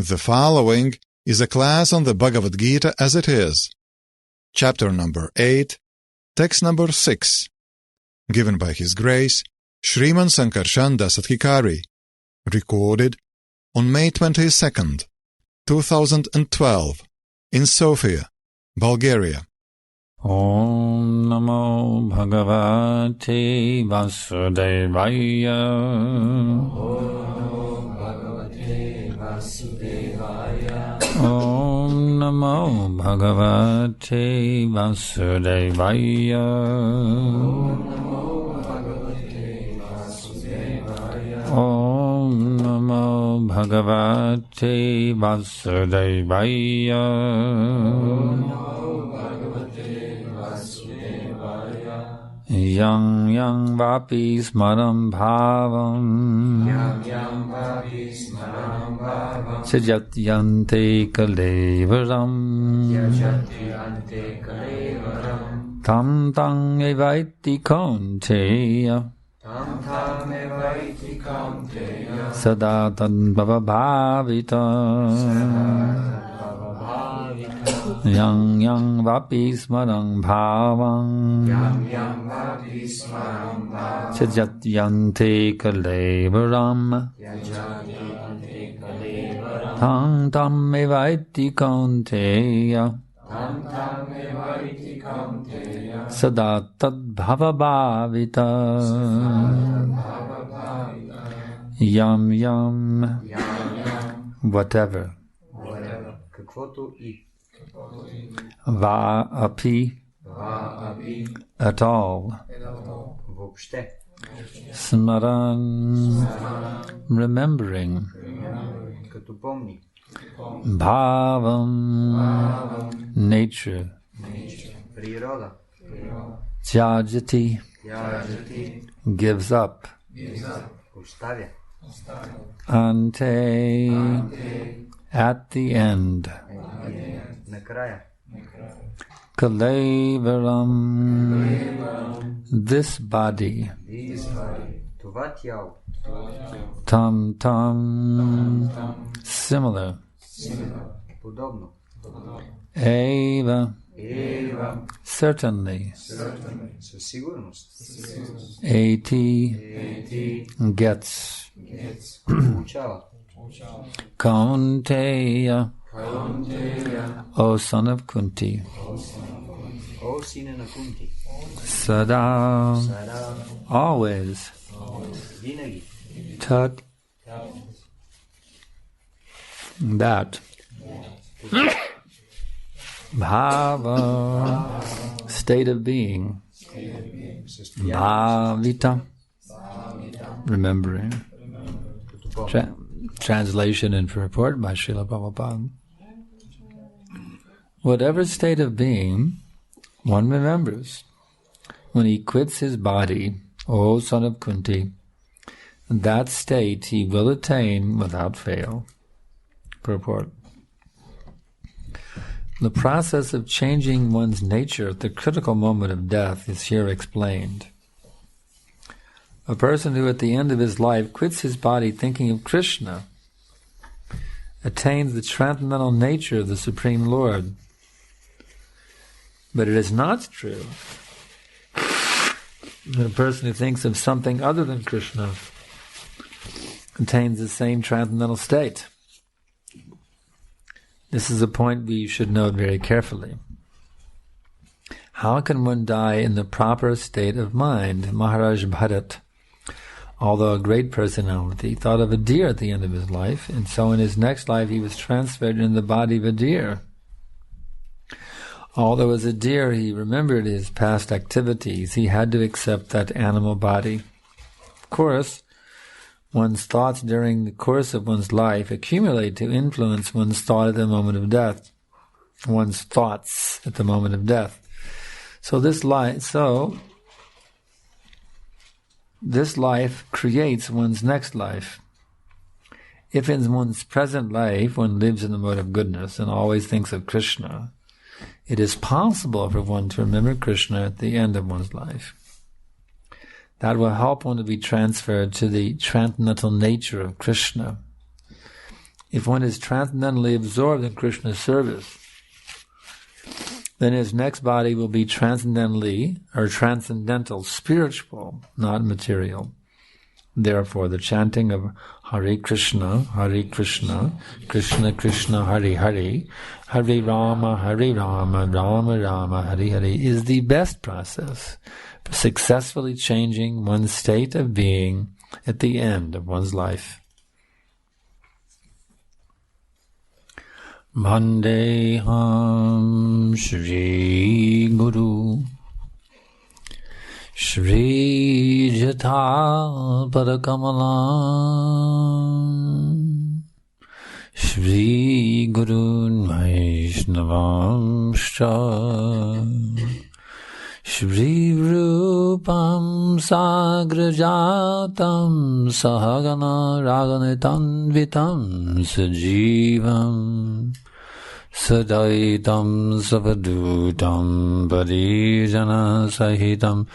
The following is a class on the Bhagavad Gita as it is. Chapter number 8, text number 6. Given by His Grace, Sriman Sankarshan Das Adhikari. Recorded on May 22nd, 2012, in Sofia, Bulgaria. Om Namo Bhagavate Vasudevaya. Om Namo Bhagavate Vasudevaya. Om Namo Bhagavate Vasudevaya. Yang yang vapi smaram bhavam Sajatyante kalevaram Tam tang evaiti kaunteya Sada tad bhavavita Yang yang vapi smarang bhavang Sajatyante kalevaram Tang tam evaiti kaunteya Sada tad bhavavita Yam yam whatever Va api at all Smaran remembering Bhavam nature Tyajati gives up Ante at the end Kalevaram this body Tam tam similar Eva certainly Ati gets Kaunteya O son of Kunti Sada always Tat that Bhava state of being Bhavita remembering Translation and purport by Srila Prabhupada. Whatever state of being one remembers, when he quits his body, O son of Kunti, that state he will attain without fail. Purport. The process of changing one's nature at the critical moment of death is here explained. A person who at the end of his life quits his body thinking of Krishna attains the transcendental nature of the Supreme Lord. But it is not true that a person who thinks of something other than Krishna attains the same transcendental state. This is a point we should note very carefully. How can one die in the proper state of mind? Maharaj Bharat, although a great personality, thought of a deer at the end of his life, and so in his next life he was transferred in the body of a deer. Although as a deer he remembered his past activities, he had to accept that animal body. Of course, one's thoughts during the course of one's life accumulate to influence one's thought at the moment of death. One's thoughts at the moment of death. So this life creates one's next life. If in one's present life one lives in the mode of goodness and always thinks of Krishna, it is possible for one to remember Krishna at the end of one's life. That will help one to be transferred to the transcendental nature of Krishna. if one is transcendently absorbed in Krishna's service, then his next body will be transcendental, spiritual, not material. Therefore, the chanting of Hare Krishna, Krishna Krishna, Hare Hare, Hare Rama, Rama Rama, Hare Hare is the best process for successfully changing one's state of being at the end of one's life. Vandeham Shri Guru Shri Jatha Padakamalam Shri Gurun Vaishnavamscha Shri Rupam Sagrajatam Sahagana Raganitanvitam Sajivam Sadaitam Savadutam Parijana Sahitam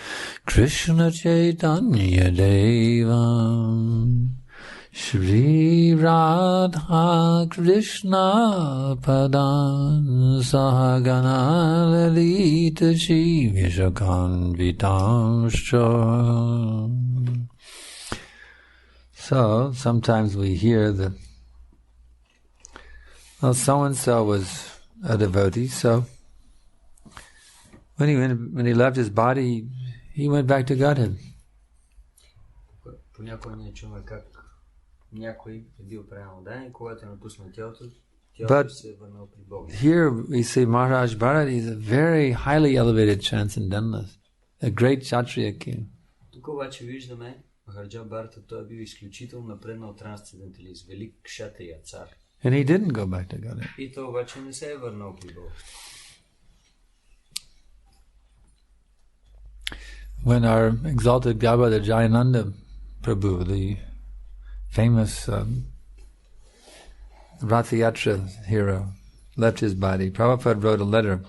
Krishna Chaitanya Devam Shri Radha Krishna Padan Sahagana Lalita Shri Vishakanvitamscha. So, sometimes we hear that, well, so-and-so was a devotee, so when he left his body, he went back to Godhead. But here we see Maharaj Bharat is a very highly elevated transcendentalist, a great Kshatriya king. Тук обаче виждаме Махараджа Бхарата, той е бил изключително напреднал трансценденталист, велик кшатрия цар. And he didn't go back to Godhead. И той обаче не се е върнал при Бога. When our exalted Gaudiya Jayananda Prabhu, the famous Ratha Yatra hero, left his body, Prabhupada wrote a letter.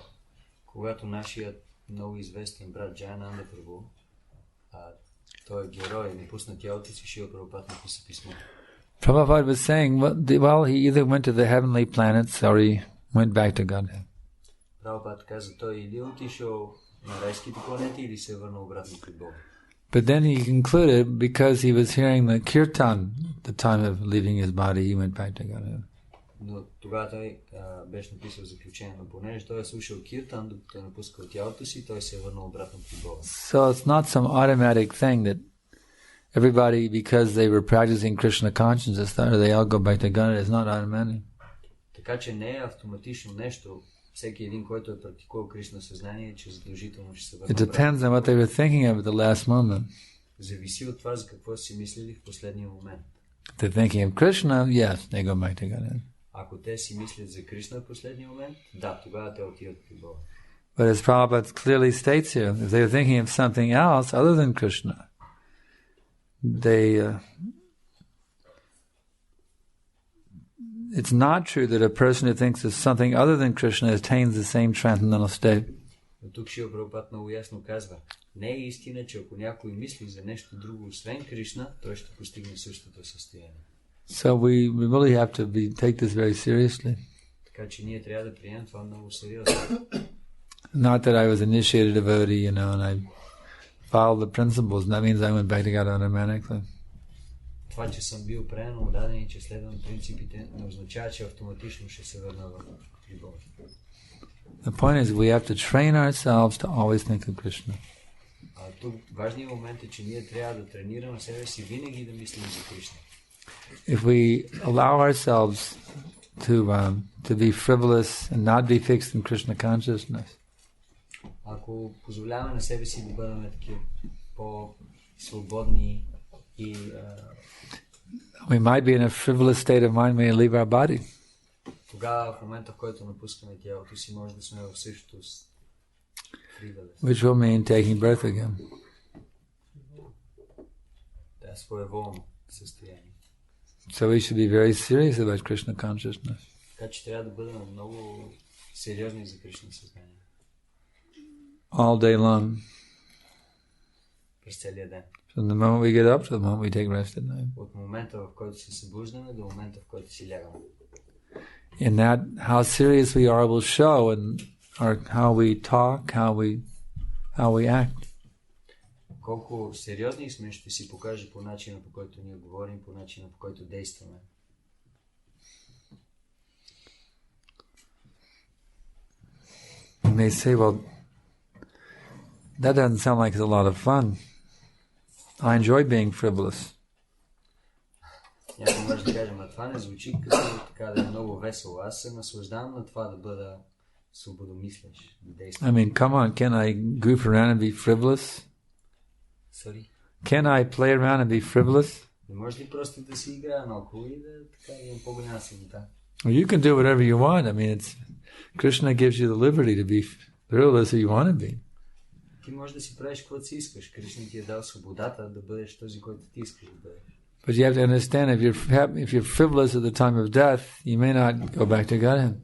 Когато нашият много известен брат Джаянанда Прабhu, той е герой, напусна тялото си, Шрила Прабхупад написа писмо. Prabhupada was saying, well, he either went to the heavenly planets or he went back to Godhead. Прабхупад каза, той или отишъл на райските планети, или се върнал обратно при Бога. But then he concluded, because he was hearing the kirtan at the time of leaving his body, he went back to Godhead. Но тогава той беше написал заключение, но понеже той е слушал киртан, докато е напускал тялото си, той се е върнал обратно при Бога. So it's not some automatic thing that everybody, because they were practicing Krishna consciousness, they all go back to Godhead. It's not automatic. Така че не е автоматично нещо. Всеки един, който е практикувал Кришна съзнание, че задължително ще се върне. It depends on what they were thinking of at the last moment. Зависи от това, за какво си мислили в последния момент. If they're thinking of Krishna, yes, they go back to Godhead. Ако те си мислят за Кришна в последния момент, да, тогава те отиват при Бога. But as Prabhupada clearly states here, if they were thinking of something else other than Krishna, it's not true that a person who thinks of something other than Krishna attains the same transcendental state. Но тук Шрила Прабхупад много ясно казва, не е истина, че ако някой мисли за нещо друго освен Кришна, той ще постигне същото състояние. So we really have to take this very seriously. Така че ние трябва да приемем това много сериозно. Not that I was initiated devotee, and I followed the principles, and that means I went back to God automatically. Това, че съм бил предан, отдаден и че следвам принципите, не означава, че автоматично ще се върна при Бога. The point is, we have to train ourselves to always think of Krishna. Тук важният момент е, че ние трябва да тренираме себе си винаги да мислим за Кришна. If we allow ourselves to be frivolous and not be fixed in Krishna consciousness, ако позволяваме на себе си да бъдем такива по-свободни и we might be in a frivolous state of mind when we leave our body. Тогава в момента, в който напускаме тялото си, може да сме в същото frivolous. Which will mean taking birth again. Да, своеволно състояние. So we should be very serious about Krishna consciousness. Така че трябва да бъдем много сериозни за Кришна съзнание. All day long. През целия ден. From the moment we get up to the moment we take rest at night. От момента, в който се събуждаме, до момента, в който си лягаме. in that, how serious we are will show in how we talk, how we act. Колко сериозни сме, ще си покаже по начина, по който ние говорим, по начина, по който действаме. You may say, well, that doesn't sound like it's a lot of fun. I enjoy being frivolous. Някой може да каже, ма това не звучи като така да е много весело. Аз се наслаждавам на това да бъда свободомислещ, да действам. I mean, come on, can I goof around and be frivolous? Sorry? Can I play around and be frivolous? Не може ли просто да си играя наоколо и да така имам по-голяма свобода? Well, you can do whatever you want. I mean, Krishna gives you the liberty to be frivolous if you want to be. Ти можеш да си правиш каквото си искаш. Кришна ти е дал свободата да бъдеш този, който ти искаш да бъдеш. But you have to understand, if you're frivolous at the time of death, you may not go back to Godhead.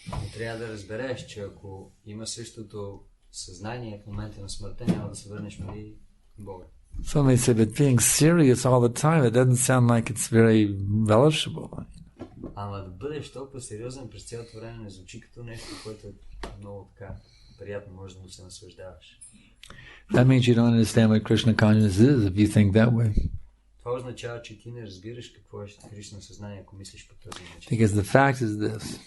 Но трябва да разбереш, че ако има същото съзнание в момента на смъртта, няма да се върнеш при Бога. Some may say, but being serious all the time, it doesn't sound like it's very relishable. Ама да бъдеш толкова сериозен през цялото време не звучи като нещо, което е много така приятно, може да му се наслаждаваш. That means you don't understand what Krishna consciousness is if you think that way. Това означава, че ти не разбираш какво е Кришна съзнание, ако мислиш по този начин. Because the fact is this.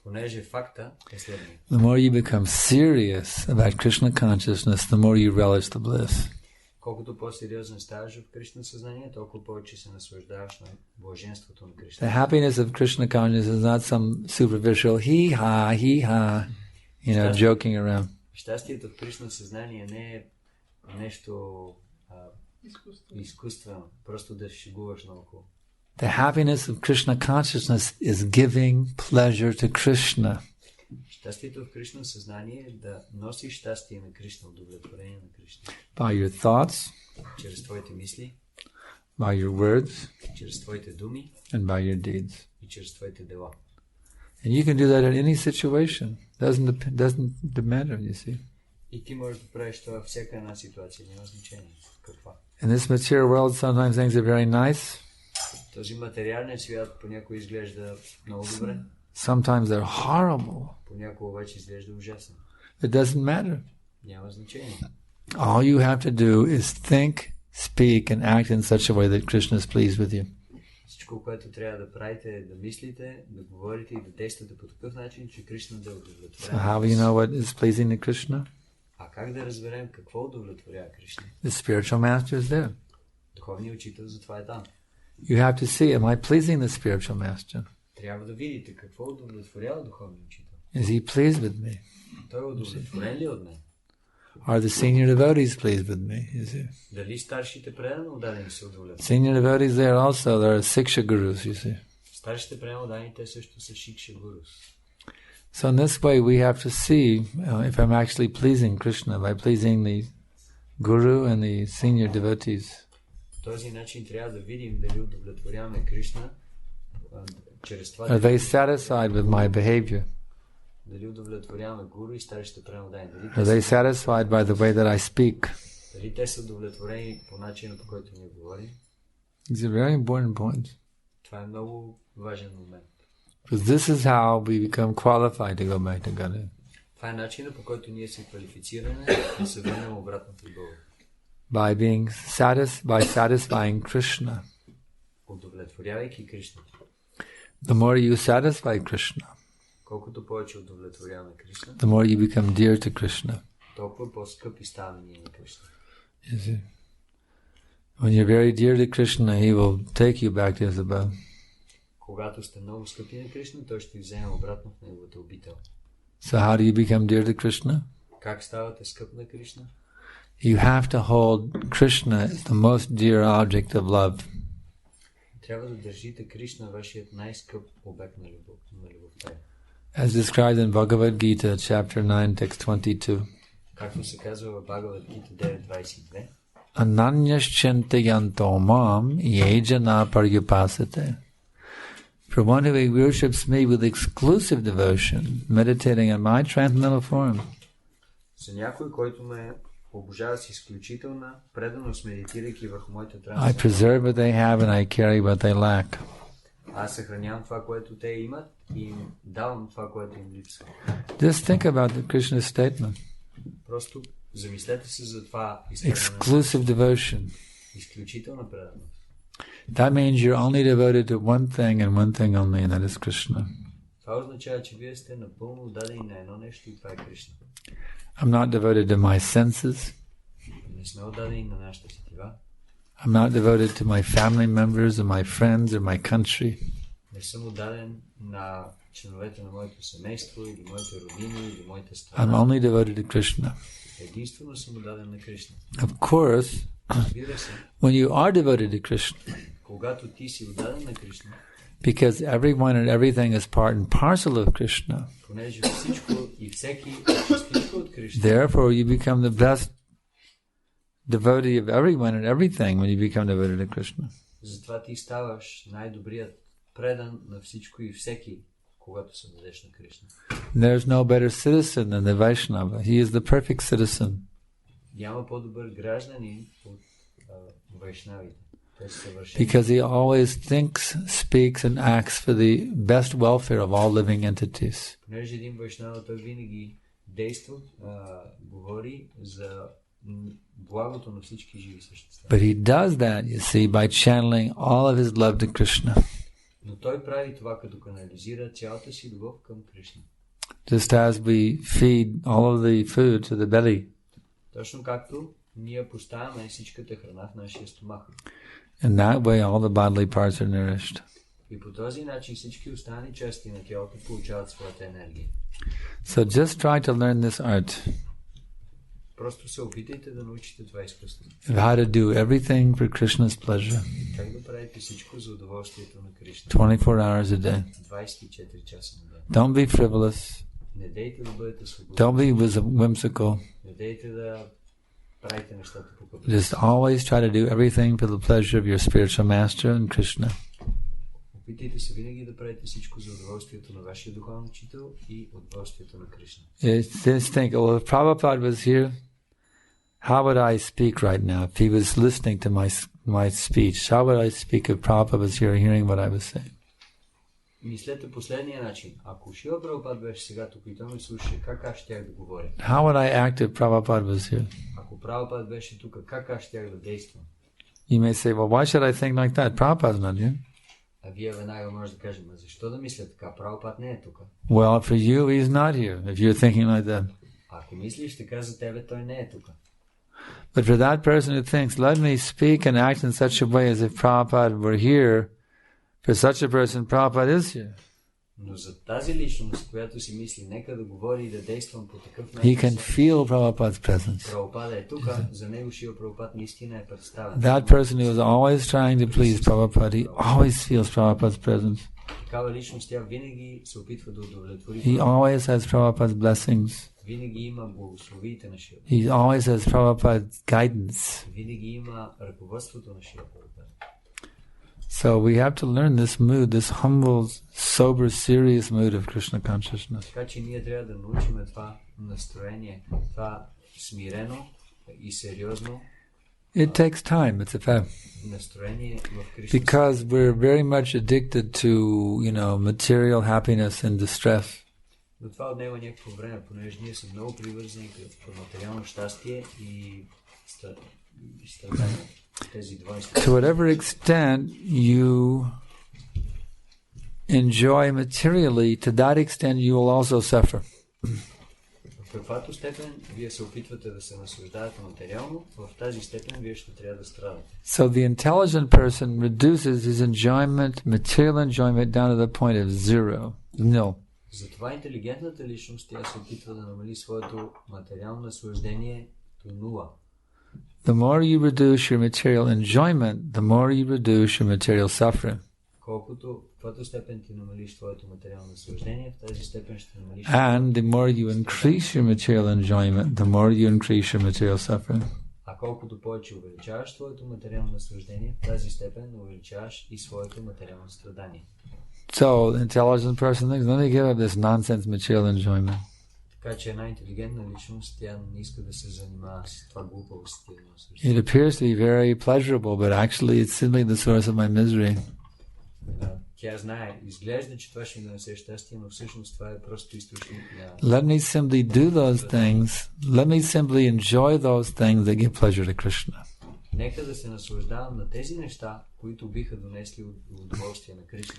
Понеже факта е следния. The more you become serious about Krishna consciousness, the more you relish the bliss. Колкото по-сериозен ставаш в Кришна съзнание, толкова повече се наслаждаваш на блаженството на Кришна. The happiness of Krishna consciousness is not some superficial hee-ha, joking around. Щастието в Кришна съзнание не е нещо изкуствено, просто да шегуваш наоколо. The happiness of Krishna consciousness is giving pleasure to Krishna. Щастието в Кришна съзнание е да носиш щастие на Кришна, удовлетворение на Кришна. By your thoughts, чрез твоите мисли, by your words, чрез твоите думи, and by your deeds. и чрез твоите дела. And you can do that in any situation. Doesn't matter, you see. И ти можеш да правиш това във всяка една ситуация, няма значение каква. In this material world, sometimes things are very nice. Този материален свят понякога изглежда много добре. Sometimes they're horrible. Понякога обаче изглежда ужасно. It doesn't matter. Няма значение. All you have to do is think, speak, and act in such a way that Krishna is pleased with you. Всичко, което трябва да правите е да мислите, да говорите и да действате по такъв начин, че Кришна да удовлетворява. So how do you know what is pleasing to Krishna? А как да разберем какво удовлетворява Кришна? The spiritual master is there. Духовният учител затова е там. You have to see, am I pleasing the spiritual master? Трябва да видите какво удовлетворява духовният учител. Is he pleased with me? Той е удовлетворен ли от мен? Are the senior devotees pleased with me? You see? Дали старшите предано дадени са удовлетворени? Senior devotees there also, there are Siksha gurus, you see. Старшите предано дадени те също са Шикша гурус. So in this way we have to see if I'm actually pleasing Krishna by pleasing the guru and the senior devotees. По този начин трябва да видим дали удовлетворяваме Кришна чрез това. Are they satisfied with my behavior? Дали удовлетворяваме гуру и старшите предани? Are they satisfied by the way that I speak? Дали те са удовлетворени по начина, по който ние говорим? It's a very important point. Това е много важен момент. Because this is how we become qualified to go back to Godhead. Това е начинът, по който ние се квалифицираме да се върнем обратно при Бога. By satisfying Krishna. Удовлетворявайки Кришна. The more you satisfy Krishna, колкото повече удовлетворяваме Кришна, the more you become dear to Krishna. толкова по-скъпи ставаме ние на Кришна. You see? When you're very dear to Krishna, he will take you back to his abode. Когато сте много скъпи на Кришна, той ще ви вземе обратно в неговата обител. So how do you become dear to Krishna? Как ставате скъп на Кришна? You have to hold Krishna as the most dear object of love. Трябва да държите Кришна вашият най-скъп обект на любовта. As described in Bhagavad Gita, chapter 9, text 22. Както се казва в Бхагавад Гита 9.22. Ananyaschantayanto mam yejana paryupasate. For one who worships me with exclusive devotion, meditating on my transcendental form. За някой, който ме обожава с изключителна преданост, медитирайки върху моята I preserve what they have and I carry what they lack. Аз съхранявам това, което те имат и им давам това, което им липсва. Just think about the Krishna statement. Просто замислете се за това Exclusive devotion. изключителна преданост. That means you're only devoted to one thing and one thing only, and that is Krishna. Това означава, че вие сте напълно отдадени на едно нещо и това е Кришна. I'm not devoted to my senses. Не сме отдадени на нашите сетива. I'm not devoted to my family members or my friends or my country. Не съм отдаден на членовете на моето семейство или моите родини или моята страна. I'm only devoted to Krishna. Единствено съм отдаден на Кришна. Of course, Разбира се, when you are devoted to Krishna, когато ти си отдаден на Кришна, because everyone and everything is part and parcel of Krishna, понеже всичко и всеки е частичка от Кришна, therefore you become the best devotee of everyone and everything when you become devoted to Krishna. затова ти ставаш най-добрият предан на всичко и всеки, когато се дадеш на Кришна. There's no better citizen than the Vaishnava. He is the perfect citizen. Няма по-добър гражданин от вайшнавите. Те са съвършени. Because he always thinks, speaks and acts for the best welfare of all living entities. Понеже един вайшнава, той винаги действа, говори за благото на всички живи същества. But he does that, you see, by channeling all of his love to Krishna. Но той прави това, като канализира цялата си любов към Кришна. Just as we feed all of the food to the belly. Точно както ние поставяме всичката храна в нашия стомах. In that way all the bodily parts are nourished. И по този начин всички останали части на тялото получават своята енергия. So just try to learn this art. Просто се опитайте да научите това изкуство. How to do everything for Krishna's pleasure. Как да правите всичко за удоволствието на Кришна. 24 hours a day. 24 часа на ден. Don't be frivolous. Не дейте да бъдете свободни. Don't be whimsical. Не дейте да правите нещата по къпа. Just always try to do everything for the pleasure of your spiritual master and Krishna. Опитайте се винаги да правите всичко за удоволствието на вашия духовен учител и удоволствието на Кришна. Just think, well, if Prabhupada was here, how would I speak right now? If he was listening to my speech, how would I speak if Prabhupada was here hearing what I was saying? Мислете последния начин. Ако Шрила Прабхупад беше сега тук и той ме слушаше, как аз щях да говоря? How would I act if Prabhupada was here? Ако Прабхупад беше тук, как аз щях да действам? You may say, well, why should I think like that? Prabhupada's not here. А вие веднага може да кажете, защо да мисля така? Прабхупад не е тук. Well, for you, he's not here, if you're thinking like that. Ако мислиш така за тебе, той не е тук. But for that person who thinks, let me speak and act in such a way as if Prabhupada were here, for such a person, Prabhupada is here. Но за тази личност, която си мисли, нека да говори и да действам по такъв He начин. can feel Prabhupada's presence. Прабхупада е тук, за него Шрила Прабхупад наистина е представен. That person who is always trying to please Prabhupada, he always feels Prabhupada's presence. Такава личност, тя винаги се опитва да удовлетвори. He always has Prabhupada's blessings. Винаги има благословиите на Шрила. He always has Prabhupada's guidance. Винаги има ръководството на Шрила Прабхупад. So we have to learn this mood, this humble, sober, serious mood of Krishna consciousness. Така че ние трябва да научим това настроение, това смирено и сериозно It takes time, it's a fact. настроение в Кришна. Because we're very much addicted to, material happiness and distress. Но това отнема някакво време, понеже ние сме много привързани към материално щастие и страдания. To whatever extent you enjoy materially, to that extent you will also suffer. В каквато степен вие се опитвате да се наслаждавате материално, в тази степен вие ще трябва да страдате. So the intelligent person reduces his enjoyment, material enjoyment, down to the point of nil. Затова интелигентната личност тя се опитва да намали своето материално наслаждение до нула. The more you reduce your material enjoyment, the more you reduce your material suffering. Колкото в каквато степен ти намалиш твоето материално наслаждение, в тази степен ще намалиш. And the more you increase your material enjoyment, the more you increase your material suffering. А колкото повече увеличаваш твоето материално наслаждение, в тази степен увеличаваш и своето материално страдание. So, the intelligent person thinks, let me give up this nonsense material enjoyment. Така че една интелигентна личност, тя не иска да се занимава с това глупавостта. It appears to be very pleasurable, but actually it's simply the source of my misery. Тя знае, изглежда, че това ще ми донесе щастие, но всъщност това е просто източник на... Let me simply do those things. Let me simply enjoy those things that give pleasure to Krishna. Нека да се наслаждавам на тези неща, които биха донесли удоволствие на Кришна.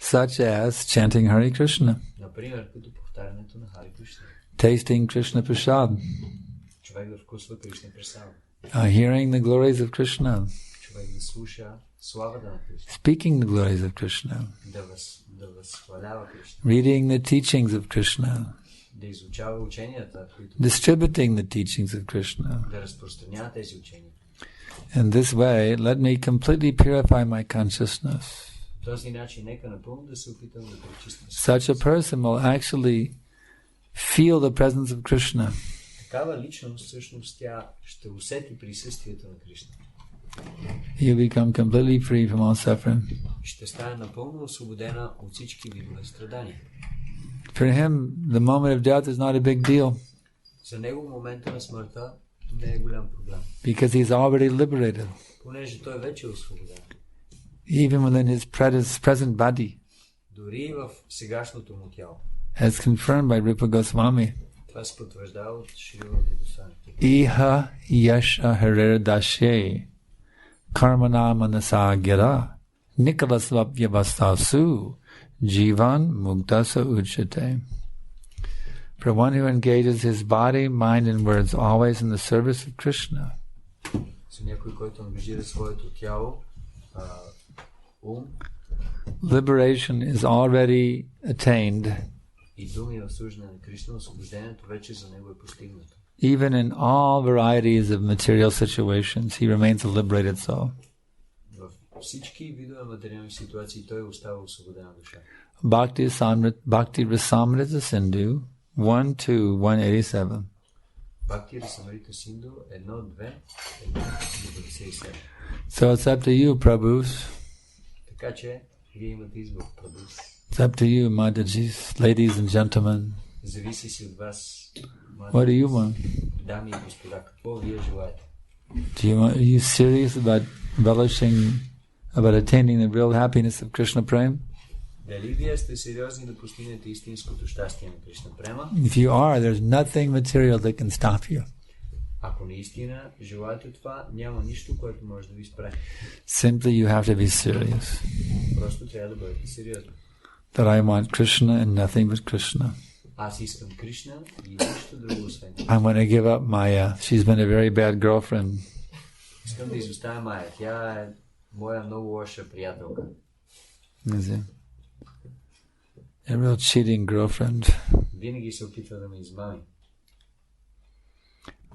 Such as chanting Hare Krishna, Например, като повтарянето на Хари Кришна. tasting Krishna Prasad, Човек да вкусва Кришна Прасад. Hearing the glories of Krishna, Човек да слуша славата на Кришна. speaking the glories of Krishna, Да възхвалява Кришна. reading the teachings of Krishna, Да изучава ученията, които... distributing the teachings of Krishna. Да разпространява тези учения. In this way, let me completely purify my consciousness. По този начин, нека напълно да се опитам да пречистя. Such a person will actually feel the presence of Krishna. Такава личност, всъщност, тя ще усети присъствието на Кришна. You become completely free from all suffering. Ще стане напълно освободена от всички видове страдания. For him, the moment of death is not a big deal За него момента на смъртта не е голям проблем. because he's already liberated, Понеже той вече е освободен. even within his present body, Дори и в сегашното му тяло. as confirmed by Rupa Goswami. Това се потвърждава от Шрилата Госвами. Iha yasha harer dashe karmana manasa gira nikalasvapyavastasu jivan muktasa uchate. For one who engages his body, mind and words always in the service of Krishna, За някой, който ангажира своето тяло, ум liberation is already attained, и думи в служене на Кришна, освобождението вече за него е постигнато. even in all varieties of material situations. He remains a liberated soul. В всички видове материални ситуации той остава освободена душа. Bhakti Rasamrita Sindhu 1-2-187. Бхакти Расамрита Синду 1-2-1-97. So it's up to you, Prabhus. Така че вие имате избор, Прабхус. It's up to you, Madhajis, ladies and gentlemen. Зависи си от вас. What do you want? Дами и господа, какво вие желаете? Are you serious about relishing, about attaining the real happiness of Krishna Prem? Дали вие сте сериозни да постигнете истинското щастие на Кришна Према? If you are, there's nothing material that can stop you. Ако наистина желаете това, няма нищо, което може да ви спре. Simply you have to be serious. Просто трябва да бъдете сериозни. That I want Krishna and nothing but Krishna. Аз искам Кришна и нищо друго освен. I want to give up Maya. She's been a very bad girlfriend. Искам да изоставя Майя. Тя е моя много лоша приятелка. Is it? A real cheating girlfriend. Винаги се опитва да ме измами.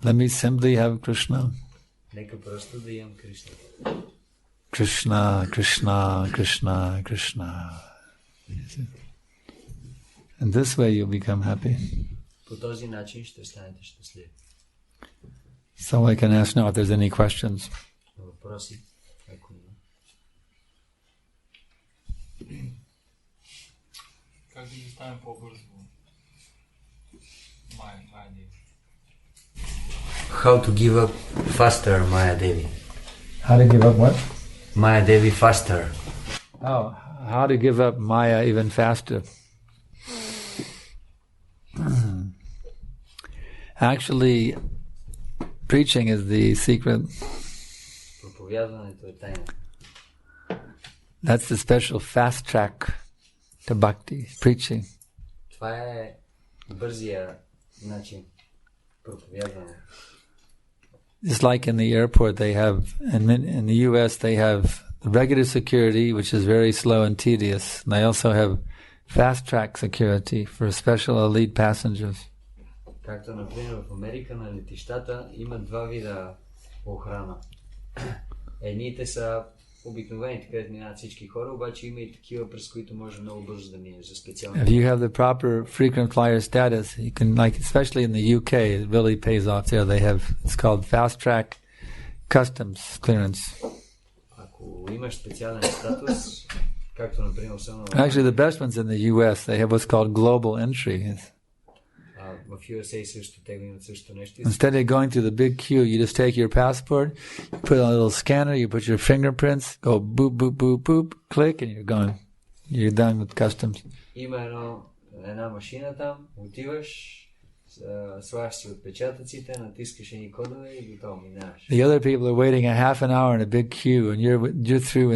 Let me simply have Krishna. Нека просто да имам Кришна. Krishna, Krishna, Krishna, Krishna. And this way you'll become happy. По този начин ще станете щастливи. So I can ask now if there's any questions. Въпроси, ако има. Как да ги ставим по-бързо? Майя Деви. How to give up faster, Maya Devi. How to give up what? Maya Devi faster. Oh, how to give up Maya even faster. Actually, preaching is the secret. Проповядването е тайна. That's the special fast track to bhakti, preaching. Това е бързия начин. Проповядване. It's like in the airport they have, in the US they have regular security, which is very slow and tedious. And they also have fast track security for special elite passengers. Както, например, в Америка на летищата има два вида охрана. Едните са обикновени, където минават всички хора, обаче има и такива, през които може много бързо да минеш за специално. If you have the proper frequent flyer status, you can, like, especially in the UK, it really pays off there. They have, it's called fast track customs clearance. Ако имаш специален статус, както, например, особено... Actually, the best ones in the US, they have what's called global entry. В USA също те имат също нещо. Instead of going through the big queue, you just take your passport, you put on a little scanner, you put your fingerprints, go boop, boop, boop, boop, click, and you're gone. You're done with customs. Има една машина там, отиваш, слагаш си отпечатъците, натискаш едни кодове и готово минаваш. The other people are waiting a half an hour in a big queue, and you're through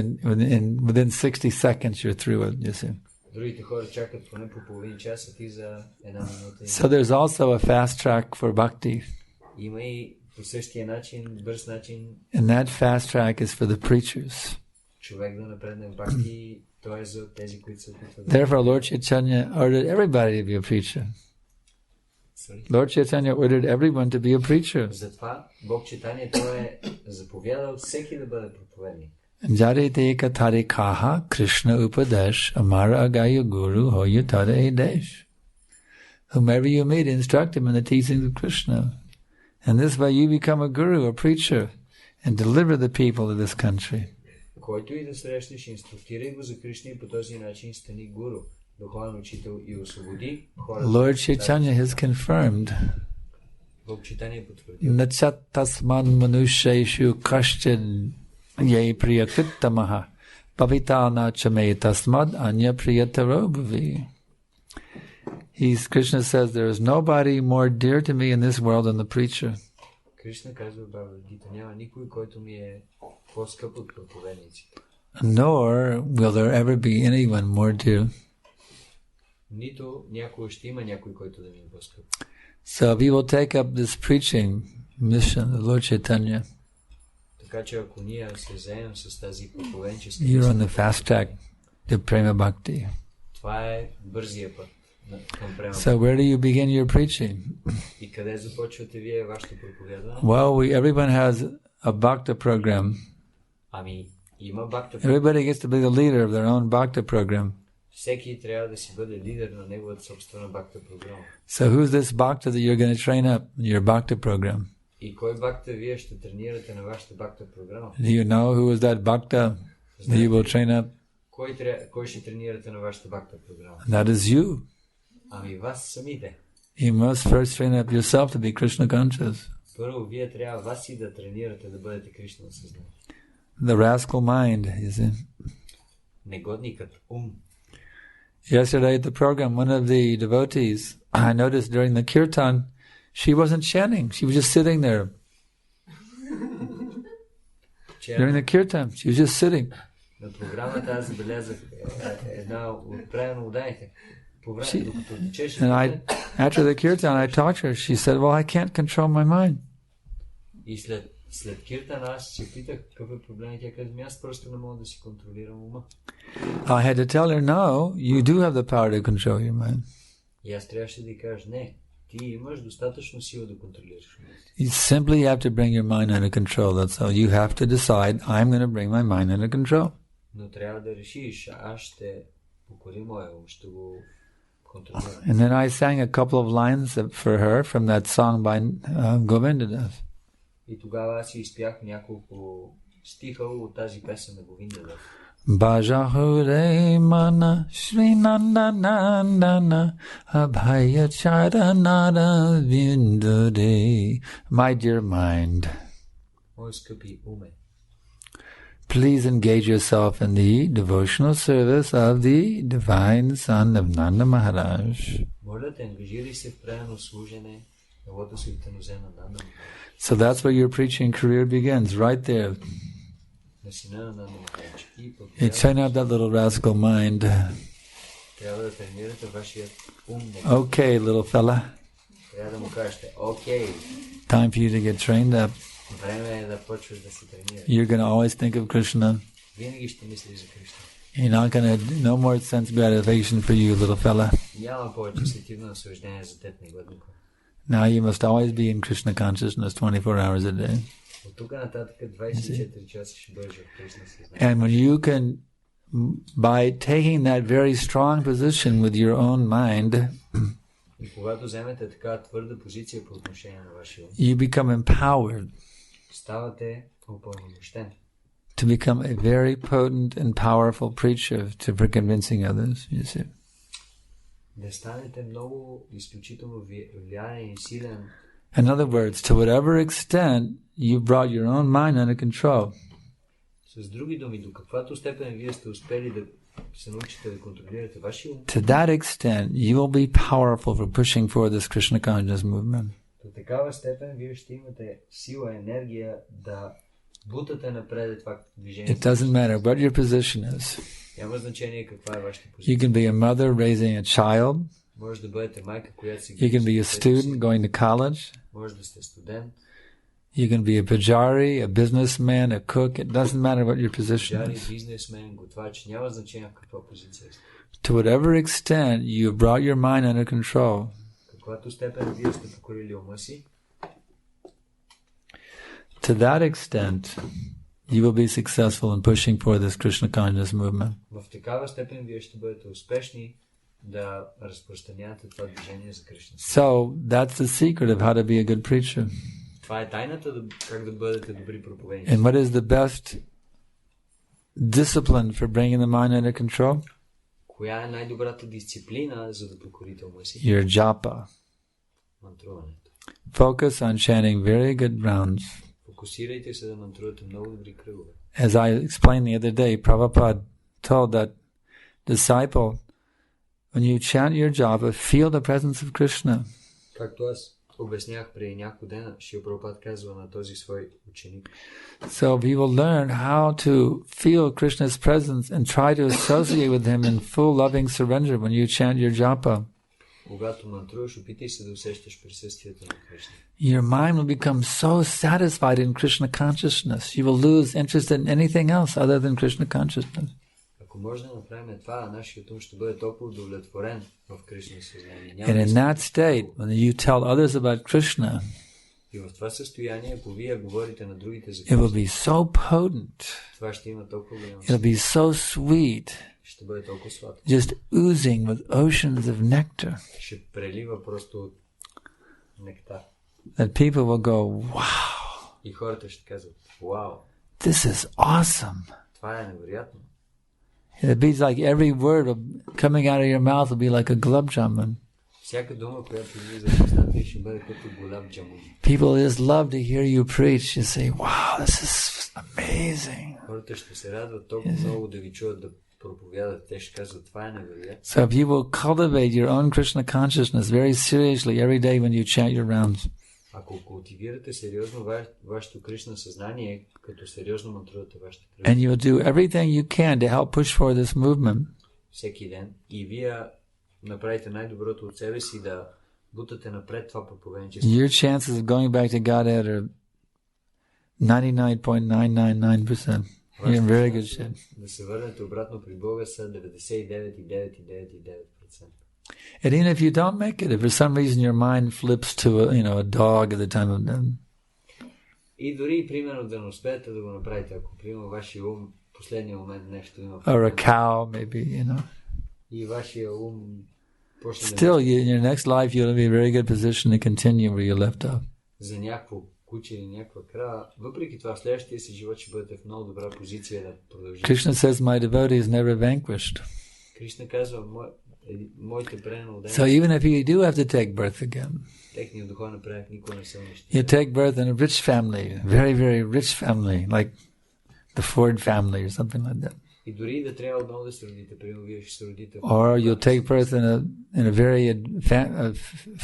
within 60 seconds. You're through it. You see. Другите хора чакат поне по половин час, а ти за една минута. So there's also a fast track for bhakti. Има и по същия начин, бърз начин. And that fast track is for the preachers. Човек да напредне в бхакти, то е за тези, които се опитват. Therefore, Lord Chaitanya ordered everybody to be a preacher. Lord Chaitanya ordered everyone to be a preacher. Затова Бог Чайтания той е заповядал всеки да бъде проповедник. Jarite katare kaha Krishna upadesh amara agaya guru hoya tada edesh. Whomever you meet, instruct him in the teachings of Krishna. And this way you become a guru, a preacher, and deliver the people of this country. Който и да срещнеш, инструктирай го за Кришна и по този начин стани гуру, духовен учител и освободи хората. Lord Chaitanya has confirmed Бог Чайтания потвърдил. Nachat tasman manusheshu kashchid ye priyakrittamaha pavitana chame tasmad anya priyataro bhavi. Krishna says, there is nobody more dear to me in this world than the preacher. Кришна казва в Бхагавад-гита, няма никой, който ми е по-скъп от проповедниците. Nor will there ever be anyone more dear. Нито някой ще има някой, който да ми е по-скъп. So we will take up this preaching mission of Lord Chaitanya. Така че ако ние се заемем с тази проповедническа You're on the fast track to Prema Bhakti. Това е бързия път към Према. So where do you begin your preaching? И къде започвате вие вашето проповядване? Well, everyone has a Bhakta program. Ами, има Бхакта. Everybody gets to be the leader of their own Bhakta program. Всеки трябва да си бъде лидер на неговата собствена Бхакта програма. So who's this Bhakta that you're going to train up in your Bhakta program? И кой Бхакта вие ще тренирате на вашата Бхакта програма? Do you know who is that Bhakta that you will train up? Кой ще тренирате на вашата Бхакта програма? That is you. Ами вас самите. You must first train up yourself to be Krishna conscious. Първо вие трябва вас и да тренирате да бъдете Кришна съзнание. The rascal mind, you see. Негодникът ум. Yesterday at the program, one of the devotees, I noticed during the kirtan, she wasn't chanting. She was just sitting there. During the kirtan, she was just sitting. На програмата аз забелязах една отправена уданите. And after the kirtan, I talked to her. She said, well, I can't control my mind. И след киртан аз се питах какъв е проблем. Тя каза, аз просто не мога да си контролирам ума. I had to tell her, no, you do have the power to control your mind. И аз трябваше да й кажа, не, ти имаш достатъчно сила да контролираш ума. You simply have to bring your mind under control. That's all. You have to decide, I'm going to bring my mind under control. Но трябва да решиш, аз ще покоря моя ум, ще го контролирам. And then I sang a couple of lines for her from that song by Govindadas. И тогава аз си изпях няколко стиха от тази песен на Говиндадас. Bhajahure mana Shri Nandanandana Abhaya Charanara Vindure. My dear mind, Мой скъпи уме, please engage yourself in the devotional service of the divine son of Nanda Maharaj. моля те, ангажирай се в преданно служене на лотосовите нозе на Нанда Махарадж. So that's where your preaching career begins, right there. На сина на Нанда Махарадж. You train up that little rascal mind. Трябва да тренирате вашият ум. Okay, little fella. Трябва да му кажете, окей, Time for you to get trained up. време е да почваш да се тренираш. You're going to always think of Krishna. Винаги ще мислиш за Кришна. You're not going to, no more sense gratification for you, little fella. Няма повече сетивно наслаждение за теб, негоднико. Now you must always be in Krishna consciousness 24 hours a day. От тук нататък 24 часа ще бъдеш в Кришна съзнание. And when you can, by taking that very strong position with your own mind, И когато вземете така твърда позиция по отношение на вашия ум, you become empowered ставате упълномощен. to become a very potent and powerful preacher for convincing others, you see. Да станете много изключително влиянен и силен. In other words, to whatever extent you brought your own mind under control, С други думи, до каквато степен вие сте успели да се научите да контролирате вашия ум, to that extent, you will be powerful for pushing forward this Krishna consciousness movement. до такава степен вие ще имате сила, енергия да бутате напред това движение. It doesn't matter what your position is. Няма значение каква е вашата You позиция. can be a mother raising a child. Може да бъдете майка, която се You can be a student going to college. Може да сте студент, You can be a pujari, a businessman, a cook. It doesn't matter what your position жари, is. бизнесмен, готвач, няма значение в каква позиция сте. To whatever extent you have brought your mind under control, Каквато степен вие сте покорили ума си, to that extent, you will be successful in pushing for this Krishna consciousness movement. в такава степен вие ще бъдете успешни да разпространявате това движение за Кришна. So that's the secret of how to be a good preacher. Това е тайната как да бъдете добри проповедници. And what is the best discipline for bringing the mind under control? Коя е най-добрата дисциплина, за да покорите ума си? Your japa. Мантруването. Focus on chanting very good rounds. Фокусирайте се да мантрувате много добри кръгове. As I explained the other day, Prabhupada told that disciple, when you chant your japa, feel the presence of Krishna. Както аз обяснях преди няколко дена, Шрила Прабхупада казва на този свой ученик. So we will learn how to feel Krishna's presence and try to associate with him in full loving surrender when you chant your japa. Когато мантруваш, опитай се да усещаш присъствието на Кришна. Your mind will become so satisfied in Krishna consciousness. You will lose interest in anything else other than Krishna consciousness. Ако може да направим това, нашият ум ще бъде толкова удовлетворен в Кришна съзнание. And in that state, when you tell others about Krishna, И в това състояние, ако вие говорите на другите за it will Кришна, be so potent. това ще има толкова голяма It'll сила. be so sweet, Ще бъде толкова сладко. just oozing with oceans of nectar, Ще прелива просто от нектар. that people will go, wow, И хората ще казват, вау, this is awesome. това е невероятно. It be like every word coming out of your mouth will be like a gulab jamun. Всяка дума, която излиза от устата ви, ще бъде като голям джамун. People just love to hear you preach. You say, wow, this is amazing. Хората ще се радват толкова много да ви чуят да проповядат. Те ще казват, това е невероятно. So if you will cultivate your own Krishna consciousness very seriously every day when you chant your rounds, Ако култивирате сериозно вашето Кришна съзнание, като сериозно мантрувате вашите and кръгове you will do everything you can to help push forward this movement, всеки ден, и вие направите най-доброто от себе си да бутате напред това проповедничество, your chances of going back to Godhead are 99.999%. You're in very good shape. да се върнете обратно при Бога са 99,999%. And even if you don't make it, if for some reason your mind flips to a dog at the time of death, И дори, примерно, да не успеете да го направите, ако примерно вашия ум в последния момент нещо има or a cow, maybe, и вашия ум почне still in your next life you'll be in a very good position to continue where you left off. за някакво куче или някаква крава, въпреки това в следващия си живот ще бъдете в много добра позиция да продължите. Krishna says, my devotee is never vanquished. Кришна казва, моите пренодени, So even if you do have to take birth again, техният духовен предник никога не са you унищожени. take birth in a rich family, very, very rich family, like the Ford family or something like that. И дори да трябва отново да се родите, примерно вие ще се родите Or you'll take birth in a very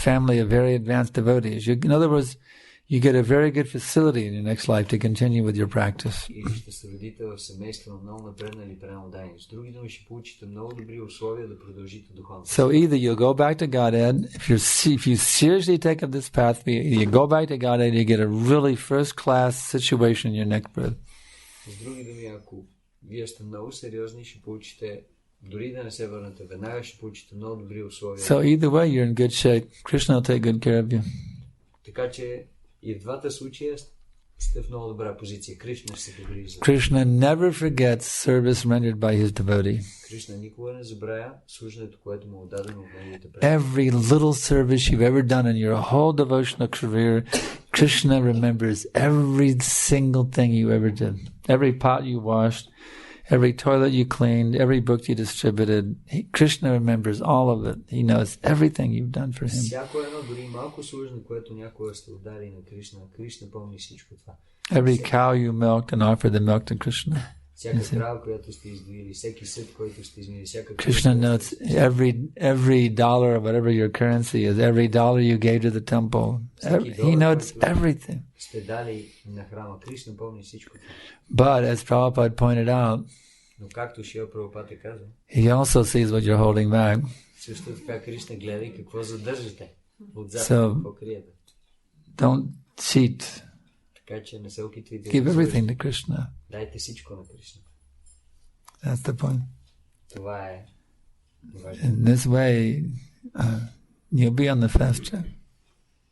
family of very advanced devotees. In other words, you get a very good facility in your next life to continue with your practice. или ще се родите в семейство на много напреднали пренодени. С други думи ще получите много добри условия да продължите духовно. So either you'll go back to Godhead, if you seriously take up this path, you go back to Godhead, you get a really first-class situation in your next birth. С други думи, ако вие сте много сериозни, ще получите, дори да не се върнете веднага, ще получите много добри условия. So either way, you're in good shape. Krishna will take good care of you. Така че и в двата случая сте в много добра позиция. Кришна ще се погрижи за. Krishna never forgets service rendered by his devotee. Кришна никога не забравя служенето, което му е дадено от неговите преди. Every little service you've ever done in your whole devotional career, Krishna remembers every single thing you ever did. Every pot you washed, every toilet you cleaned, every book you distributed. Krishna remembers all of it. He knows everything you've done for him. Всяко едно, дори малко служене, което някога сте удари на Кришна, Кришна помни всичко това. Every cow you milked and offered the milk to Krishna. Всяка крава, която сте издоили, всеки съд, който сте измили, всяка... Krishna notes every dollar, whatever your currency is, every dollar you gave to the temple. He notes everything. Сте дали на храма. Кришна помни всичко. But as Prabhupada pointed out, но както Шрила Прабхупада каза, he also sees what you're holding back. Също така Кришна гледа и какво задържате отзад, какво криете. Don't cheat. Така че не се опитвайте. Give everything to Krishna. Дайте всичко на Кришна. That's the point. Това е. In this way, you'll be on the fast track.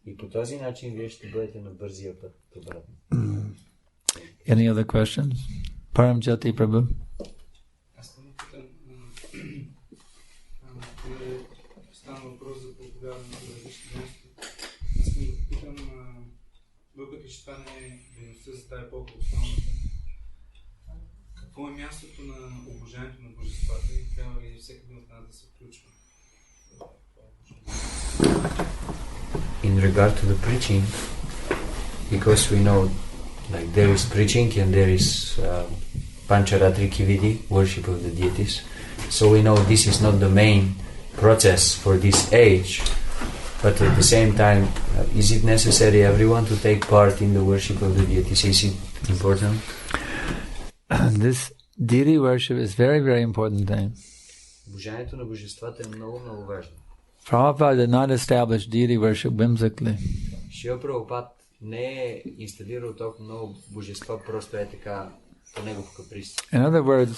И по този начин вие ще бъдете на бързия път обратно. Any other questions? Param Jyoti Prabhu. Аз не питам, стана въпрос за проповядване на различни дейности. Аз не питам, въпреки че това не е дейността за тази епоха основната, какво е мястото на обожанието на божествата и трябва ли всеки един от нас да се включва? In regard to the preaching, because we know like there is preaching and there is Pancharatri Kividi, worship of the deities. So we know this is not the main process for this age, but at the same time, is it necessary everyone to take part in the worship of the deities? Is it important? This deity worship is very, very important thing. Обожанието на божествата е много, много важно. Prabhupada did not establish deity worship whimsically. Шрила Прабхупада не е инсталирал толкова много божества, просто е така по негов каприз. In other words,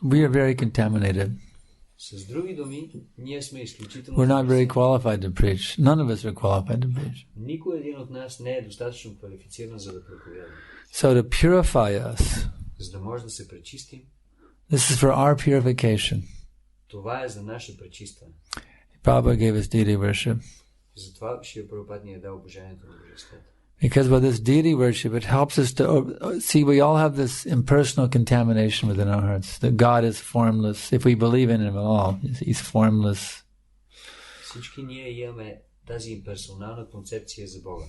we are very contaminated. С други думи, ние сме изключително... We're not very qualified to preach. None of us are qualified to preach. Никой един от нас не е достатъчно квалифициран за да проповядва. So to purify us, за да може да се пречистим, this is for our purification. Това е за наше пречистване. Prabhupada gave us deity worship. Затова Шрила Прабхупада ни е дал обожанието на божествата. Because with this deity worship, it helps us to see we all have this impersonal contamination within our hearts. That God is formless. If we believe in Him at all, He's formless. Всички ние имаме тази имперсонална концепция за Бога.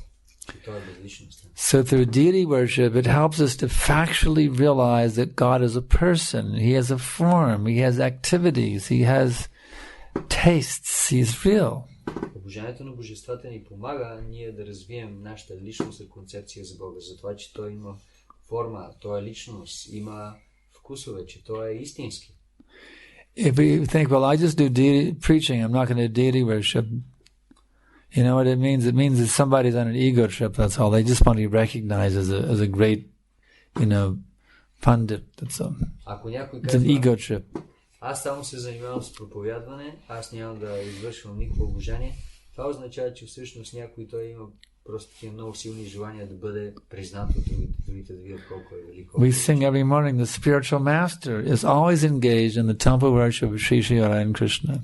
Той е безличностен. So through deity worship, it helps us to factually realize that God is a person. He has a form. He has activities. He has tastes. He's real. Обожанието на божествата ни помага ние да развием нашата личност и концепция за Бога. За това, че Той има форма, Той е личност, има вкусове, че Той е истински. If we think, well, I just do preaching, I'm not going to do deity worship. You know what it means? It means that somebody's on an ego trip, that's all. They just want to be recognized as a great, pundit. That's all. It's an ego trip. Аз само се занимавам с проповядване, аз нямам да извършвам никакво обожание. Това означава, че всъщност някой той има просто такива много силни желания да бъде признат от другите да видят колко е велико. We sing every morning, the spiritual master is always engaged in the temple worship of Sri Sri Radha and Krishna.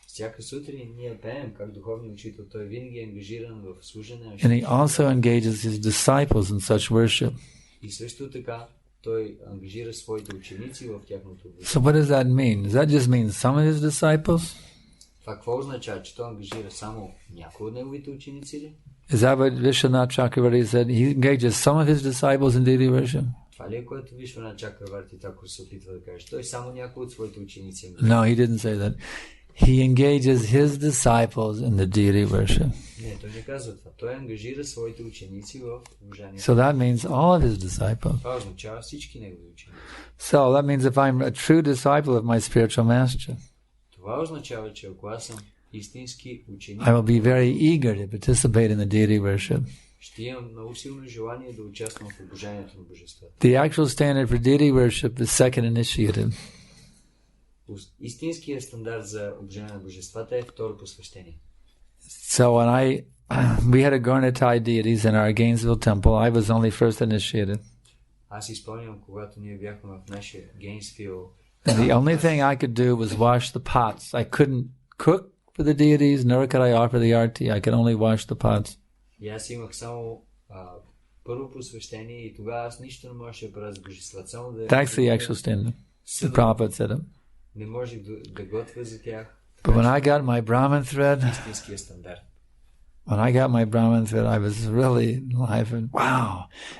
Всяка сутрин ние пеем как духовният учител, той винаги е ангажиран в служене. And he also engages his disciples in such worship. И също така той ангажира своите ученици в тяхното обучение. So what does that mean? Does that just mean some of his disciples? Това какво означава, че той ангажира само някои от неговите ученици ли? Is that what Vishwanath Chakravarti said? He engages some of his disciples in deity worship? Това ли е което Вишванат Чакраварти така се опитва да каже? Той само някои от своите ученици. No, he didn't say that. He engages his disciples in the deity worship. Не, той не казва това. Той ангажира своите ученици в обожанието. So that means all of his disciples. Това означава всички негови ученици. So that means if I'm a true disciple of my spiritual master, това означава, че ако аз съм истински ученик, I will be very eager to participate in the deity worship. ще имам много силно желание да участвам в обожанието на божествата. The actual standard for deity worship is second initiative. Истинският стандарт за обожание на божествата е второ посвещение. So when we had a Gaurnatai deities in our Gainesville temple, I was only first initiated. Аз изпълнявам, когато ние бяхме в нашия Гейнсвил. And the only thing I could do was wash the pots. I couldn't cook for the deities, nor could I offer the arti. I could only wash the pots. И аз имах само първо посвещение и тогава аз нищо не можеше да правя с божествата. Само да... That's the actual standard. The Prabhupada said it. Не можех да готвя за тях. But when I got my Brahman thread, истинския стандарт. When I got my Brahman thread, I was really live and wow,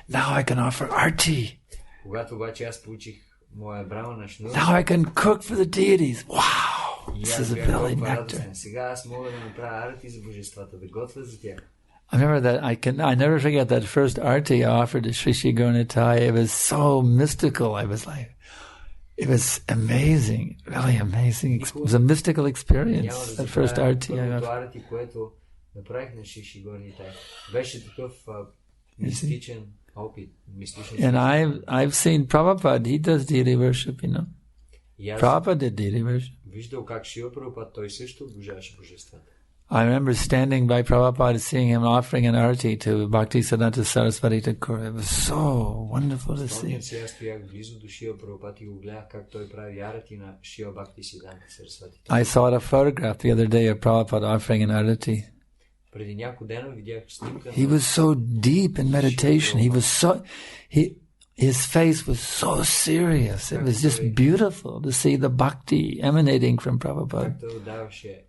now I can offer arti. Когато обаче аз получих моя брамана шнур. Now I can cook for the deities. Wow! И This аз is a бях really толкова nectar. радостен. Сега аз мога да направя арти за божествата, да готвя за тях. I remember that I never forget that first arti I offered to Sri Sri Gauranitai. It was so mystical. I was like, it was amazing, really amazing. It was a mystical experience. That first arti I offered. Арти, което направих на Шри Шри Gauranitai, беше такъв мистичен опит, мистичен. And I've seen Prabhupada. He does deity worship, you know. Prabhupada did deity worship. Виждал как Шрила Прабхупада, той също обожаваше божествата. I remember standing by Prabhupada, seeing him offering an arti to Bhaktisiddhanta Saraswati Thakur. It was so wonderful to see. Сега стоях близо до Шрила Прабхупада и го гледах как той прави арати на Шрила Бхактисиддханта Сарасвати. I saw a photograph the other day of Prabhupada offering an arti. Преди няколко дена видях снимка. He was so deep in meditation. He was so his face was so serious. It was just beautiful to see the bhakti emanating from Prabhupada. Той даваше,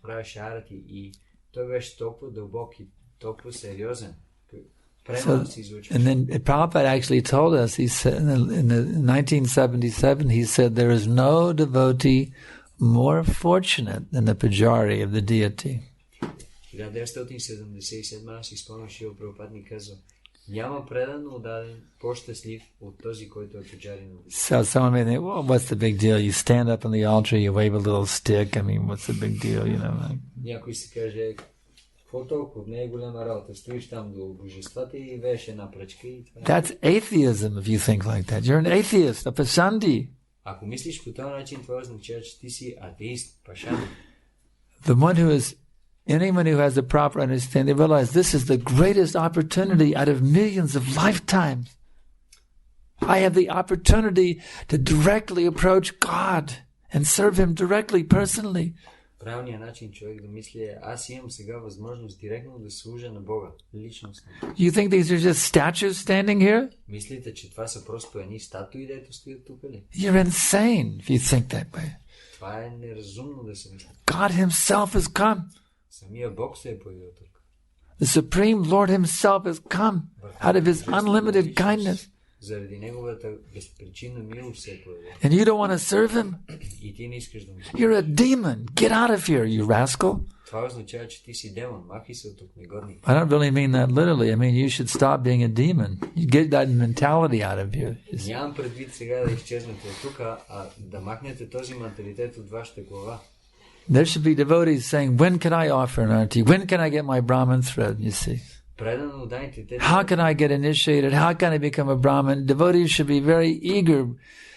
правеше арати и той беше толкова дълбок и толкова сериозен. And then Prabhupada actually told us, he said in 1977, he said there is no devotee more fortunate than the pujari of the deity. 1977 аз си спомням, Шрила Прабхупада ни казва, няма предан отдаден по-щастлив от този, който е пуджари на Божеството. So someone may think, well, what's the big deal? You stand up on the altar, you wave a little stick. I mean, what's the big deal, you know? Някой си каже, какво толкова, не е голяма работа, стоиш там до божествата и вееш една пръчка и това. That's atheism if you think like that. You're an atheist, a pasandi. Ако мислиш по този начин, това означава, че ти си атеист, пашан. Anyone who has the proper understanding, they realize this is the greatest opportunity out of millions of lifetimes. I have the opportunity to directly approach God and serve Him directly, personally. Правилният начин човек да мисли е, аз имам сега възможност директно да служа на Бога, личностно. You think these are just statues standing here? Мислите, че това са просто едни статуи, дето стоят тук ли? You're insane if you think that way. Това е неразумно да се мисли. God Himself has come. Самия Бог се е появил тук. The Supreme Lord Himself has come out of His unlimited kindness. Заради Неговата безпричинна милост се е появил. And you don't want to serve Him? И ти не искаш да му служиш. You're a demon. Get out of here, you rascal. Това означава, че ти си демон. Махай се от тук, негодник. I don't really mean that literally. I mean you should stop being a demon. You get that mentality out of you. Нямам предвид сега да изчезнете от тук, а да махнете този менталитет от вашата глава. There should be devotees saying, when can I offer an arti? When can I get my Brahman thread, you see? How can I get initiated? How can I become a Brahmin? Devotees should be very eager.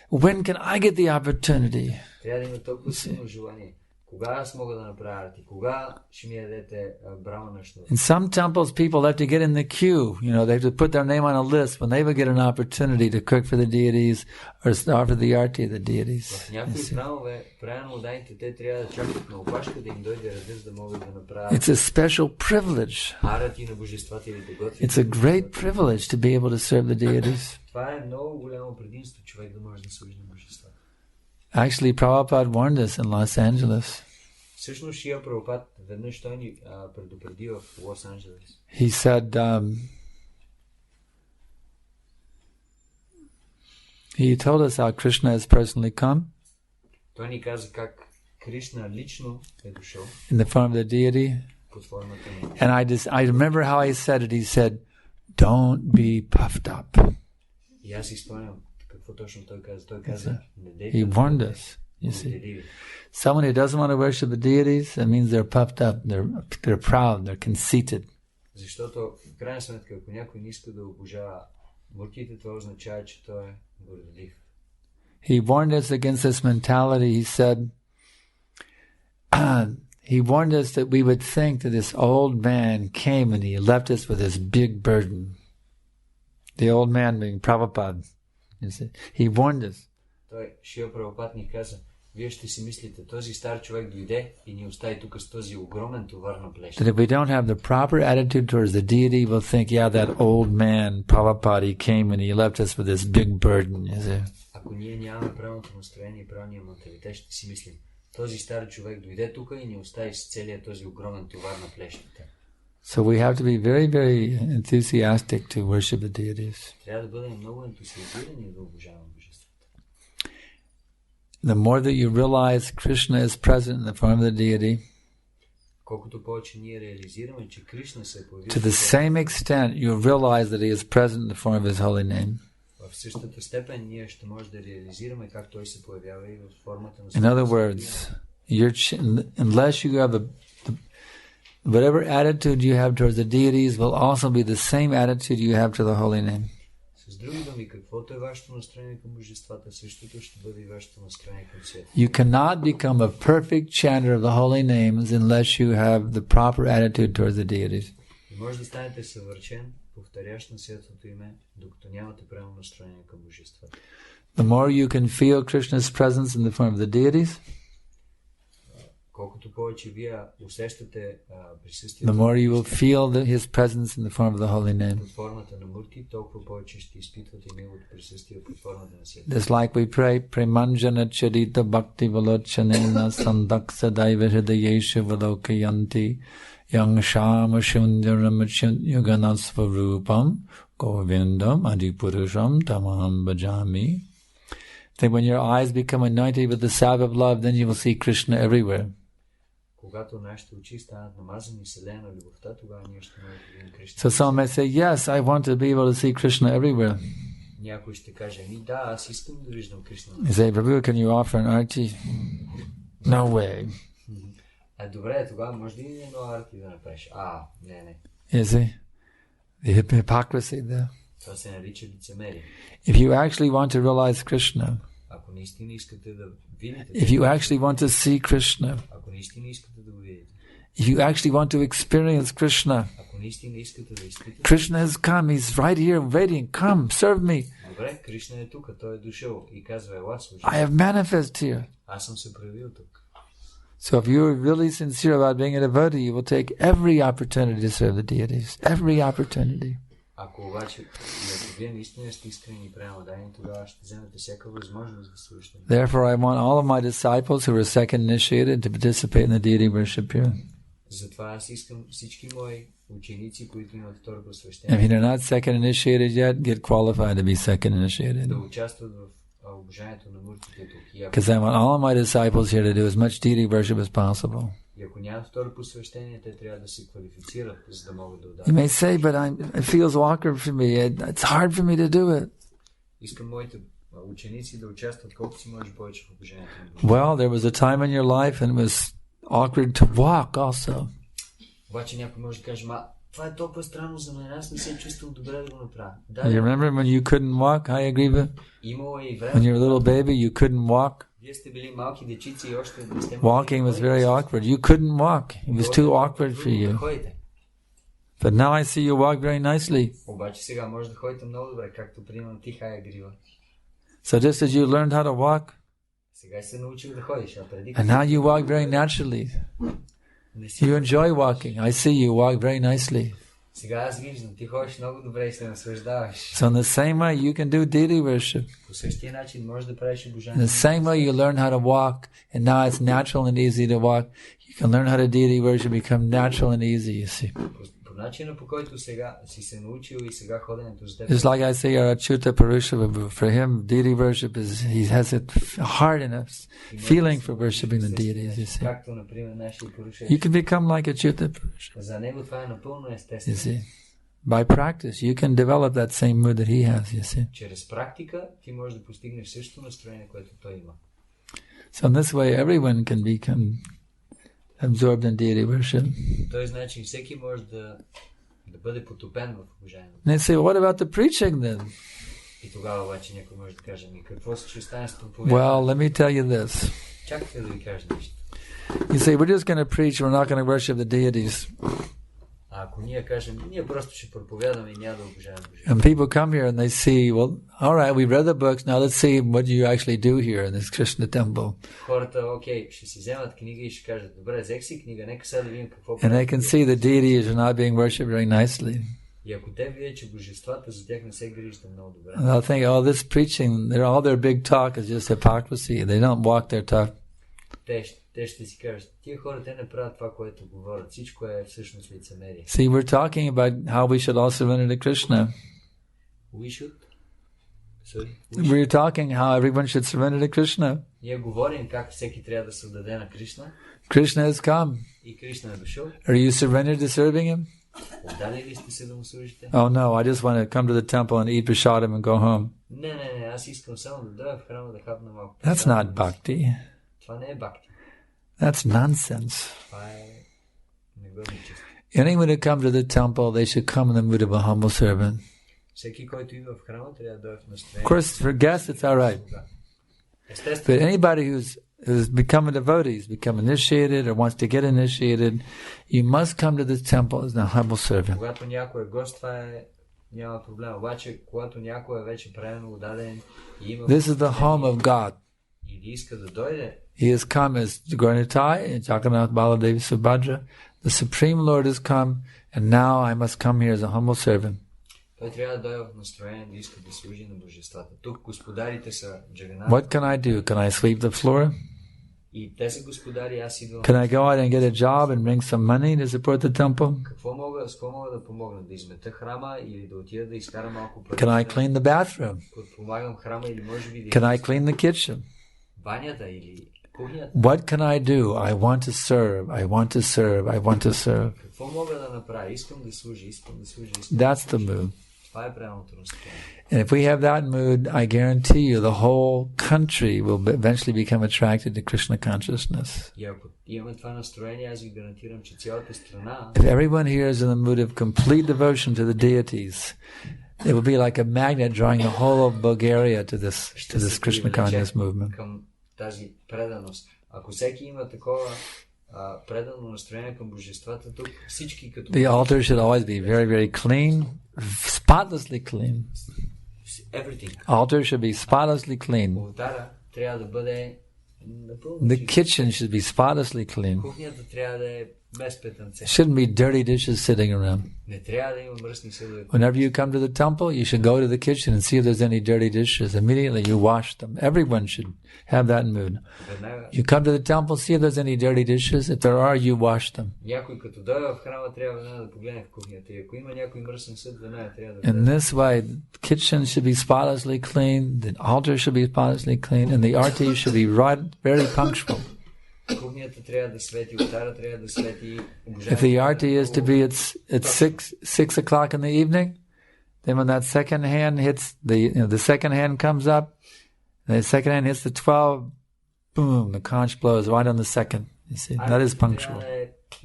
When can I get the opportunity? In some temples, people have to get in the queue. You know, they have to put their name on a list when they would get an opportunity to cook for the deities or offer the arti of the deities. It's a special privilege. It's a great privilege to be able to serve the deities. Actually, Prabhupada warned us in Los Angeles. Всъщност Шрила Прабхупада веднъж той ни предупреди в Лос Анджелес. He said, he told us how Krishna has personally come. Той ни каза как Кришна лично е дошъл. In the form of the deity. Под формата на. And I remember how he said it. He said, "Don't be puffed up." И аз си спомням какво точно той каза. Той каза, не дейте. He warned us. You see, someone who doesn't want to worship the deities, that means they're puffed up, they're proud, they're conceited. Защото в крайна сметка, ако някой не иска да обожава муртите, това означава, че той е горделив. He warned us against this mentality. He said, he warned us that we would think that this old man came and he left us with this big burden. The old man being Prabhupada. You see, he warned us. Той, Шрила Прабхупада ни каза, вие ще си мислите, този стар човек дойде и ни остави тук с този огромен товар на плещ. That if we don't have the proper attitude towards the deity, we'll think, yeah, that old man, Prabhupada, he came and he left us with this big burden. You see? Ако ние нямаме правилното настроение и правилния менталитет, ще си мислим, този стар човек дойде тук и ни остави с целият този огромен товар на плещите. So we have to be very, very enthusiastic to worship the deities. Трябва да бъдем много ентусиазирани да обожаваме божествата. the more that you realize Krishna is present in the form of the deity, колкото повече ние реализираме, че Кришна се появи, to the same extent you realize that he is present in the form of his holy name. В същата степен ние ще може да реализираме как той се появява и в формата на In other words, unless you have whatever attitude you have towards the deities will also be the same attitude you have to the holy name. С други думи, каквото е вашето настроение към божествата, същото ще бъде и вашето настроение към света. You cannot become a perfect chanter of the holy names unless you have the proper attitude towards the deities. Не може да станете съвършен, повторящ на светлото име, докато нямате правилно настроение към божествата. The more you can feel Krishna's presence in the form of the deities, колкото повече вие усещате присъствието, the more you will feel his presence in the form of the holy name. под формата на мурти, толкова повече ще изпитвате неговото присъствие под формата на света. Just like we pray, Premanjana Charita Bhakti Valochanena Sandaksa Daiva Hridayesha Valokayanti Yang Shama Shundaram Yuganasvarupam Govindam Adipurusham Tamaham Bhajami. Then when your eyes become anointed with the salve of love, then you will see Krishna everywhere. Когато нашите очи станат намазани с елея на любовта, тогава ние ще можем да видим Кришна. So some may say, yes, I want to be able to see Krishna everywhere. Някой ще каже, да, аз искам да виждам Кришна. You say, Prabhu, can you offer an arti? No way. Добре, тогава може ли едно арти да направиш? Не. You see? The hypocrisy there. Това се нарича лицемерие. If you actually want to realize Krishna, ако наистина искате да видите, if you actually want to see Krishna, ако наистина искате да го видите, if you actually want to experience Krishna, ако наистина искате да изпитате, Krishna has come, he's right here waiting, come, serve me. Добре, Кришна е тук, той е дошъл и казва, ела служи. I have manifested here. Аз съм се проявил тук. So if you're really sincere about being a devotee, you will take every opportunity to serve the deities. Every opportunity. Ако обаче, ако вие наистина сте искрени и правилно дадени, тогава ще вземете всяка възможност да служите. Therefore, I want all of my disciples who are second initiated to participate in the deity worship here. Затова аз искам всички мои ученици, които имат второ If посвещение, you're not second initiated yet, get qualified to be second initiated. да участват в обожанието на муртите тук. Because I want all of my disciples here to do as much deity worship as possible. И ако нямат второ посвещение, те трябва да се квалифицират, за да могат да You отдадат. may say, but it feels awkward for me. It's hard for me to do it. Искам моите ученици да участват колкото си може повече в обожанието на Бога. Well, there was a time in your life and it was awkward to walk also. Обаче някой може да каже, това е толкова странно за мен, аз не се чувствам добре да го направя. Да, You remember when you couldn't walk, Hayagriva? имало и When време, you were a little baby, you couldn't walk. вие сте били малки дечици и още не сте Walking was very awkward. You couldn't walk. It was too awkward for you. But now I see you walk very nicely. Обаче сега може да ходите много добре, както приемам ти, Hayagriva. So just as you learned how to walk, Сега се научил да ходиш, а преди... and now you walk very naturally. You enjoy walking. I see you walk very nicely. Сега аз виждам, ти ходиш много добре и се наслаждаваш. So in the same way, you can do deity worship. По същия начин можеш да правиш In обожание. the same way, you learn how to walk, and now it's natural and easy to walk. You can learn how to deity worship, become natural and easy, you see. По начина, по който сега си се научил и сега ходенето за теб. It's like I say, Achyuta Purusha, for him, deity worship is, he has a heart and a feeling for worshipping the deities, you see. Както, например, нашия Пуруша. You can become like Achyuta Purusha, За него това е напълно you естествено. see. By practice, you can develop that same mood that he has, you see. Чрез практика ти можеш да постигнеш същото настроение, което той има. So in this way, everyone can become absorbed in deity worship. По този начин всеки може да бъде потопен в обожанието. And they say, what about the preaching then? И тогава обаче някой може да каже, какво ще стане с проповядването? Well, let me tell you this. Чакайте да ви кажа нещо. You say, we're just going to preach, we're not going to worship the deities. А ако ние кажем, ние просто ще проповядаме и няма да обожаваме Божието. And people come here and they see, well, all right, we've read the books, now let's see what you actually do here in this Krishna temple. Хората, окей, ще си вземат книга и ще кажат, добре, взех си книга, нека сега да видим какво And they can see the deities are not being worshipped very nicely. И ако те видят, че божествата за тях не се грижат много добре. And they'll think, oh, this preaching, all their big talk is just hypocrisy. They don't walk their talk. Те ще си кажат, тия хора, те не правят това, което говорят. Всичко е всъщност лицемерие. See, we're talking about how we should all surrender to Krishna. We should We're talking how everyone should surrender to Krishna. Ние говорим как всеки трябва да се отдаде на Кришна. Krishna has come. И Кришна е дошъл. Are you surrendered to serving him? Отдали ли сте се да му служите? Oh no, I just want to come to the temple and eat prasadam and go home. Не, аз искам само да дойда в храма да хапна малко. That's not bhakti. Това не е бхакти. That's nonsense. Това е негодничество. Anyone who comes to the temple, they should come in the mood of a humble servant. Всеки, който идва в храма, трябва да дойде в настроение. Of course, for guests, it's all right. But anybody who's become a devotee, has become initiated or wants to get initiated, you must come to the temple as a humble servant. Когато някой е гост, това е няма проблем. Обаче, когато някой е вече правилно отдаден и има... This is the home of God. Или иска да дойде. He has come as Gauranitai and Jagannath Baladevi Subhadra. The Supreme Lord has come, and now I must come here as a humble servant. Той трябва да дойде в настроение да иска да служи на божествата. Тук господарите са Джаганат. What can I do? Can I sweep the floor? И те са господари, аз идвам. Can I go out and get a job and bring some money to support the temple? С какво мога да помогна? Да измета храма или да отида да изкарам малко пари? Can I clean the bathroom? Подпомагам храма или може би да... Can I clean the kitchen? Банята или кухнята? What can I do? I want to serve. I want to serve. I want to serve. Какво мога да направя? Искам да служа. That's the mood. Това е правилното настроение. And if we have that mood, I guarantee you the whole country will eventually become attracted to Krishna consciousness. И ако имаме това настроение, аз ви гарантирам, че цялата страна... If everyone here is in the mood of complete devotion to the deities, it will be like a magnet drawing the whole of Bulgaria to this Krishna conscious movement. Към тази преданост. Ако всеки има такова предано настроение към божествата, тук всички като... The altar should always be very, very clean, spotlessly clean. Everything. Altar should be spotlessly clean. Олтара трябва да бъде напълно. The kitchen should be spotlessly clean. Кухнята трябва да е без петънце. Shouldn't be dirty dishes sitting around. Не трябва да има мръсни съдове. Whenever you come to the temple, you should go to the kitchen and see if there's any dirty dishes. Immediately you wash them. Everyone should have that mood. You come to the temple, see if there's any dirty dishes. If there are, you wash them. Някой като дойде в храма трябва да погледне в кухнята. И ако има някой мръсен съд, веднага трябва да... In this way, the kitchen should be spotlessly clean, the altar should be spotlessly clean, and the arti should be right, very punctual. Кухнята трябва да свети, олтара трябва да свети. If the arti is to be at 6 o'clock in the evening, then when that second hand hits, the second hand comes up, the second hand hits the 12, boom, the conch blows right on the second. You see, that is punctual.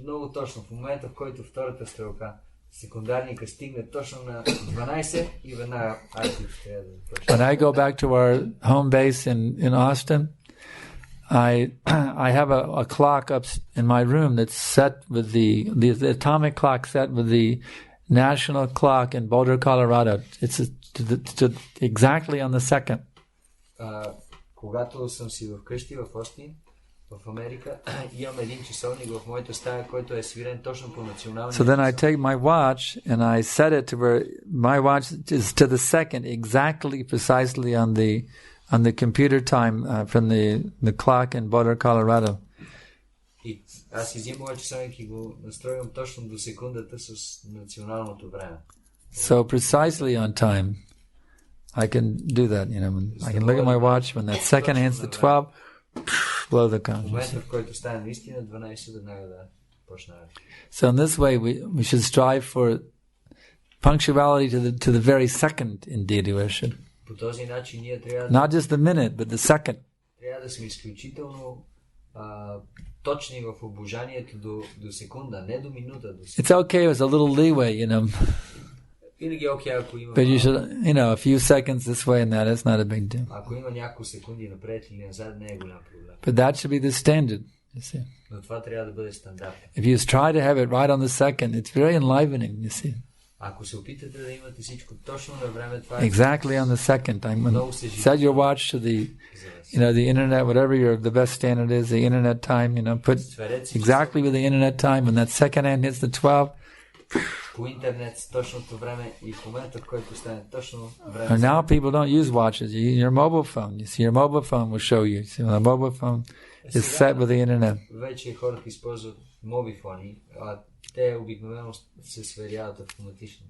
Много точно. В момента, в който втората стрелка, секундарника стигне точно на 12 и веднага артите трябва да започне. When I go back to our home base in Austin, I have a clock up in my room that's set with the atomic clock set with the national clock in Boulder, Colorado. It's exactly on the second. Когато съм си вкъщи в Остин, в Америка, имам един часовник в моята стая, който е свирен точно по националния. So then I take my watch and I set it to where my watch is to the second, exactly, precisely on the computer time from the clock in Boulder, Colorado. И аз изимам моя часовник и го настроям точно до секундата с националното време. So precisely on time, I can do that. I can look at my watch when that second hits the 12, blow the conch. В момента, в който стане наистина 12, веднага да почне. So in this way, we should strive for punctuality to the very second in deity worship. По този начин ние трябва not just the minute, but the second. Трябва да сме изключително точни в обожанието до секунда, не до минута. It's okay with a little leeway, Винаги е окей, ако има... But you should, a few seconds this way and that, it's not a big deal. Ако има няколко секунди напред или назад, не е голям проблем. But that should be the standard, you see. Но това трябва да бъде стандарт. If you try to have it right on the second, it's very enlivening, you see. Ако се опитате да имате всичко точно на време, това exactly on the second. Set your watch to the internet, whatever the best standard is, the internet time, put exactly with the internet time, when that second hand hits the 12. По интернет с точното време и в момента, в който стане точно време. And now people don't use watches. You use your mobile phone. You see, your mobile phone will show you. See, the mobile phone is set with the internet. Вече хората използват мобилфони, а те обикновено се сверяват автоматично.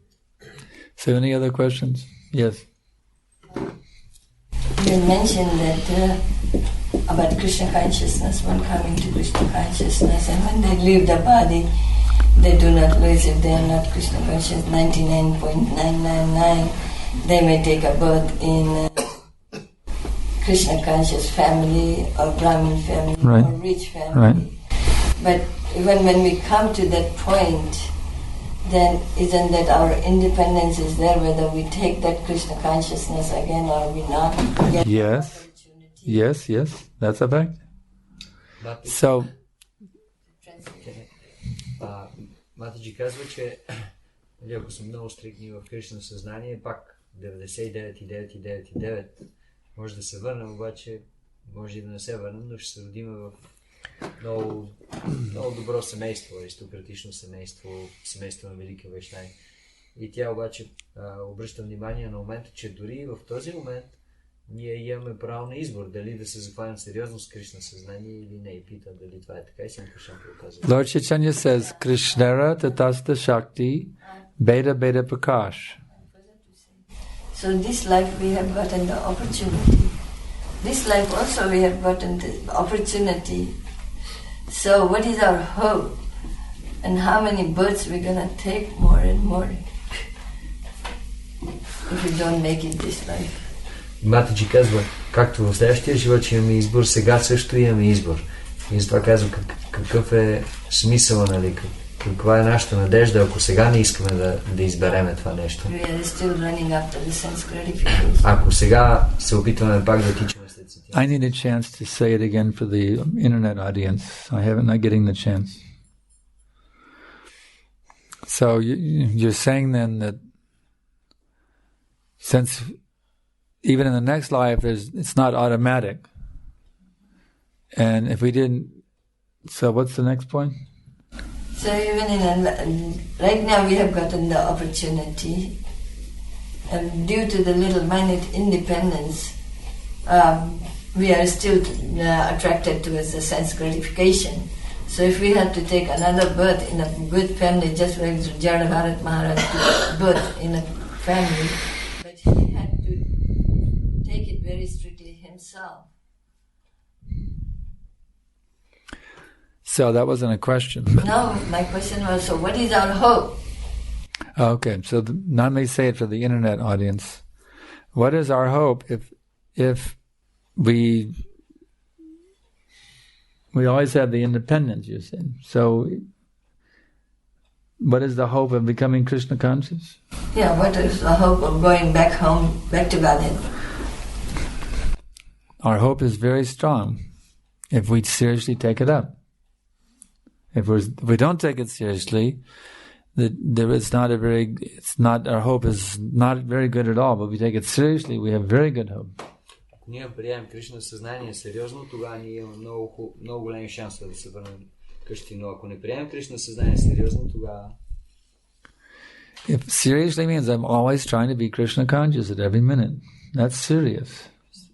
So any other questions? Yes. You mentioned that about Krishna consciousness, one coming to Krishna consciousness, and when they leave the body, they do not lose if they are not Krishna conscious. 99.999, they may take a birth in Krishna conscious family or Brahmin family Right. or rich family. Right. But even when we come to that point, then isn't that our independence is there, whether we take that Krishna consciousness again or we not? Yes. Yes, that's a fact. So, Матаджи казва, че ако са много стрикни в Кришна съзнание, пак 99,999 може да се върнем, обаче може и да не се върнем, но ще се родим в много, много добро семейство, аристократично семейство, семейство на велики вайшнави. И тя обаче обръща внимание на момента, че дори в този момент ние имаме право на избор, дали да се захванем сериозно с Кришна съзнание или не. И пита дали това е така и Санкаршан показва. Lord Chaitanya says, Krishnara tatasta shakti beta beta prakash. So this life we have gotten the opportunity. This life also we have gotten the opportunity. So what is our hope? And how many births we're going to take more and more if we don't make it this life? Матаджи казва, както в следващия живот, че имаме избор, сега също имаме избор. И затова казва какъв е смисъл, нали? Каква е нашата надежда, ако сега не искаме да избереме това нещо. Ако сега се опитваме пак да тичаме след сетия. I need a chance to say it again for the internet audience. I'm not getting the chance. So you're saying then that since even in the next life, it's not automatic. And if we didn't, so what's the next point? So even right now we have gotten the opportunity, and due to the little minute independence, we are still attracted towards the sense gratification. So if we had to take another birth in a good family, just like Jada Bharat Maharaj took birth in a family, but he had to take it very strictly himself. So that wasn't a question. No, my question was, so what is our hope? Okay, so now let me say it for the internet audience. What is our hope if we always have the independence, you said. So what is the hope of becoming Krishna conscious? Yeah, what is the hope of going back home, back to Godhead? Our hope is very strong if we seriously take it up. If we don't take it seriously, our hope is not very good at all. But if we take it seriously, we have very good hope. Ако ние приемем Кришна съзнание сериозно, тогава ние имаме много големи шансове да се върнем къщи. Но ако не приемем Кришна съзнание сериозно, тогава... If seriously means I'm always trying to be Krishna conscious at every minute. That's serious.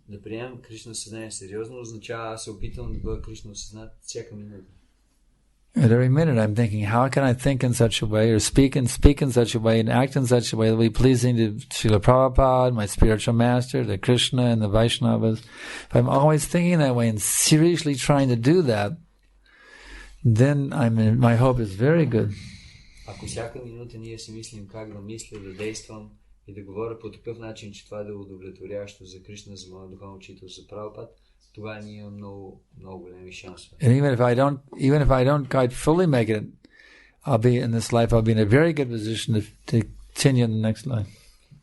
Да приемем Кришна съзнание сериозно означава аз се опитвам да бъда Кришна съзнат всяка минута. At every minute I'm thinking, how can I think in such a way or speak in such a way and act in such a way that will be pleasing to Srila Prabhupada, my spiritual master, to Krishna and the Vaishnavas. If I'm always thinking that way and seriously trying to do that, then my hope is very good. Ако всяка минута ние си мислим как да мисля, да действам и да говоря по такъв начин, че това да е удовлетворящо за Кришна, за моя духовен учител, за Прабхупад, тогава ние имаме много големи шансове. And even if I don't quite fully make it, I'll be in this life. I'll be in a very good position to continue in the next life.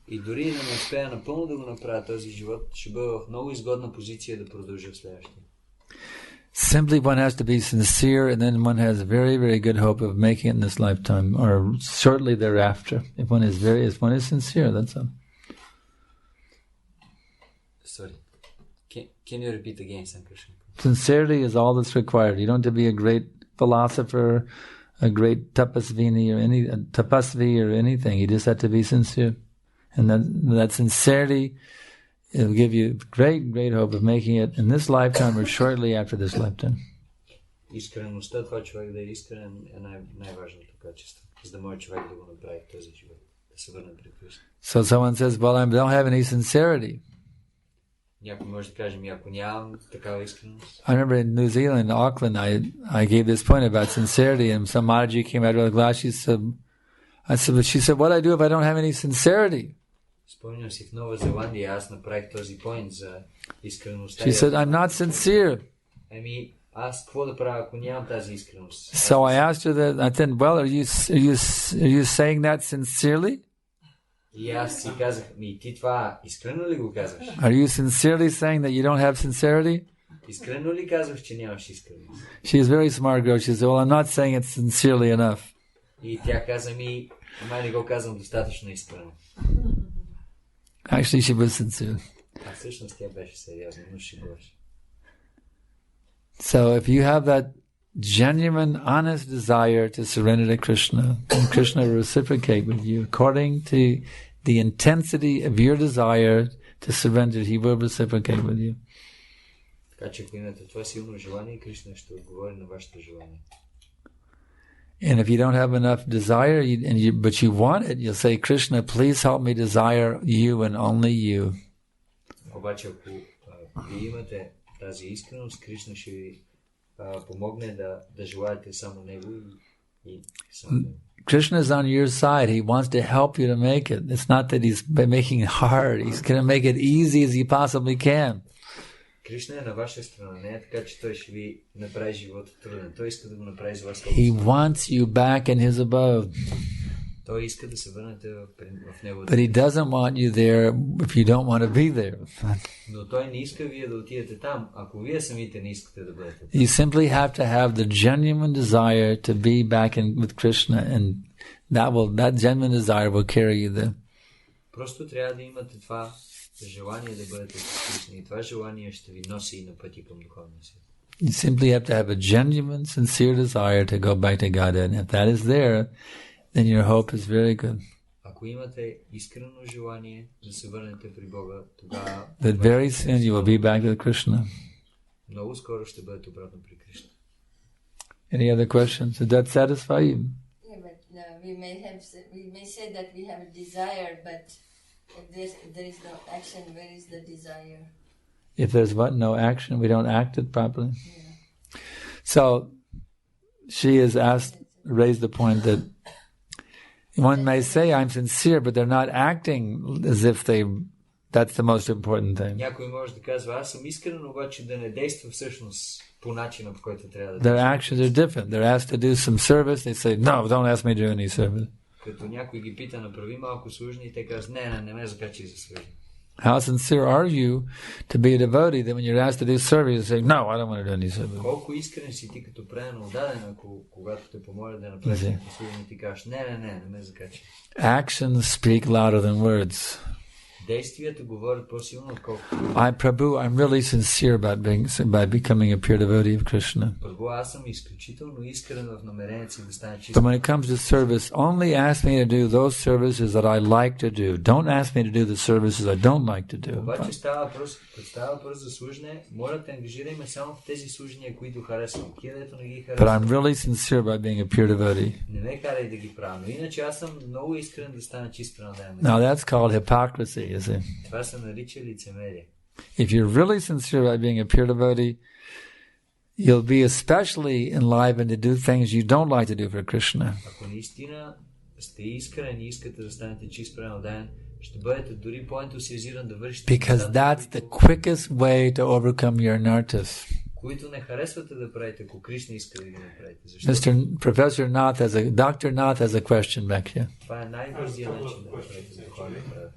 И дори да не успея напълно да го направя този живот, ще бъда в много изгодна позиция да продължа в следващия. Simply one has to be sincere, and then one has a very, very good hope of making it in this lifetime or shortly thereafter. If one is sincere, that's all. Sorry. Can you repeat again, Sankarshan? Sincerity is all that's required. You don't have to be a great philosopher, a great tapasvi or anything. You just have to be sincere. And that sincerity will give you great, great hope of making it in this lifetime or shortly after this lifetime. Искреността, това човек да е искрен, е най-важното качество. За да може човек да го направи в този живот, да се върне при Кришна. So someone says, well, I don't have any sincerity. Някой може да каже, ако нямам такава искреност. I remember in New Zealand, Auckland, I gave this point about sincerity, and some Mataji came out of the glass. She said, what do I do if I don't have any sincerity? Спомням си в Нова Зеландия, аз направих този point за искреността. She said, I'm not sincere. Ами, аз какво да правя, ако нямам тази искреност? So I asked her that. I said, well, are you saying that sincerely? И аз си казах, ти това искрено ли го казваш? Are you sincerely saying that you don't have sincerity? Искрено ли казваш, че нямаш искреност? She is a very smart girl. She said, well, I'm not saying it sincerely enough. И тя каза ама не го казвам достатъчно искрено. Actually, she was sincere. А всъщност тя беше сериозна, но шегуваше. So if you have that genuine, honest desire to surrender to Krishna, then Krishna will reciprocate with you according to the intensity of your desire to surrender. He will reciprocate with you. Така че ако имате това силно желание, Кришна ще отговори на вашето желание. And if you don't have enough desire, but you want it, you'll say, Krishna, please help me desire you and only you. Обаче ако ви имате тази искреност, Кришна ще ви помогне да желаете само него и само него. Krishna is on your side. He wants to help you to make it. It's not that he's making it hard. He's going to make it easy as he possibly can. Кришна е на ваша страна. Не е така, че той ще ви направи живота труден. Той иска да го направи за вас. He wants you back in his abode. Той иска да се върнете в него. But he doesn't want you there if you don't want to be there. Но той не иска вие да отидете там, ако вие самите не искате да бъдете там. You simply have to have the genuine desire to be back with Krishna, and that genuine desire will carry you there. Просто трябва да имате това желание да бъдете с Кришна и това желание ще ви носи и на пъти към духовния свят. You simply have to have a genuine, sincere desire to go back to God, and if that is there, then your hope is very good. Ако имате искрено желание да се върнете при Бога, тогава that very soon you will be back with Krishna. Много скоро ще бъдете обратно при Кришна. Any other questions? Did that satisfy you? Yeah, but we may say that we have a desire, but if there is no action, where is the desire? If there's no action, we don't act it properly. Yeah. So she has raised the point that one may say, I'm sincere, but they're not acting as if that's the most important thing. Някой може да казва, аз съм искрен, обаче да не действа всъщност по начина, по който трябва да Their actions are different. They're asked to do some service, they say, no, don't ask me to do any service. Като някой ги пита, направи малко служни, и те казват, не ме закачи за служни. How sincere are you to be a devotee that when you're asked to do service, you say, no, I don't want to do any service. Колко искрен си ти като предано отдаден, когато те помоля да направиш служни, ти кажеш, не ме закачи. Actions speak louder than words. Действията говорят по-силно, отколкото. Prabhu, I'm really sincere about becoming a pure devotee of Krishna. Прабhu, аз съм изключително искрен в намерението си да стане чист. But when it comes to service, only ask me to do those services that I like to do. Don't ask me to do the services I don't like to do. Обаче става въпрос за служене, моля те ангажирай ме само в тези служения, които харесвам. Където не ги харесвам. But I'm really sincere about being a pure devotee. Не ме карай да ги правя, но иначе аз съм много искрен да стана чист преданен. Now that's called hypocrisy. Това се нарича лицемерие. If you're really sincere about being a pure devotee, you'll be especially enlivened to do things you don't like to do for Krishna. Ако наистина сте искрени и искате да станете чист преданен, ще бъдете дори по-ентусиазиран да вършите. Because that's the quickest way to overcome your anarthas. Които не харесвате да правите, ако Кришна иска да ги направите. Professor Nath Dr. Nath has a question back here. Това е най-бързият начин да правите духовен праден.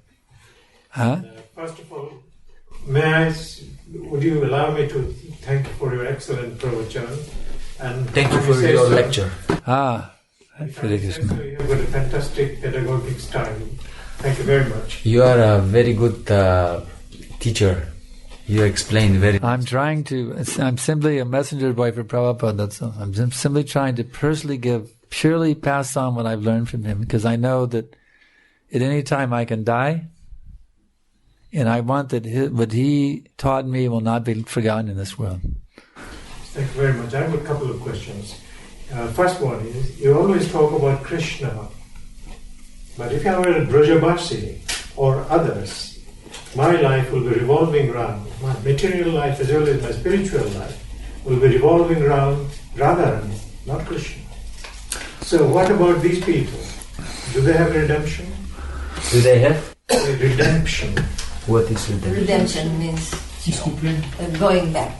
First of all, would you allow me to thank you for your excellent pravachan? And thank you for your lecture. Hare Krishna. You have got a fantastic pedagogic style. Thank you very much. You are a very good teacher. You explained very. I'm simply a messenger boy for Prabhupada. That's all. I'm simply trying to purely pass on what I've learned from him, because I know that at any time I can die. And I want that what he taught me will not be forgotten in this world. Thank you very much. I have a couple of questions. First one is, you always talk about Krishna, but if you are a Brajabasi or others, my life will be revolving around, my material life as well as my spiritual life will be revolving around Radharani, not Krishna. So what about these people? Do they have redemption? Do they have? Redemption. What is redemption? Redemption means going back.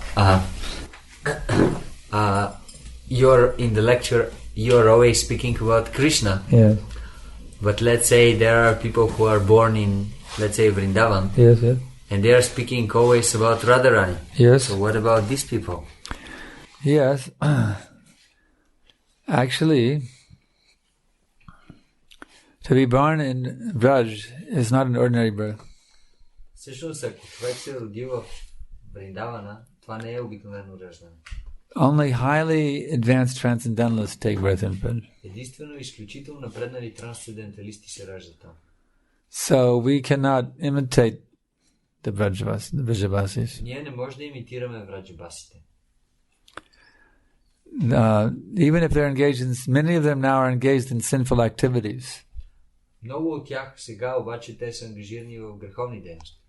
You're in the lecture, you're always speaking about Krishna. Yes. But let's say there are people who are born in, let's say, Vrindavan. Yes, yes. And they are speaking always about Radharani. Yes. So what about these people? Yes. Actually, to be born in Braj is not an ordinary birth. Всъщност, ако човек се роди в Вриндавана, това не е обикновено раждане. Only highly advanced transcendentalists take birth in Braj. Единствено изключително напреднали трансценденталисти се раждат там. So we cannot imitate the Brajavasis. Ние не можем да имитираме враджабасите. Even if they're engaged in, many of them now are engaged in sinful activities. Много от тях сега обаче те са ангажирани в греховни дейности.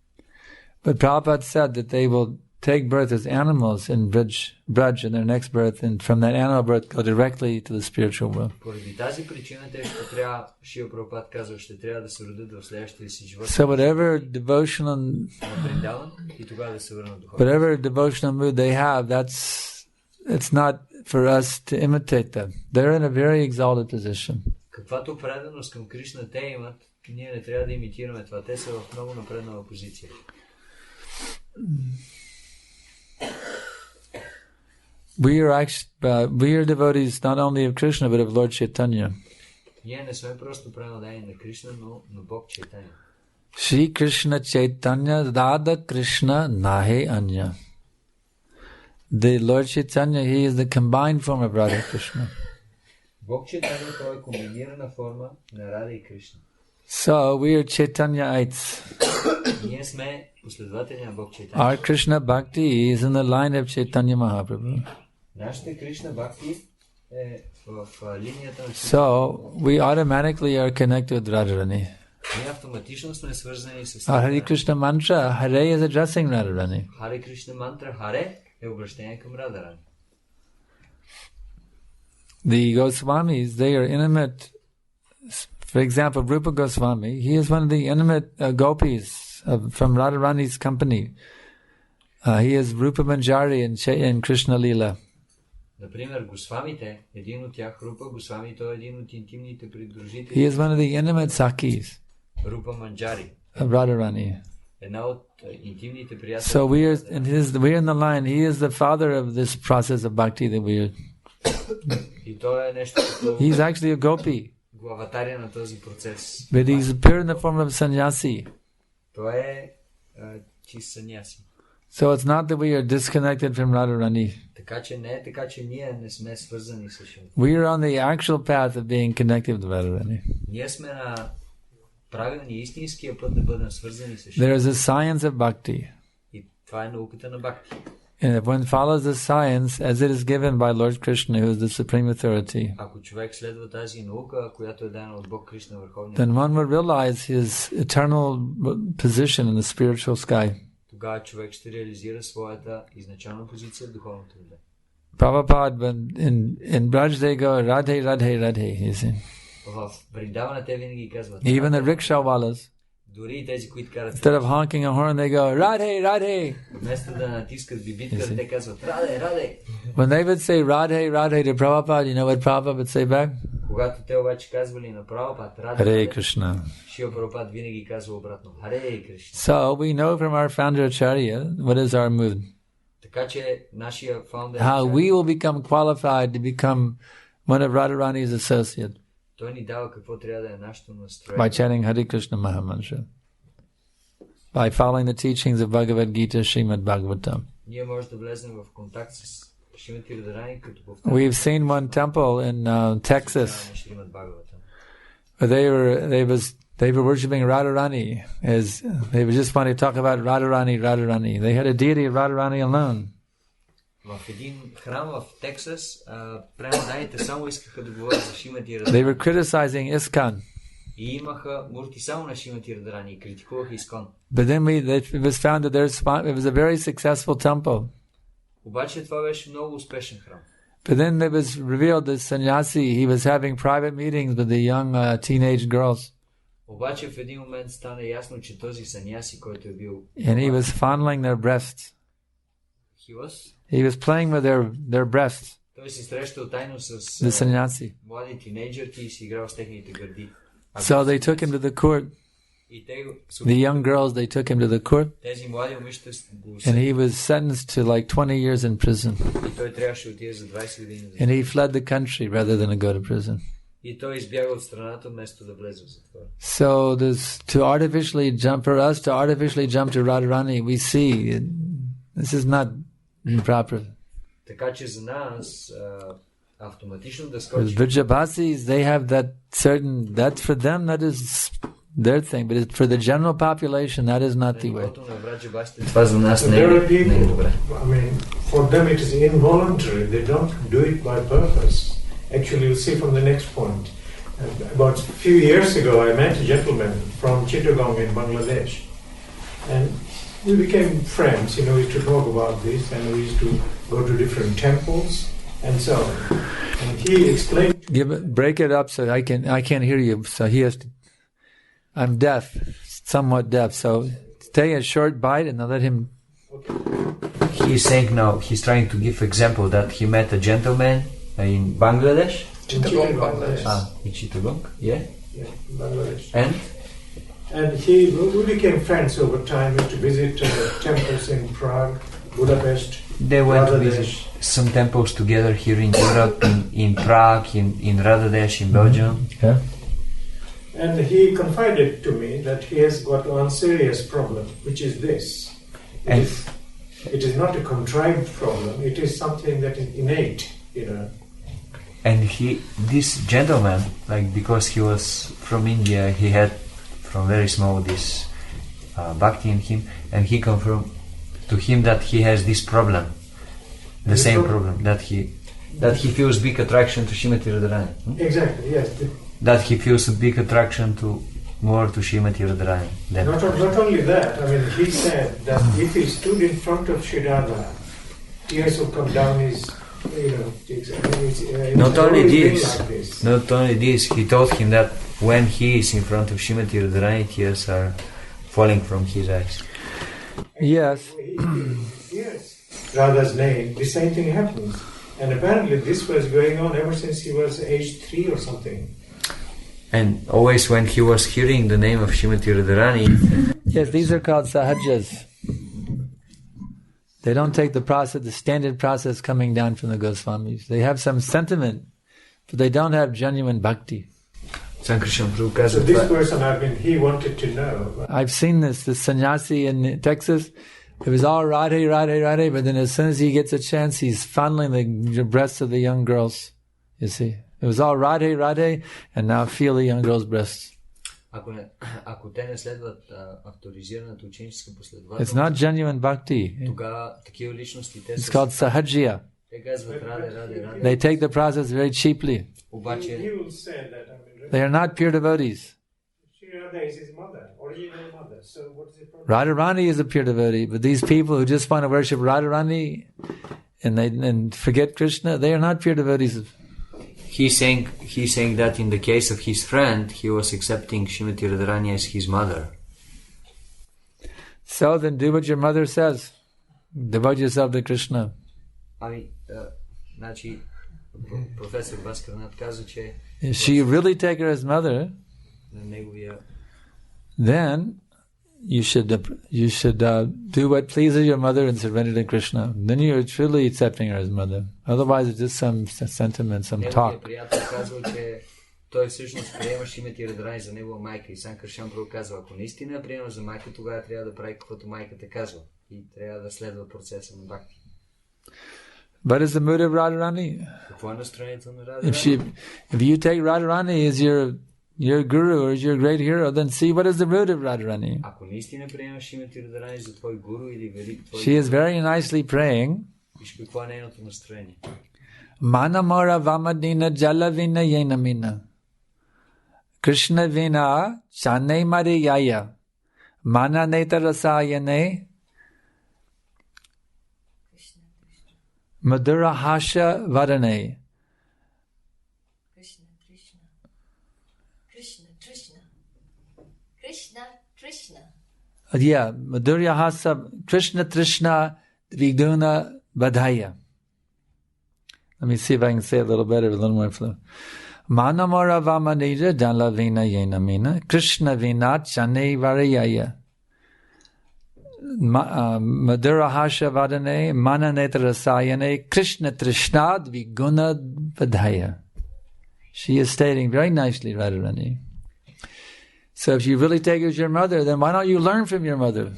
But Prabhupada said that they will take birth as animals in Braj in their next birth, and from that animal birth go directly to the spiritual world. Поради тази причина те ще трябва, Шрила Прабхупад казва, ще трябва да се родят в следващия си живот. So whatever devotional и тогава да се върнат духовно. Whatever devotional mood they have, it's not for us to imitate them. They're in a very exalted position. Каквато преданост към Кришна те имат, ние не трябва да имитираме това. Те са в много напреднала позиция. We are devotees not only of Krishna but of Lord Chaitanya. Ние не сме просто преданни на Кришна, но на Бог Чайтаня. Shri Krishna Chaitanya Radha Krishna Nahe Anya. The Lord Chaitanya, he is the combined form of Radha Krishna. Бог Чайтаня, той е комбинирана форма на Рада и Кришна. So we are Chaitanyaites. Ние сме последователи на Бог Чайтаня. Our Krishna Bhakti is in the line of Chaitanya Mahaprabhu. Нашата Кришна Бхакти е в линията на So we automatically are connected with Radharani. Ние автоматично сме свързани с Our Hare Krishna mantra, Hare is addressing Radharani. Харе Кришна мантра, Харе е обращение към Радharani. The Goswamis, they are intimate. For example, Rupa Goswami, he is one of the intimate gopis from Radharani's company. He is Rupa Manjari in Krishna Lila. Например, Госвамите, един от тях, Рупа Госвами, той е един от интимните придружители. He is one of the intimate Sakis Рупа Манджари. of Radharani. Една от интимните приятели. So we are in the line. He is the father of this process of bhakti that we are. И той е нещо като He's actually a gopi, главатаря на този процес. but he's appeared in the form of sannyasi. Той е чист саняси. So it's not that we are disconnected from Radharani. Така че не е така, че ние не сме свързани с Шри. We are on the actual path of being connected with Radharani. Ние сме на правилния истинския път да бъдем свързани с Шри. There is a science of bhakti. И това е науката на бхакти. And if one follows the science as it is given by Lord Krishna, who is the supreme authority, Ако човек следва тази наука, която е дадена от Бог Кришна върховния, then one will realize his eternal position in the spiritual sky. тогава човек ще реализира своята изначална позиция в духовното небе. Prabhupada, when in Braj they go, Radhe, Radhe, Radhe, you see. В Вриндавана те винаги казват, Even the rickshaw wallas, дори и тези, които карат, instead of honking a horn, they go, Radhe, Radhe. вместо да натискат бибитка, те казват, Раде, Раде. When they would say Radhe, Radhe to Prabhupada, you know what Prabhupada would say back? Когато те обаче казвали на Прабхупад, Раде, Hare Krishna. Шрила Прабхупад винаги казва обратно, Харе Кришна. So we know from our founder Acharya what is our mood. Така че нашия фаундър, How we will become qualified to become one of Radharani's associates той ни дава какво трябва да е нашето by настроение. chanting Hare Krishna Mahamantra, by following the teachings of Bhagavad Gita, Srimad Bhagavatam. Ние може да влезем в контакт с Шримати Радарани, като We've seen one temple in Texas Шримат Бхагаватам. where they were worshiping Radharani as they would just want to talk about Radharani. They had a deity of Radharani alone. В един храм в Тексас, преданните само искаха да говорят за Шримати They Радарани. were criticizing ISKCON. И имаха мурти само на Шримати Радарани и критикуваха Искон. But then it was found that it was a very successful temple. Обаче това беше много успешен храм. But then it was revealed that sannyasi, he was having private meetings with the young teenage girls. Обаче в един момент стана ясно, че този саньяси, който е бил... And he was fondling their breasts. He was playing with their breasts. Той се срещал тайно с the sannyasi. Млади тинейджърки и си играл с техните гърди. So they took him to the court. The young girls, they took him to the court. Тези млади момичета го... And he was sentenced to like 20 years in prison. И той трябваше отиде за 20 години. And he fled the country rather than to go to prison. И той избяга от страната вместо да влезе в затвора. So for us to artificially jump to Radharani, we see this is not proper. Така че за нас автоматично да скочи. Vrijabasis, they have that for them, that is their thing, but for the general population, that is not the way. Това за нас не е добре. I mean, for them it is involuntary. They don't do it by purpose. Actually, you'll see from the next point. About a few years ago, I met a gentleman from Chittagong in Bangladesh. And we became friends. We used to talk about this, and we used to go to different temples, and so on. And he explained... Break it up so I can't hear you, so he has to... I'm deaf, somewhat deaf, so take a short bite and then let him... He's saying now, he's trying to give example that he met a gentleman in Bangladesh. Chittagong, Bangladesh. In Chittagong, yeah? Yeah, Bangladesh. And we became friends over time. We used to visit temples in Prague, Budapest. They went to visit some temples together here in Europe, in Prague, in Radadesh, in Belgium. Yeah. And he confided to me that he has got one serious problem, which is this. It is not a contrived problem. It is something that is innate, And this gentleman, because he was from India, he had from very small this bhakti in him, and he confirmed to him that he has this problem, the same problem, that he feels big attraction to Srimati Radharani. Exactly, yes. That he feels a big attraction more to Srimati Radharani. Not only that, he said that if he stood in front of Sri Radha, tears would come down his... Not only this, he told him that when he is in front of Srimati Radharani, tears are falling from his eyes. Yes. Yes. Radha's name, the same thing happens. And apparently this was going on ever since he was age 3 or something. And always when he was hearing the name of Srimati Radharani... Yes, these are called sahajas. They don't take the standard process coming down from the Goswamis. They have some sentiment, but they don't have genuine bhakti. Sankarshan Prabhu. So this person, he wanted to know. I've seen this sannyasi in Texas. It was all Radhe, Radhe, Radhe, but then as soon as he gets a chance, he's fondling the breasts of the young girls. You see? It was all Radhe, Radhe, and now feel the young girl's breasts. Ако те не следват авторизираната ученическа последователност, it's not genuine bhakti. Тогава такива личности те It's called sahajya. Те казват Раде, Раде, Раде. They take the process very cheaply. Обаче He will say that, they are not pure devotees. Sri Radha is his mother, original mother. So what is the problem? Radharani is a pure devotee, but these people who just want to worship Radharani and forget Krishna, they are not pure devotees. He's saying that in the case of his friend, he was accepting Srimati Radharani as his mother. So then do what your mother says. Devote yourself to Krishna. Професор Баскарнат каза, че if she really take her as mother, then you should do what pleases your mother and surrender to Krishna. Then you are truly accepting her as mother. Otherwise, it's just some sentiment, some talk. Той всъщност приема Шримати Радharani за негова майка и Санкаршан Прабhu казва, ако наистина я приема за майка, тогава трябва да прави каквото майката казва и трябва да следва процеса на бхакти. What is the mood of Radharani? Какво е настроението на Радharani? If you take Radharani as your guru or as your great hero, then see what is the root of Radharani. Ако наистина приемаш Шримати Радharani за твой гуру или велик твой... She is very nicely praying. Виж какво е нейното настроение. Manamara vamadina jalavina yenamina. Krishna vina chane mariyaya mana netarasayane madura hasha vadane. Krishna, Krishna. Yeah, madhurya hasa Krishna Trishna Viguna Badhaya. Let me see if I can say it a little better, a little more fluent. Manamara Vamanija Danla Vina Yena Mina Krishna Vina Chane Varayaya Madhura Hasha Vadane Mana Netra Sayane Krishna Trishna Viguna Badhaya. She is stating very nicely, Radharani. So if you really take her as your mother, then why don't you learn from your mother?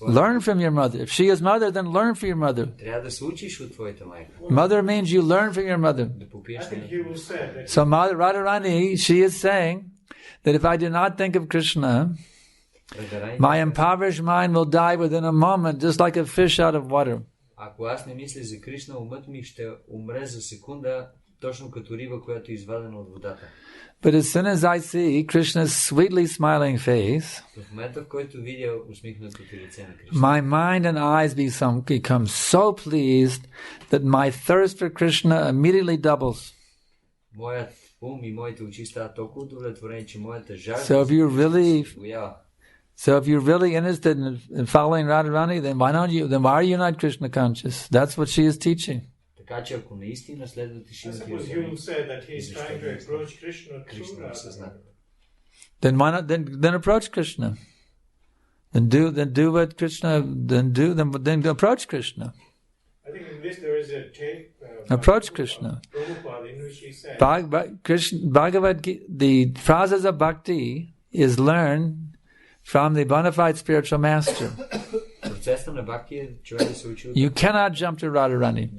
Learn from your mother. If she is mother, then learn from your mother. Mother means you learn from your mother. I think he will say that. So Radharani, she is saying that if I do not think of Krishna, my impoverished mind will die within a moment, just like a fish out of water. Ако аз не мисля за Кришна, умът ми ще умре за секунда, точно като риба, която е извадена от водата. But as soon as I see Krishna's sweetly smiling face, в момента, в който видя усмихнатото лице на Кришна, my mind and eyes become so pleased that my thirst for Krishna immediately doubles. Моят ум и моите очи стават толкова удовлетворени, че моята жажда So if you're really interested in following Radharani, then why are you not Krishna conscious? That's what she is teaching. Така че ако наистина следвате Шримати Suppose you will say that he is trying to approach Krishna through Radharani. Then why not? Then approach Krishna. Then do what Krishna. Then approach Krishna. I think in this there is a tape. Approach Krishna. Prabhupada, in which he said, Bhagavad Gita, the process of bhakti is learned from the bona fide spiritual master. You cannot jump to Radharani.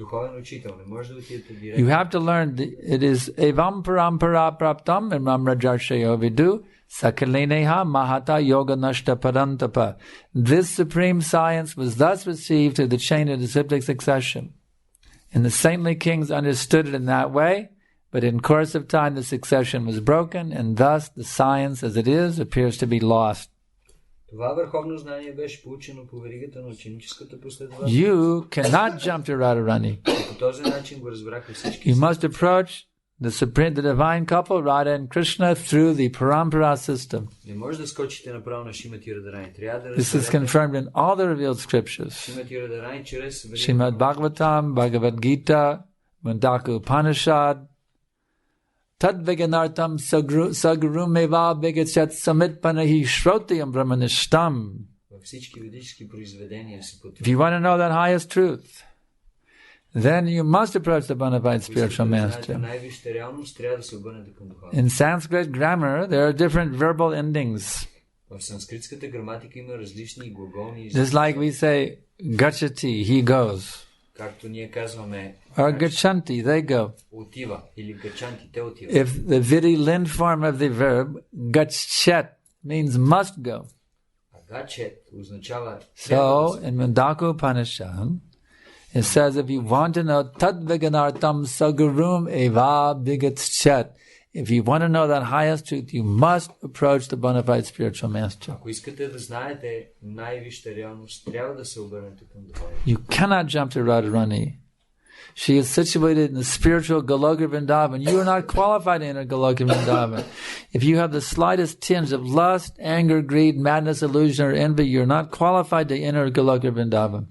You have to learn. It is evam parampara praptam imam rajarshayo vidu sakalineha mahata yoga nashta parantapa. This supreme science was thus received through the chain of disciplic succession. And the saintly kings understood it in that way, but in course of time the succession was broken, and thus the science as it is appears to be lost. You cannot jump to Radharani. You must approach the divine couple, Radha and Krishna, through the parampara system. This is confirmed in all the revealed scriptures. Srimad Bhagavatam, Bhagavad Gita, Mandaka Upanishad, Tad Veganartam Sagurumeva Begachat Samitpanahi Shrotyam Brahmanishtam. If you want to know that highest truth, then you must approach the bona fide spiritual master. In Sanskrit grammar, there are different verbal endings. Just like we say, gachati, he goes. Or gachanti, they go. If the vidi lind form of the verb, gachet, means must go. So, in Mandaka Upanishad, it says, if you want to know tad veganartam sagurum eva bigatchet, if you want to know that highest truth, you must approach the bona fide spiritual master. You cannot jump to Radharani. She is situated in the spiritual Goloka Vrindavan. You are not qualified to enter Goloka Vrindavan. If you have the slightest tinge of lust, anger, greed, madness, illusion, or envy, you are not qualified to enter Goloka Vrindavan.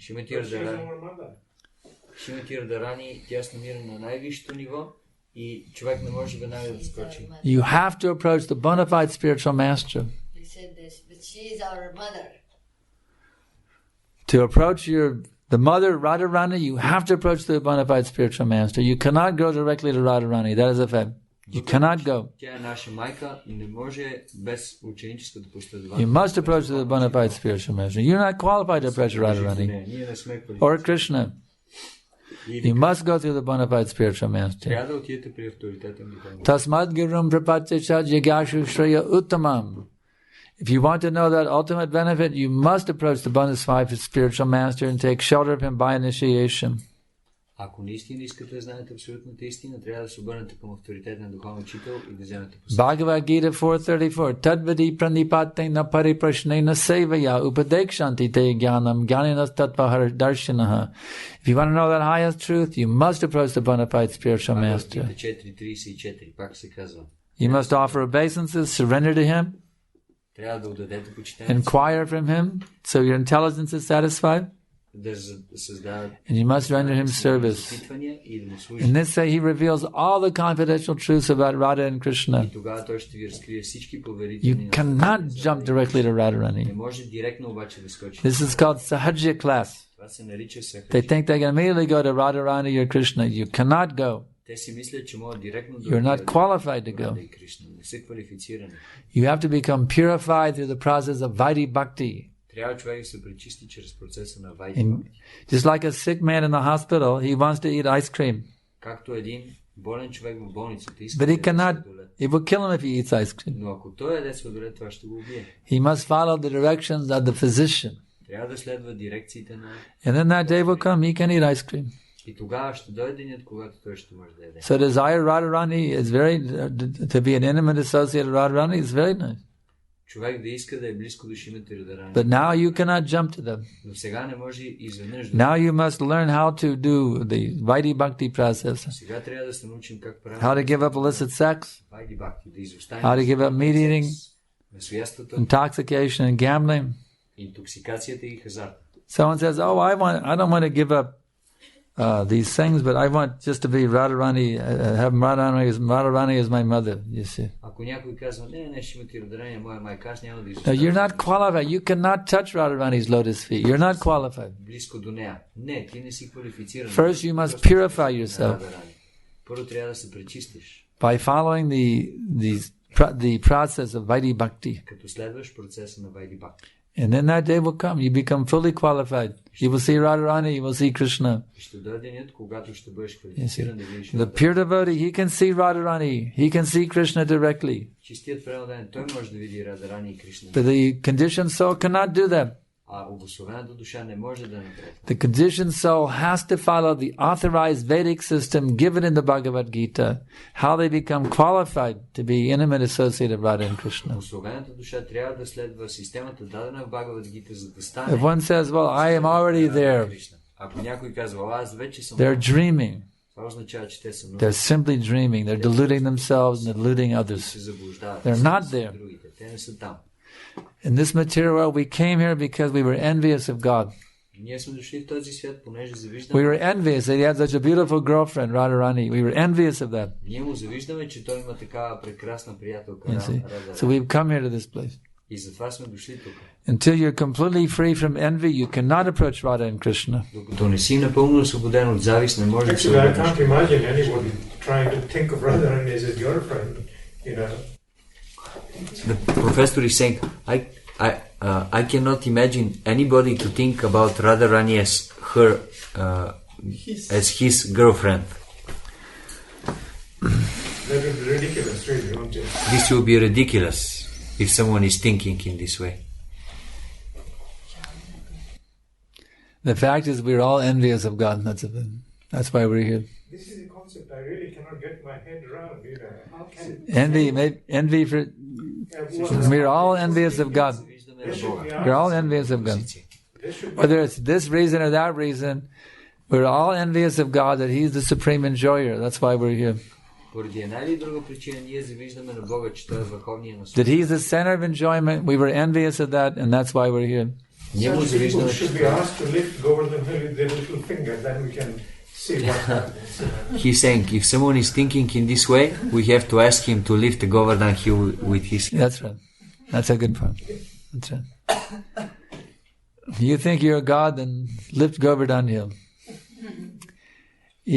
You have to approach the bona fide spiritual master. He said this, but she is our mother. To approach the mother, Radharani, you have to approach the bona fide spiritual master. You cannot go directly to Radharani. That is a fact. You cannot go. You must approach the bona fide spiritual master. You're not qualified to approach Radharani or Krishna. You must go through the bona fide spiritual master. Tasmad girum prapatyacha jigashu shreya uttamam. If you want to know that ultimate benefit, you must approach the bona fide spiritual master and take shelter of him by initiation. Ако наистина искате да знаете абсолютната истина, трябва да се обърнете към авторитетен духовен учител и да вземете посъвет. Bhagavad Gita 4:34 Tadvadi pranipatena pariprashnena sevaya upadekshanti te jnanam jnaninas tattva darshinaha. If you want to know that highest truth, you must approach the bona fide spiritual master. 4:34 пак се казва. You must offer obeisances, surrender to him, трябва да отдадете почитание, inquire from him, so your intelligence is satisfied, да създават and you must render him service. изпитвания и да му In служите. this way, he reveals all the confidential truths about Radha and Krishna. И тогава той ще ви разкрие всички поверителни You cannot jump directly to Не Radharani. може директно обаче да скочи. This is called Sahajya class. Това се нарича They сахаджи. think they can immediately go to Radharani or Krishna. You cannot go. Те си мислят, че могат директно да You're not отидат qualified to до Рада go. и Кришна. Не са квалифицирани. You have to become purified through the process of Vaidhi Bhakti. Трябва човек да се пречисти чрез процеса на Вайди And Бхакти. just like a sick man in the hospital, he wants to eat ice cream. Както един болен човек в болницата иска But да he яде cannot, сладолед. it will kill him if he eats ice cream. Но ако той яде сладолед, това ще го убие. He must follow the directions of the physician. Трябва да следва дирекциите на... And then that day will come, he can eat ice cream. И тогава ще дойде денят, когато той ще може да яде. So desire Radharani is very, to be an intimate associate of Radharani is very nice. Човек да иска да е близко до Шримати Радарани. But now you cannot jump to them. Но сега не може изведнъж да... Now you must learn how to do the Vaidhi Bhakti process. Сега трябва да се научим как правим How to give up illicit sex, Вайди Бхакти, да изоставим how to give up meat eating, месояството, intoxication and gambling. интоксикацията и хазарта. Someone says, "Oh, I don't want to give up these things, but I want just to be Radharani, have Radharani as my mother." You see, Ако някой казва, не, Шримати Радарани е моя майка, аз няма да no, изоставя. you're not qualified. You cannot touch Radharani's lotus feet. You're not qualified. Близко до нея. Не, ти не си квалифициран. First, you must purify yourself Радарани. Първо трябва да се пречистиш, by following the process of Vaidhi Bhakti. като следваш процеса на Вайди Бхакти. And then that day will come. You become fully qualified. You will see Radharani, you will see Krishna. Ще дойде денят, когато ще бъдеш You see, квалифициран да видиш the Радарани. pure devotee, he can see Radharani. He can see Krishna directly. Чистият преданен, той може да види Радарани и Кришна. But the conditioned soul cannot do that. А обособената душа не може да направи. The conditioned soul has to follow the authorized Vedic system given in the Bhagavad Gita, how they become qualified to be intimate associate of Radha and Krishna. Обособената душа трябва да следва системата, дадена в Бхагавад Гита, за да стане. If one says, well, I am already there, Кришна. Ако някой казва, аз вече съм, they're dreaming. това означава, че те са много. They're simply dreaming. They're deluding themselves and deluding others. Се заблуждават. They're not Са there. другите. Те не са там. In this material world, we came here because we were envious of God. Ние сме дошли в този свят, понеже We завиждаме. were envious that he had such a beautiful girlfriend, Radharani. We were envious of that. Ние му завиждаме, че той има такава прекрасна приятелка. You see? Рада. So we've come here to this place. И затова сме дошли тук. Until you're completely free from envy, you cannot approach Radha and Krishna. Докато не си напълно освободен от завист, не може да се Actually, I обърнеш. can't imagine anybody trying to think of Radharani as his girlfriend, you know. The professor is saying, I cannot imagine anybody to think about Radharani as her, as his girlfriend. That would be ridiculous, really, won't it? This will be ridiculous if someone is thinking in this way. The fact is, we're all envious of God. That's why we're here. This is a concept I really cannot get my head around, you know. How can Envy for. We're all envious of God. We're all envious of God. Whether it's this reason or that reason, we're all envious of God that He's the supreme enjoyer. That's why we're here. Поради една или друга причина ние завиждаме на Бога, че Той е върховният на That He's the center of enjoyment. We were envious of that, and that's why we're here. Ние му Such people завиждаме, should be asked to lift Govardhan Hill with their little finger, then we can see what happens. He's saying, if someone is thinking in this way, we have to ask him to lift the Govardhan Hill with his... That's right. That's a good point. That's right. You think you're a God, then lift Govardhan Hill.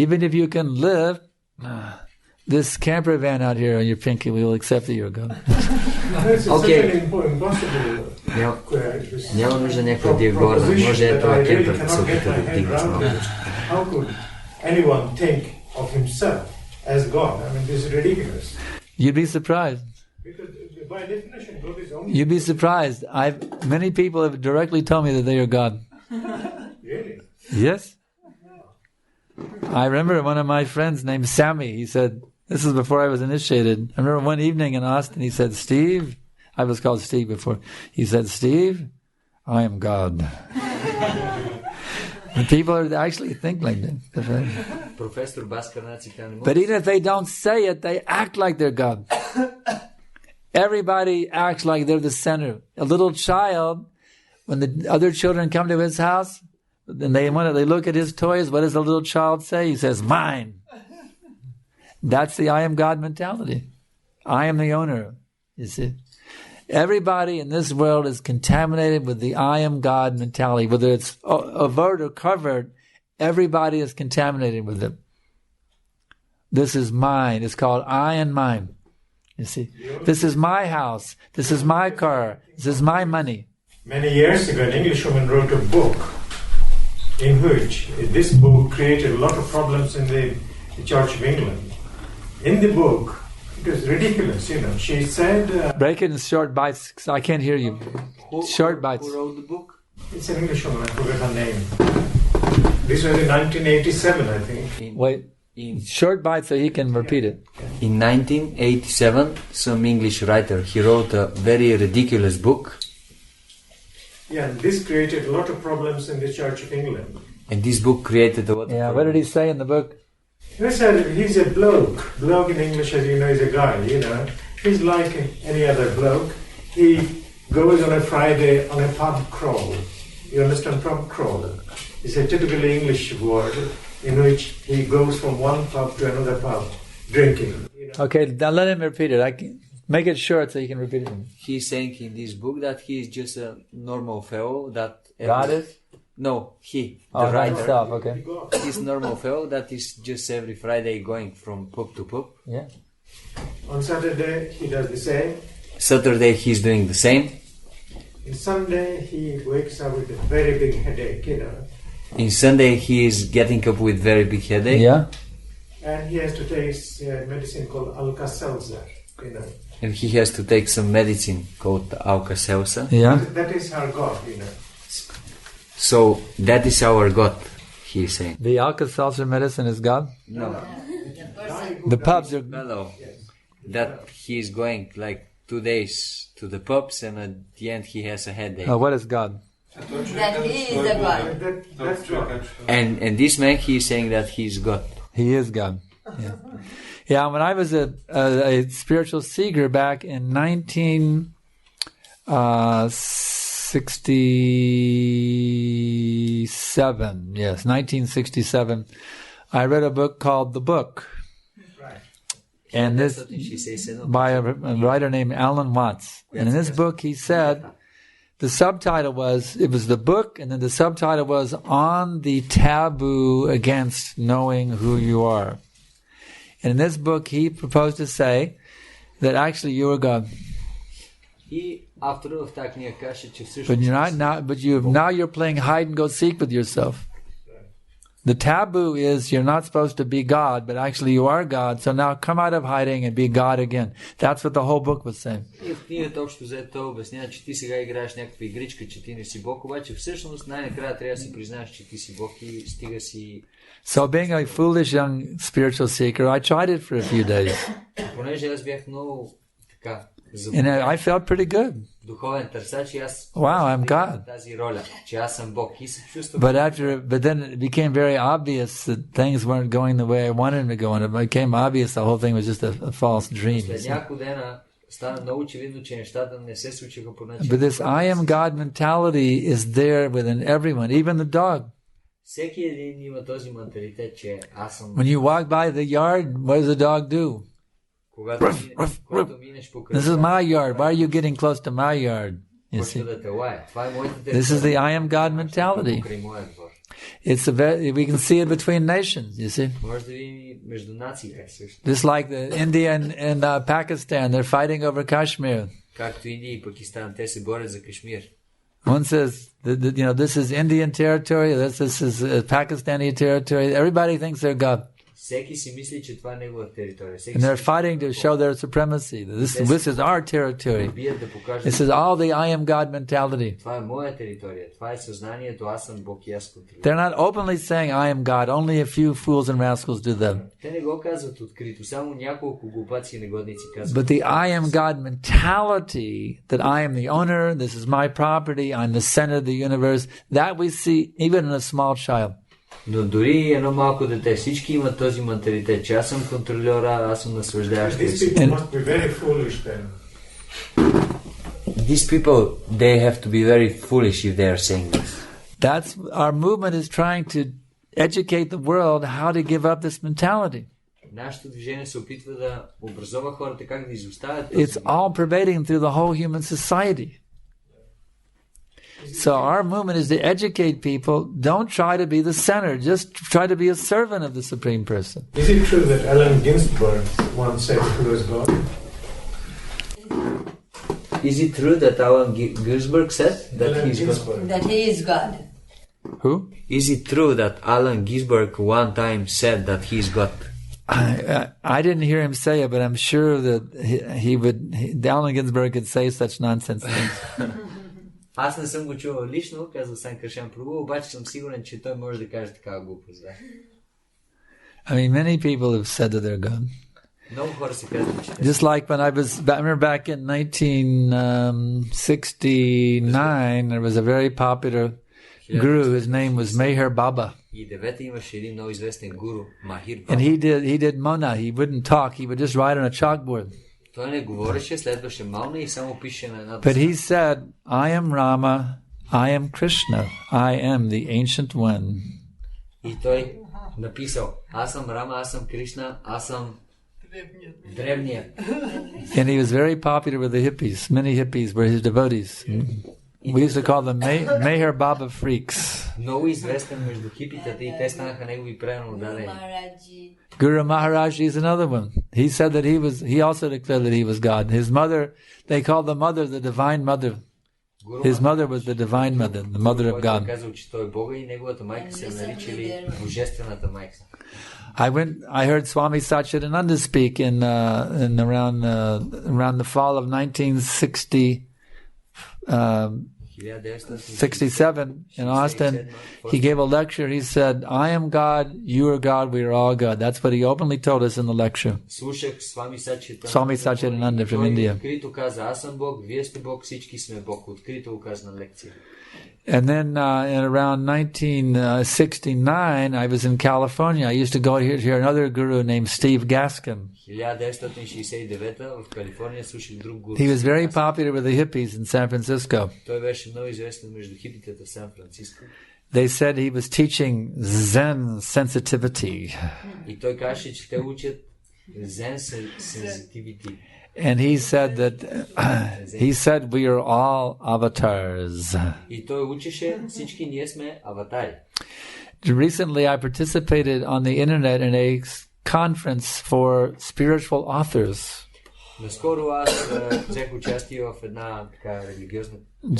Even if you can lift this camper van out here on your pinky, we will accept that you're a God. It's Okay. such an impossible Няма нужда някой да е Govardhan. Може е това кемпер да се опита да вдигне с малко. How could anyone think of himself as God? I mean, this is ridiculous. You'd be surprised. Because by definition, God is only... You'd be surprised. Many people have directly told me that they are God. Really? Yes. I remember one of my friends named Sammy, he said, this is before I was initiated. I remember one evening in Austin, he said, Steve, I was called Steve before. He said, Steve, I am God. And people are actually think like that. Професор Баскарнаци там. But even if they don't say it, they act like they're God. Everybody acts like they're the center. A little child, when the other children come to his house, and they look at his toys, what does the little child say? He says, mine. That's the I am God mentality. I am the owner, you see. Everybody in this world is contaminated with the I am God mentality. Whether it's overt or covert, everybody is contaminated with it. This is mine. It's called I and mine. You see, this is my house. This is my car. This is my money. Many years ago, an Englishwoman wrote a book in which this book created a lot of problems in the Church of England. In the book, it was ridiculous, She said... Break it in short bites, so I can't hear you. Short bites. Who wrote the book? It's an Englishwoman, I forget her name. This was in 1987, I think. Wait. Short bites so he can repeat it. In 1987, some English writer, he wrote a very ridiculous book. Yeah, this created a lot of problems in the Church of England. And this book created a lot of problems. What did he say in the book? He said he's a bloke. Bloke in English, as you know, is a guy, He's like any other bloke. He goes on a Friday on a pub crawl. You understand pub crawl? It's a typically English word in which he goes from one pub to another pub, drinking. Okay, now let him repeat it. Make it short so you can repeat it. He's saying in this book that he is just a normal fellow that... God is? No, he, the writer. himself, okay. He's a normal fellow that is just every Friday going from pub to pub. Yeah. On Saturday, he does the same. Saturday, he's doing the same. On Sunday, he wakes up with a very big headache, In Sunday, he is getting up with very big headache. Yeah. And he has to take a medicine called Alka-Seltzer, And he has to take some medicine called Alka-Seltzer. Yeah. That is our God, So, that is our God, he is saying. The Alka-Seltzer medicine is God? No. The pubs are... Fellow that he is going like 2 days to the pubs and at the end he has a headache. What is God? That he is the God. That's God. And this man, he is saying that he is God. He is God. Yeah. Yeah, when I was a spiritual seeker back in 1967, I read a book called The Book. Right. And this by a writer named Alan Watts. And in this book he said, the subtitle was the book, and then the subtitle was On the Taboo Against Knowing Who You Are. And in this book, he proposed to say that actually you are God. But now you're playing hide and go seek with yourself. The taboo is you're not supposed to be God, but actually you are God. So now come out of hiding and be God again. That's what the whole book was saying. И в книгата общо взето обяснява, че ти сега играеш някаква игричка, че ти не си Бог, обаче всъщност най-накрая трябва да си признаеш, че ти си Бог и стига си... So being a foolish young spiritual seeker, I tried it for a few days. Понеже аз бях много така... And I felt pretty good. Духовен търсач и аз... Wow, I'm God. Тази роля, че аз съм Бог и се чувствам... But then it became very obvious that things weren't going the way I wanted them to go, and it became obvious the whole thing was just a false dream. След няколко дена стана много очевидно, че нещата не се случиха по начин. But this I am God mentality is there within everyone, even the dog. Всеки един има този менталитет, че аз съм... When you walk by the yard, what does the dog do? This is my yard. Why are you getting close to my yard? You see? This is the I am God mentality. We can see it between nations, you see. Just like the India and Pakistan, they're fighting over Kashmir. One says, this is Indian territory, this is Pakistani territory. Everybody thinks they're God. Всеки си мисли, че това е негова територия. And they're fighting to show their supremacy. This is our territory. Бият да покажат. This is all the I am God mentality. Това е моя територия. Това е съзнанието, аз съм Бог и аз контролирам. They're not openly saying I am God. Only a few fools and rascals do that. Те не го казват открито. Само няколко глупаци и негодници казват. But the I am God mentality, that I am the owner, this is my property, I'm the center of the universe, that we see even in a small child. Но дори едно малко дете, всички имат този менталитет, че аз съм контролера, аз съм наслаждаващия се. These people must be very foolish then. These people, they have to be very foolish if they are saying this. That's our movement is trying to educate the world how to give up this mentality. Нашето движение се опитва да образова хората как да изоставят този. It's all pervading through the whole human society. So our movement is to educate people, don't try to be the center, just try to be a servant of the Supreme Person. Is it true that Allen Ginsberg once said he was God? Is it true that Allen Ginsberg said that he is God? That he is God. Who? Is it true that Allen Ginsberg one time said that he is God? I didn't hear him say it, but I'm sure that Allen Ginsberg could say such nonsense things. Аз не съм го чувал лично, казва Санкаршан Прабу, обаче съм сигурен, че той може да каже такава глупост. Да. I mean, many people have said that they're God. Много хора се казват, че Just like when I remember back in 1969, there was a very popular guru. His name was Meher Baba. И девета имаше един много известен гуру, Махир Баба. And he did Mona. He wouldn't talk. He would just write on a chalkboard. Той не говореше, следваше мална и само пише на една. But he said, I am Rama, I am Krishna, I am the ancient one. И той написал, аз съм Рама, аз съм Кришна, аз съм древният. And he was very popular with the hippies. Many hippies were his devotees. We used to call them Meher Baba freaks. Много известен между хипитата и те станаха негови преданно дадени. Guru Maharaj is another one. He said that he also declared that he was God. His mother, they called the mother the divine mother. His mother was the divine mother, the mother of God. I heard Swami Satchidananda speak in around the fall of 1967 in Austin. He gave a lecture. He said, I am God, you are God, we are all God. That's what he openly told us in the lecture. Swami Satchidananda from India. And then in around 1969, I was in California. I used to go here to hear another guru named Steve Gaskin. He was very popular with the hippies in San Francisco. They said he was teaching Zen sensitivity. And he said that we are all avatars. Recently I participated on the internet in a conference for spiritual authors.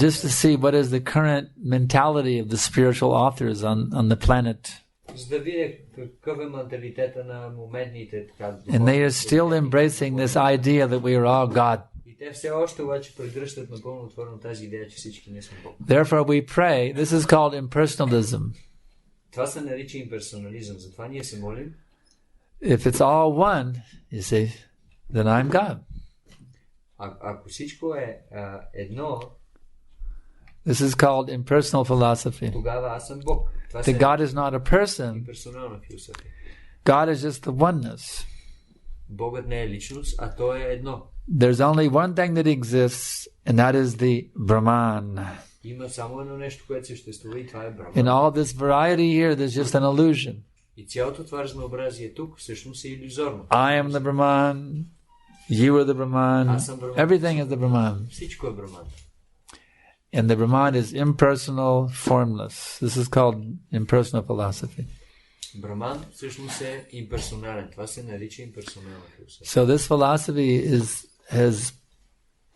Just to see what is the current mentality of the spiritual authors on the planet. And they are still embracing this idea that we are all God. Therefore we pray. This is called impersonalism. If it's all one, you see, then I'm God. This is called impersonal philosophy. That God is not a person. God is just the oneness. There's only one thing that exists, and that is the Brahman. In all this variety here, there's just an illusion. I am the Brahman. You are the Brahman. Everything is the Brahman. And the Brahman is impersonal, formless. This is called impersonal philosophy. So this philosophy has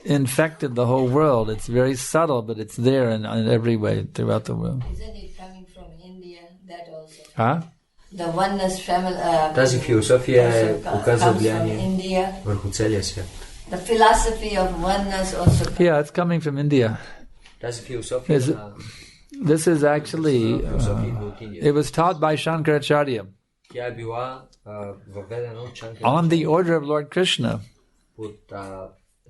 infected the whole world. It's very subtle, but it's there in every way throughout the world. Isn't it coming from India, that also? Huh? The oneness family. Тази философия оказва comes from влияние India. върху целия свят. The philosophy of oneness also. Yeah, it's coming from India. Тази философия на This is actually, it was taught by Sankaracharya тя е била въведена от on the order of Lord Krishna под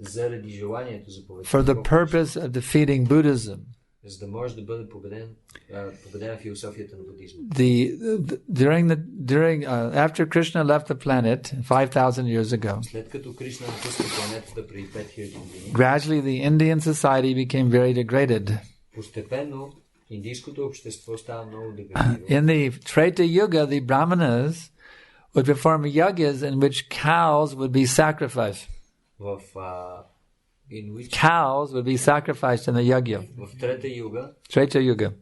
заради желанието за for the purpose of defeating Buddhism. за да може да бъде победена философията на будизма. After Krishna left the planet 5,000 years ago, След като Кришна напусна планетата преди 5000 години, gradually the Indian society became very degraded. постепенно индийското общество става много деградирано. In the Treta Yuga, the Brahmanas would perform yajnas in which cows would be sacrificed. Cows would be sacrificed in the yajna. В Трета юга,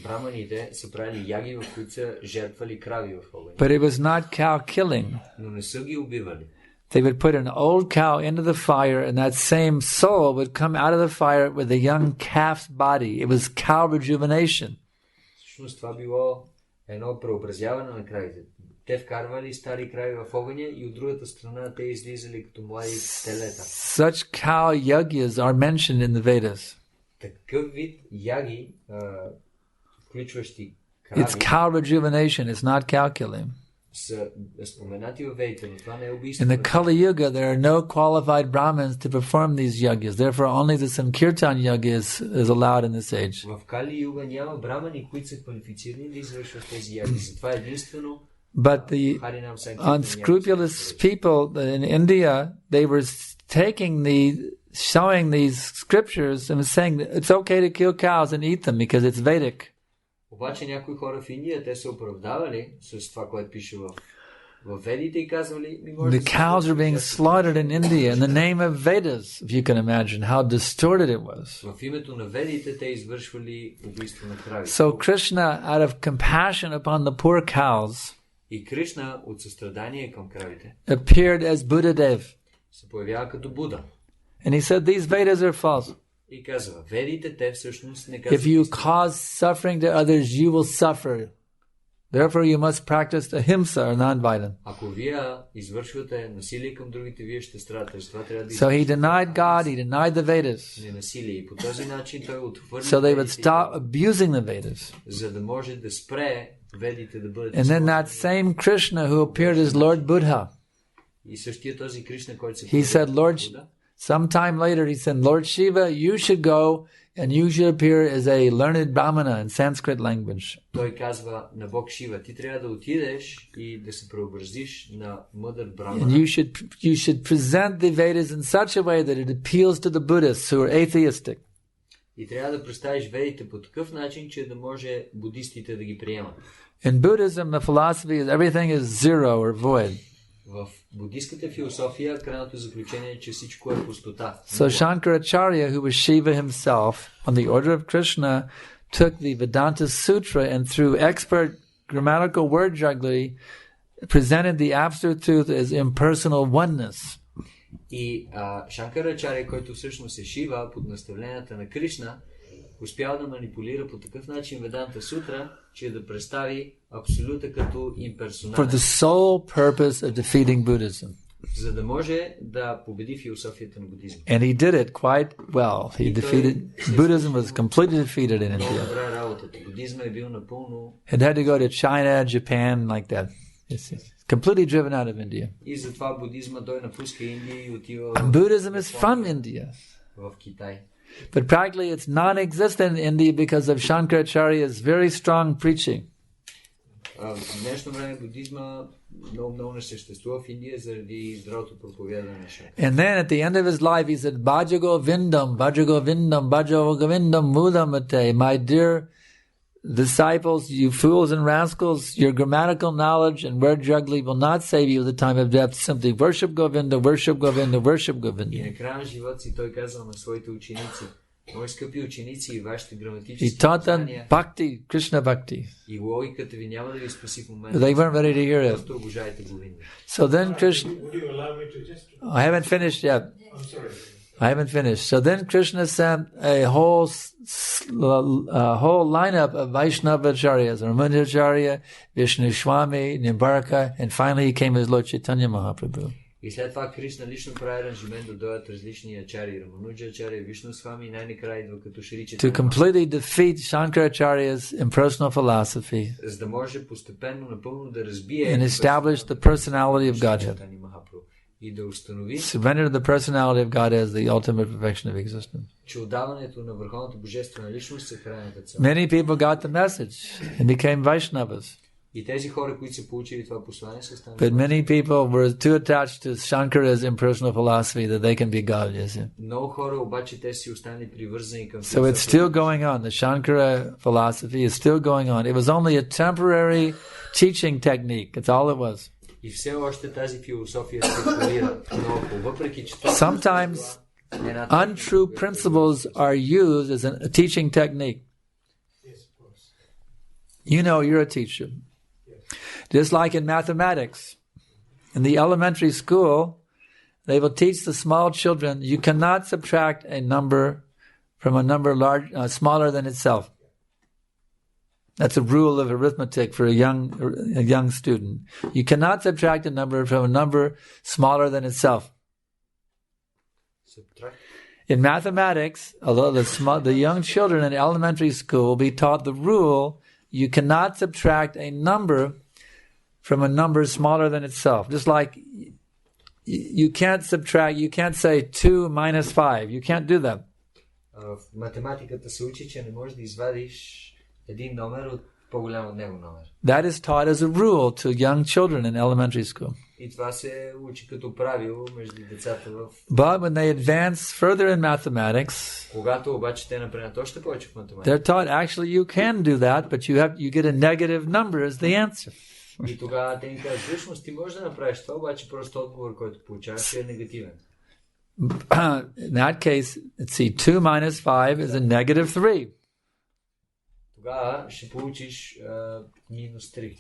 браманите са правили яги, в които са жертвали крави в огъня. But it was not cow killing. Но не са ги убивали. They would put an old cow into the fire, and that same soul would come out of the fire with a young calf's body. It was cow rejuvenation. Всъщност това било едно преобразяване на кравите. Те вкарвали стари крави в огъня и от другата страна те излизали като млади телета. Such cow yajnas are mentioned in the Vedas. Такъв вид яги, включващи крави, it's cow rejuvenation, it's not cow killing. са споменати във Ведите, но това не е убийство. In the Kali Yuga, there are no qualified Brahmins to perform these yajnas. Therefore, only the Sankirtan yaga is allowed in this age. В Кали Юга няма брамани, които са квалифицирани да извършват тези яги. Затова единствено But the unscrupulous people in India, they were showing these scriptures and saying that it's okay to kill cows and eat them because it's Vedic. Обаче някои хора в Индия, те се оправдавали с това, което пише в Ведите и казвали... The cows are being slaughtered in India in the name of Vedas, if you can imagine how distorted it was. В името на Ведите те извършвали убийство на крави. So Krishna, out of compassion upon the poor cows, и Кришна от състрадание към кравите appeared as Buddhadev. Се появява като Буда. And he said, these Vedas are false. И казва, Ведите те всъщност не казват. If you cause suffering to others, you will suffer. Therefore you must practice ahimsa or non-violence. Ако вие извършвате насилие към другите, вие ще страдате. Затова трябва да So he denied God, he denied the Vedas. Не насилие. И по този начин той отхвърли. So they would stop abusing the Vedas. За да може да спре Ведите да бъдат. And then that same Krishna who appeared as Lord Buddha. И същия този Кришна, който се He said, Lord, sometime later he said, Lord Shiva, you should go and you should appear as a learned Brahmana in Sanskrit language. Той казва на Бог Шива, ти трябва да отидеш и да се преобразиш на мъдър брамана. And you should present the Vedas in such a way that it appeals to the Buddhists who are atheistic. И трябва да представиш Ведите по такъв начин, че да може будистите да ги приемат. In Buddhism, the philosophy is everything is zero or void. В буддийската философия крайното заключение е, че всичко е пустота. So Sankaracharya, who was Shiva himself, on the order of Krishna, took the Vedanta Sutra and through expert grammatical word jugglery presented the absolute truth as impersonal oneness. И Шанкарачаря, който всъщност е Шива под наставленията на Кришна, успял да манипулира по такъв начин Веданта Сутра, че да представи абсолюта като имперсонален. For the sole purpose of defeating Buddhism. За да може да победи философията на будизма. And he did it quite well. He defeated Buddhism was completely defeated in India. Добра работа. Будизма е бил напълно. It had to go to China, Japan, like that. It's completely driven out of India. И затова будизма той напуска Индия и отива. Buddhism is from India. В Китай. But practically it's non-existent in India because of Shankaracharya's very strong preaching. В днешно време будизма много не съществува в Индия заради здравото проповядане на Шанкара. And then at the end of his life he said, Bhajagovindam, Bhajagovindam, Mudamate, my dear disciples, you fools and rascals, your grammatical knowledge and word juggling will not save you at the time of death. Simply worship Govinda, worship Govinda, worship Govinda. И накрая на живота си той казал на своите ученици, мои скъпи ученици и вашите граматически He taught them bhakti, Krishna bhakti. И логиката ви няма да ви спаси в момента. They weren't ready to hear it. Просто обожайте Говинда. So then Krishna... Would you allow me to just... I haven't finished yet. I'm sorry. I haven't finished. So then Krishna sent a whole lineup of Vaishnavacharyas, Ramanujacharya, Vishnu Swami, Nimbarka, and finally he came as Lord Chaitanya Mahaprabhu. И след това Кришна лично прави аранжимент да дойдат различни ачари, Рамануджачаря, Вишну Свами, и най-накрая идва като Шри To Чайтanya. completely defeat Shankaracharya's impersonal philosophy За да може постепенно, напълно да разбие and establish the personality of Godhead. И да установи, Surrender the personality of God as the ultimate perfection of existence. че отдаването на върховната божествена личност е крайната цел. Many people got the message and became Vaishnavas. И тези хора, които са получили това послание, са станали. But many people were too attached to Shankara's impersonal philosophy that they can be God, you see. Много хора обаче те си останали привързани към So it's still going on. The Shankara philosophy is still going on. It was only a temporary teaching technique. That's all it was. И все още тази философия се циркулира. Но въпреки че Sometimes untrue principles are used as a teaching technique. You know, you're a teacher. Just like in mathematics, in the elementary school, they will teach the small children you cannot subtract a number from a number smaller than itself. That's a rule of arithmetic for a young student. You cannot subtract a number from a number smaller than itself. In mathematics, although the young children in elementary school will be taught the rule, you cannot subtract a number from a number smaller than itself. Just like you can't subtract, you can't say 2 minus 5. You can't do that. В математиката се учи, че не можеш да извадиш един номер от по-голям от него номер. That is taught as a rule to young children in elementary school. И това се учи като правило между децата в... But when they advance further in mathematics, Когато обаче те напреднат още повече в математика, they're taught actually you can do that, but you get a negative number as the answer. и тогава те ни казват, всъщност ти можеш да направиш това, обаче просто отговор, който получаваш, е негативен. In that case, let's see, 2 minus 5 is a negative 3. Тогава ще получиш минус 3.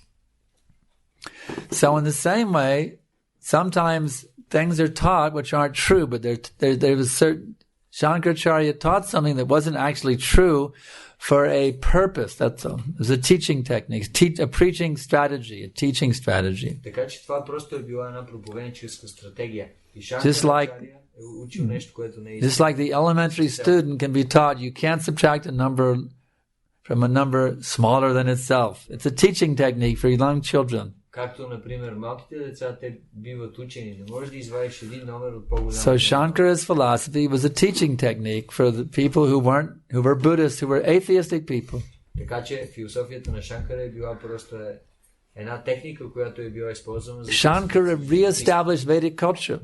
So in the same way, sometimes things are taught which aren't true, but there was certain Shankaracharya taught something that wasn't actually true for a purpose. That's all. It was a teaching technique, a preaching strategy, a teaching strategy. Така че това просто е била една проповедническа стратегия. И Just like е учил нещо, което не е Just like the elementary student can be taught, you can't subtract a number from a number smaller than itself. It's a teaching technique for young children. Както, например, малките деца, те биват учени. Не можеш да извадиш един номер от по-голям. So Shankara's philosophy was a teaching technique for the people who were Buddhists, who were atheistic people. Така че философията на Шанкара е била просто една техника, която е била използвана за... Shankara re-established Vedic culture.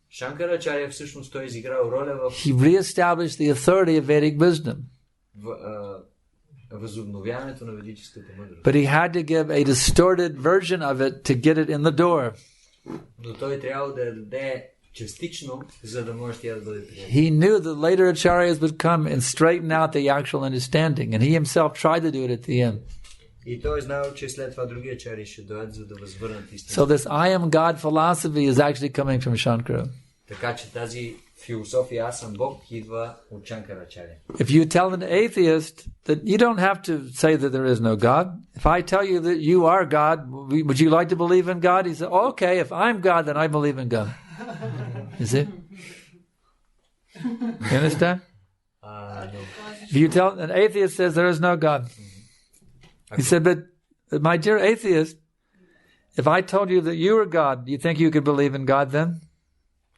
Шанкарачаря всъщност той изиграл роля в... He re-established the authority of Vedic wisdom. Възобновяването на ведическата мъдрост. But he had to give a distorted version of it to get it in the door. Но той трябва да я даде частично, за да може тя да бъде приета. He knew that later acharyas would come and straighten out the actual understanding, and he himself tried to do it at the end. И той е знал, че след това други ачари ще дойдат, за да възвърнат истината. So this I am God philosophy is actually coming from Shankara. Така че тази философия аз съм Бог идва от Шанкарачаря. If you tell an atheist that you don't have to say that there is no God. If I tell you that you are God, would you like to believe in God? He said, okay, if I'm God, then I believe in God. You see? You understand? No. If you tell an atheist says there is no God. He said, but my dear atheist, if I told you that you were God, do you think you could believe in God then?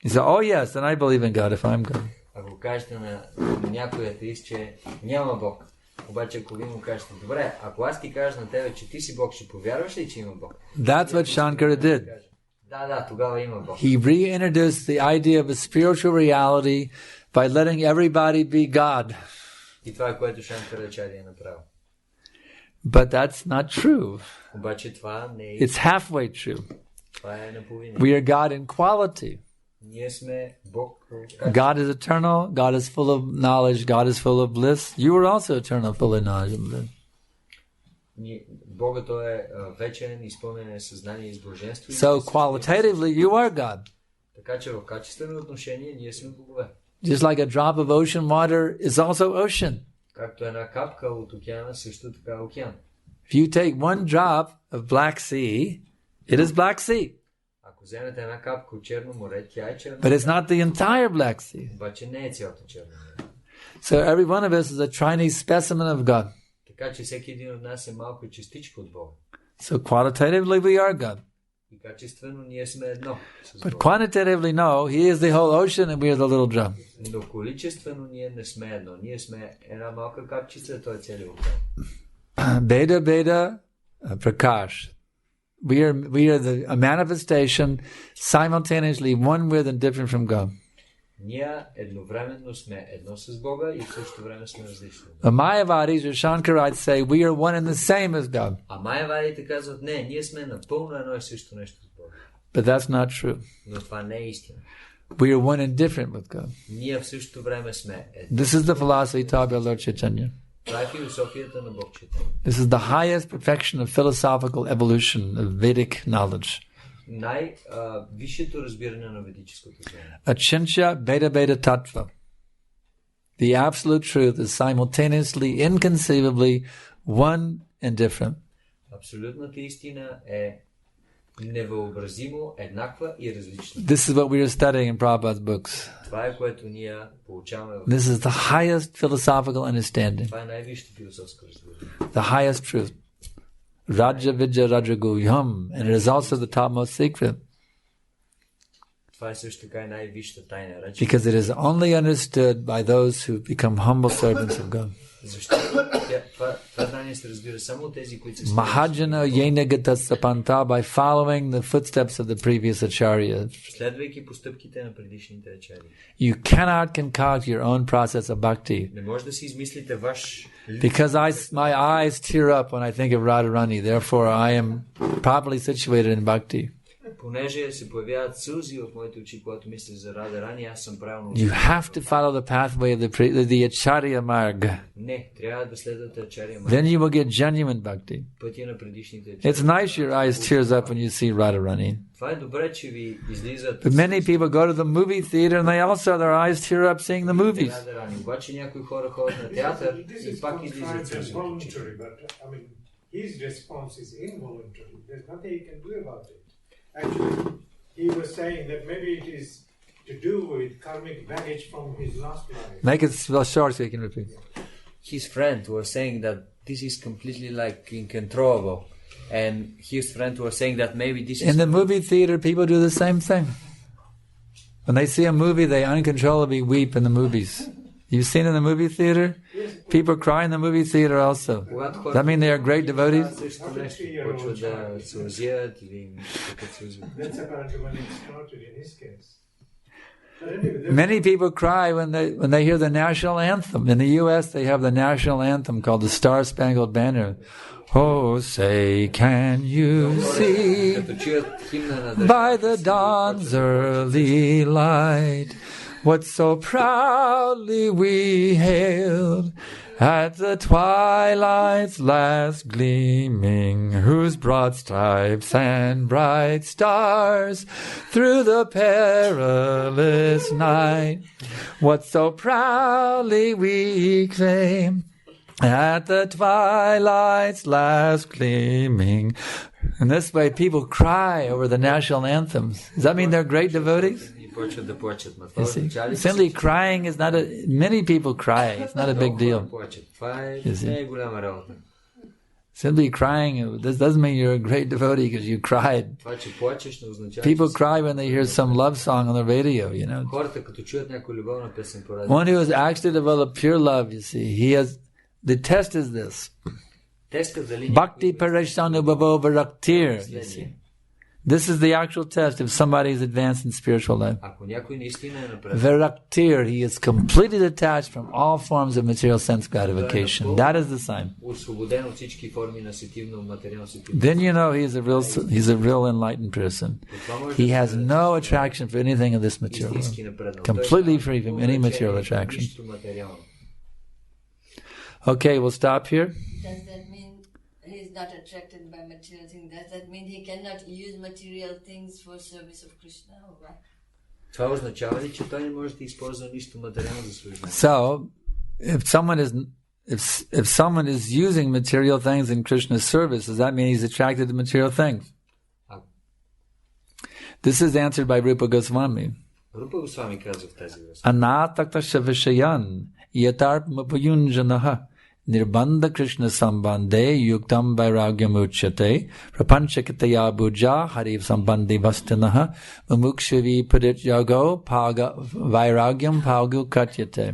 He said, oh yes, then I believe in God if I'm God. Ако кажете на някой атеист, че няма Бог, обаче ако ви му кажете, добре, ако аз ти кажа на тебе, че ти си Бог, ще повярваш ли, че има Бог? That's what Shankara did. Да, тогава има Бог. He reintroduced the idea of a spiritual reality by letting everybody be God. И това е което Шанкарачаря е направил. But that's not true. Обаче това не е. It's halfway true. Това е наполовина. We are God in quality. Ние сме Бог. God is eternal. God is full of knowledge. God is full of bliss. You are also eternal, full of knowledge and bliss. Богът той е вечен, изпълнен е съзнание и блаженство. So qualitatively, you are God. Така че в качествено отношение ние сме богове. Just like a drop of ocean water is also ocean. Както една капка от океана, също така е океан. If you take one drop of Black Sea, it is Black Sea. Ако вземете една капка от Черно море, тя е Черно But море. it's not the entire Black Sea. Обаче не е цялото Черно море. So every one of us is a tiny specimen of God. Така че всеки един от нас е малко частичка от Бога. So qualitatively we are God. И качествено ние сме едно с But Бога. quantitatively, no, He is the whole ocean and we are the little drop. Но количествено ние не сме едно. Ние сме една малка капчица, той е целият океан. Beda Prakash. We are a manifestation simultaneously one with and different from God. Ние едновременно сме едно с Бога и в същото време сме различни. The Mayavadis or Sankarites say we are one and the same as God. А майявадите казват, не, ние сме напълно едно и също нещо с Бога. But that's not true. Но това не е истина. We are one and different with God. Ние в същото време сме едно. This is the philosophy taught by Lord Chaitanya. Това е философията на Бог Чайтания. This is the highest perfection of philosophical evolution of Vedic knowledge. Най-висшето разбиране на ведическото знание. Achintya Beda Tattva. The absolute truth is simultaneously, inconceivably one and different. Абсолютната истина е невъобразимо еднаква и различна. This is what we are studying in Prabhupada's books. Това е което ние получаваме в... This is the highest philosophical understanding. Това е най-висшето философско разбиране. The highest truth. Raja Vidya Rajaguhyam. And it is also the topmost secret. Това е също така и най-висшата тайна. Because it is only understood by those who become humble servants of God. Защото това знание се разбира само от тези, които са... Mahajana Yenagata Sapanta, by following the footsteps of the previous acharyas. Следвайки постъпките на предишните ачари. You cannot concoct your own process of bhakti. Не може да си измислите ваш... Because my eyes tear up when I think of Radharani, therefore I am properly situated in bhakti. Понеже се появяват сълзи в моите очи, когато мисля за Радharani, аз съм правилно... You have to follow the pathway of the acharya marga. Не, трябва да следвате ачаря марга. Then you will get genuine bhakti. Пътя на предишните ачари. It's nice your eyes tears up when you see Radharani. Това е добре, че ви излизат... But many people go to the movie theater and they also their eyes tear up seeing the movies. Радharani. Обаче някои хора ходят на театър и пак излизат сълзи. His response is involuntary. There's nothing he can do about it. Actually, he was saying that maybe it is to do with karmic baggage from his last life. Make it short so you can repeat. His friend was saying that this is completely like uncontrollable. And his friend was saying that maybe this is... In the movie theater, people do the same thing. When they see a movie, they uncontrollably weep in the movies. You've seen in the movie theater? People cry in the movie theater also. Does that mean they are great devotees? Many people cry when they hear the national anthem. In the U.S., they have the national anthem called the Star Spangled Banner. Oh, say, can you see by the dawn's early light what so proudly we hailed at the twilight's last gleaming, whose broad stripes and bright stars through the perilous night, what so proudly we claim at the twilight's last gleaming. In this way, people cry over the national anthems. Does that mean they're great devotees? You see, simply crying is not many people cry. It's not a big deal. You see? Simply crying, this doesn't mean you're a great devotee because you cried. People cry when they hear some love song on the radio, you know. One who has actually developed pure love, you see, the test is this. Bhakti parishanubhavo varaktir, you see. This is the actual test if somebody is advanced in spiritual life. Viraktir, he is completely detached from all forms of material sense gratification. That is the sign. Then you know he's a real enlightened person. He has no attraction for anything of this material world. Completely free from any material attraction. Okay, we'll stop here. Does that mean he's not attracted by material things? Does that mean he cannot use material things for service of Krishna? Or what? Това означава ли, че той не може да използва нищо материално за служение? So, if someone is using material things in Krishna's service, does that mean he's attracted to material things? This is answered by Rupa Goswami. Rupa Goswami казва в тази връзка. Anataktasha vishayan yatarpmapayunjanaha nirbandha Krishna sambandhe yuktam vairagyam uchyate prapanchakitaya bhuja hariv sambandhi vastanaha mumukshavi padit yago vairagyam pagu katyate.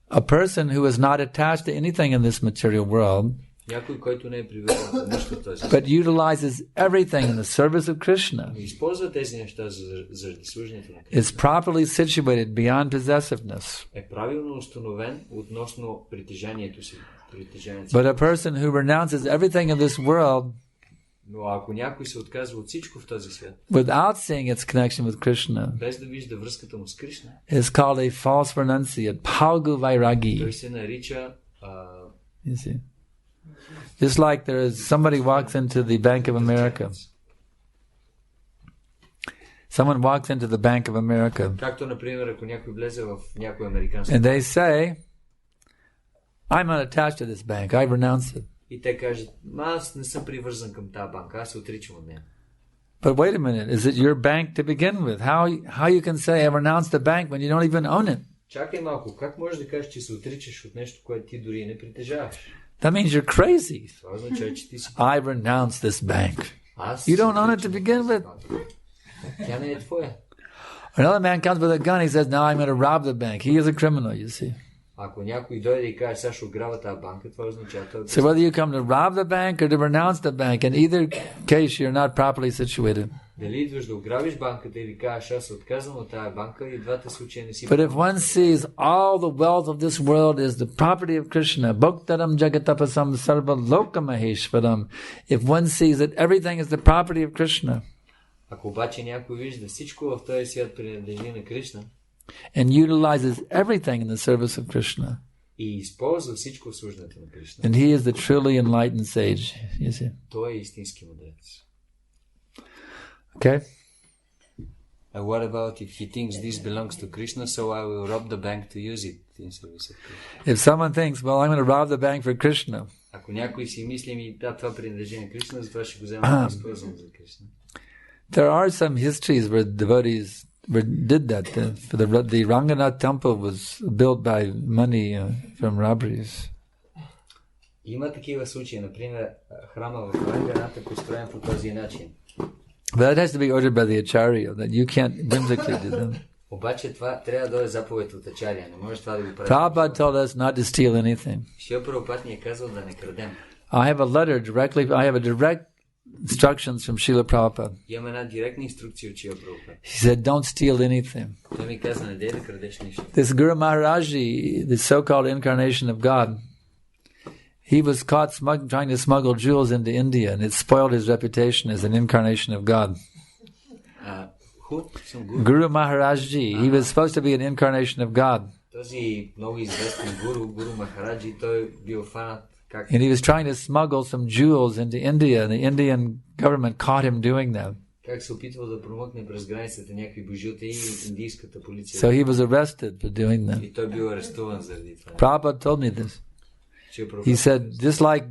A person who is not attached to anything in this material world, някой, който не е привързан към нищо в този свят, but utilizes everything in the service of Krishna, използва тези неща заради служението на Кришна, is properly situated beyond possessiveness. е правилно установен относно притежанието си. But a person who renounces everything in this world, но ако някой се отказва от всичко в този свят, without seeing its connection with Krishna, без да вижда връзката му с Кришна, is called a false renunciate, Palgu Vairagi. той се нарича you see. Just like there is somebody walks into the Bank of America. Someone walks into the Bank of America. Както, например, ако някой влезе в някой американски and they say, I'm not attached to this bank, I renounce it. И те кажат, аз не съм привързан към тази банка, аз се отричам от нея. But wait a minute, is it your bank to begin with? How you can say I renounce the bank when you don't even own it? Чакай малко, как можеш да кажеш, че се отричаш от нещо, което ти дори не притежаваш? That means you're crazy. Това означава, че ти си... I renounce this bank. You don't own it to begin with. Тя не е твоя. Another man comes with a gun, he says, now I'm going to rob the bank. He is a criminal, you see. Ако някой дойде и каже, сега ще ограбя тази банка, това означава... So whether you come to rob the bank or to renounce the bank, in either case you're not properly situated. Дали идваш да ограбиш банката или кажеш, аз се отказвам от тази банка, и двата случая не си... But if one sees all the wealth of this world is the property of Krishna, bhaktaram jagatapasam sarva lokamaheshvaram, if one sees that everything is the property of Krishna, ако обаче някой вижда всичко в този свят принадлежи на Кришна, and utilizes everything in the service of Krishna, и използва всичко в службата на Кришна, and he is the truly enlightened sage, you see. Той е истински мудрец. Okay? And what about if he thinks this belongs to Krishna, so I will rob the bank to use it in service of Krishna? If someone thinks, well, I'm going to rob the bank for Krishna, ако някой си мисли, да, това принадлежи на Кришна, затова ще го взема да използвам за Кришна. There are some histories where devotees did that. The Ranganath temple was built by money from robberies. Има такива случаи, например, храма в Ранганат е построен по този начин. But that has to be ordered by the acharya, that you can't whimsically do them. Обаче това трябва да дойде заповед от ачария, не може това да го прави. Prabhupada told us not to steal anything. Шрила Прабхупад ни е казал да не крадем. I have a direct instructions from Srila Prabhupada. Имам една директна инструкция от Шрила Прабхупад. He said, don't steal anything. Той ми каза, не дей да крадеш нищо. This Guru Maharaji, the so-called incarnation of God, he was caught trying to smuggle jewels into India, and it spoiled his reputation as an incarnation of God. Guru Maharaji, he was supposed to be an incarnation of God. Този много известен Гуру Махараджи, той бил фанат как... And he was trying to smuggle some jewels into India, and the Indian government caught him doing that. Как се опитвал да промъкне през границата някакви бижута и индийската полиция. So he was arrested for doing that. И той бил арестуван заради това. Prabhupada told me this. He said, just like,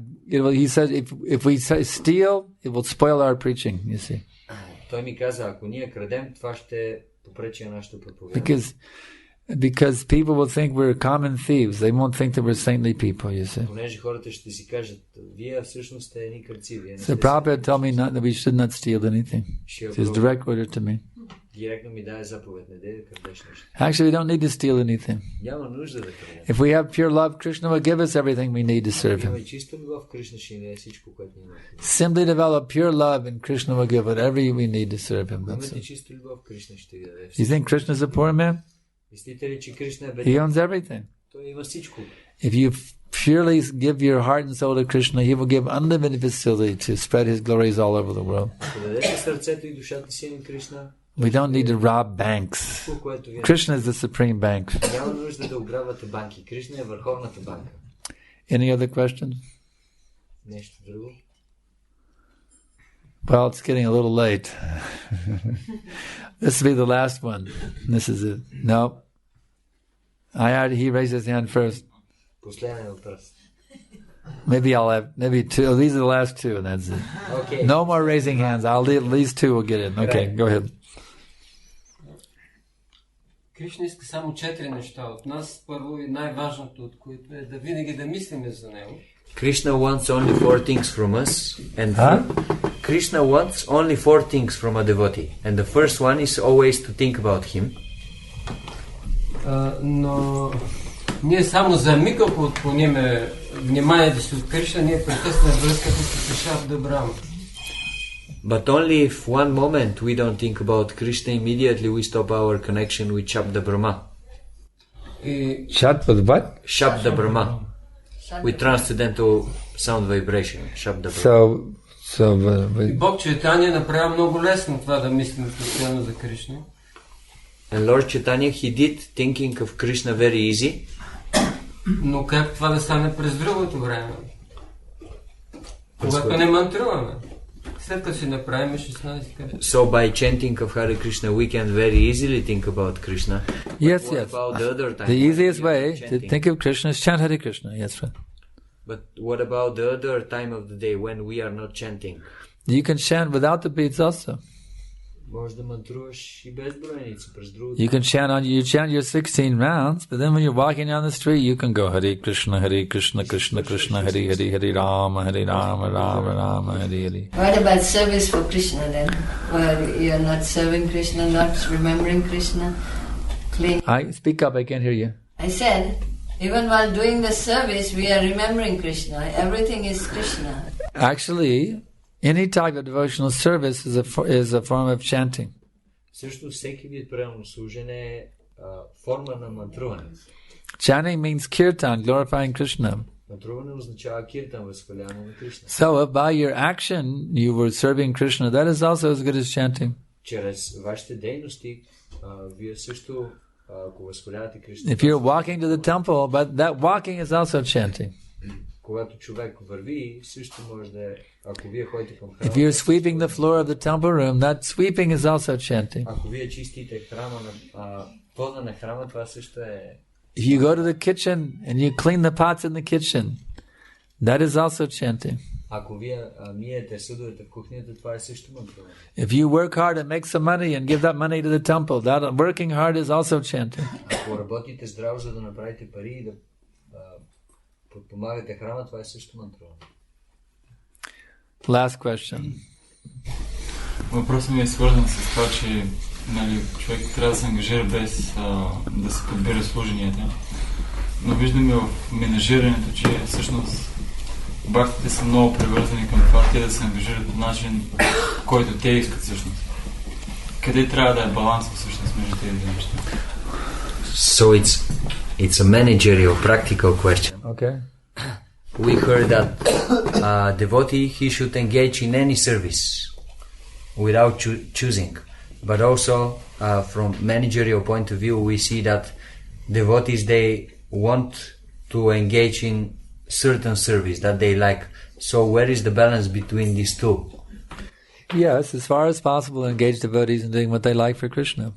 he said, if we steal, it will spoil our preaching, you see. Той ми каза, ако ние крадем, това ще попречи на нашето проповядване. Because people will think we're common thieves. They won't think that we're saintly people, you see. Понеже хората ще си кажат, вие всъщност сте едни кръци. So Prabhupada told me that we should not steal anything. It's his direct order to me. Директно ми даде заповед, не дей да крадеш нещо. Actually, we don't need to steal anything. Няма нужда да крадем. If we have pure love, Krishna will give us everything we need to serve him. Имаме чиста любов, Кришна ще ни даде всичко, което ни има. Simply develop pure love and Krishna will give whatever we need to serve him. Имате чиста любов, Кришна ще ви даде. You think Krishna is a poor man? Мислите ли, че Кришна е беден? He owns everything. Той има всичко. If you purely give your heart and soul to Krishna, he will give unlimited facility to spread his glories all over the world. Ако дадете сърцето и душата си на Кришна, we don't need to rob banks. Krishna is the supreme bank. Няма нужда да ограбвате банки. Кришна е върховната банка. Any other questions? Нещо друго? Well, it's getting a little late. This will be the last one. This is it. No. He raised his hand first. Последен въпрос. Maybe I'll have two. These are the last two, and that's it. Okay. No more raising hands. These two will get in. Okay, go ahead. Кришна иска само 4 неща от нас. Първо и най-важното от които е да винаги да мислиме за него. Krishna wants only 4 things from us, and Krishna wants only 4 things from a devotee, and the first one is always to think about him. Но ние само за миг, ако отклониме вниманието си от Кришна, ние прекъсваме връзката с Шабда Брахма. But only if one moment we don't think about Krishna, immediately we stop our connection with Shabda Brahma. With what? Shabda Brahma. With transcendental sound vibration. Shabda Brahma. И Бог Чайтания направи много лесно това да мислим постоянно за Кришна. And Lord Chaitanya, he did thinking of Krishna very easy. Но как това да стане през другото време? Когато не мантруваме. След като си направим 16 къде. So by chanting of Hare Krishna, we can very easily think about Krishna. Yes, what yes. About the other time? The easiest way to think of Krishna is chant Hare Krishna. Yes, right. But what about the other time of the day when we are not chanting? You can chant without the beads also. Може да мантруваш и без броеници през другото. You can chant your 16 rounds, but then when you're walking down the street, you can go Hare Krishna, Krishna Krishna, Hare Hare, Hare Rama, Rama Rama, Hare Hare. What about service for Krishna then? Well, you're not serving Krishna, not remembering Krishna, clean. Speak up, I can't hear you. I said, even while doing the service, we are remembering Krishna. Everything is Krishna. Actually, any type of devotional service is a form of chanting. Също всеки вид преданно служене е форма на мантруване. Chanting means kirtan, glorifying Krishna. Мантруване означава киртан, възхваляване на Кришна. So if by your action you were serving Krishna, that is also as good as chanting. Чрез вашите дейности, вие също, ако възхвалявате Кришна. If you're walking to the temple, but that walking is also chanting. Когато човек върви, също може да е, ако вие ходите към храма. If you're sweeping the floor of the temple room, that sweeping is also chanting. Ако вие чистите храма пода на храма, това също е. If you go to the kitchen and you clean the pots in the kitchen, that is also chanting. Ако вие миете съдовете в кухнята, това е също мантруване. If you work hard and make some money and give that money to the temple, that working hard is also chanting. Ако работите здраво, за да направите пари и да подпомагате храма, това е също мантруване. Last question. Въпросът ми е свързан с това, че човек трябва да се ангажира без да се подбира служенията. Но виждаме в менажирането, че всъщност бхактите са много привързани към това те да се ангажират по начин, който те искат всъщност. Къде трябва да е баланс всъщност между тези две неща? So it's a managerial, practical question. Okay. We heard that devotee, he should engage in any service without choosing. But also, from managerial point of view, we see that devotees, they want to engage in certain service that they like. So where is the balance between these two? Yes, as far as possible, engage devotees in doing what they like for Krishna.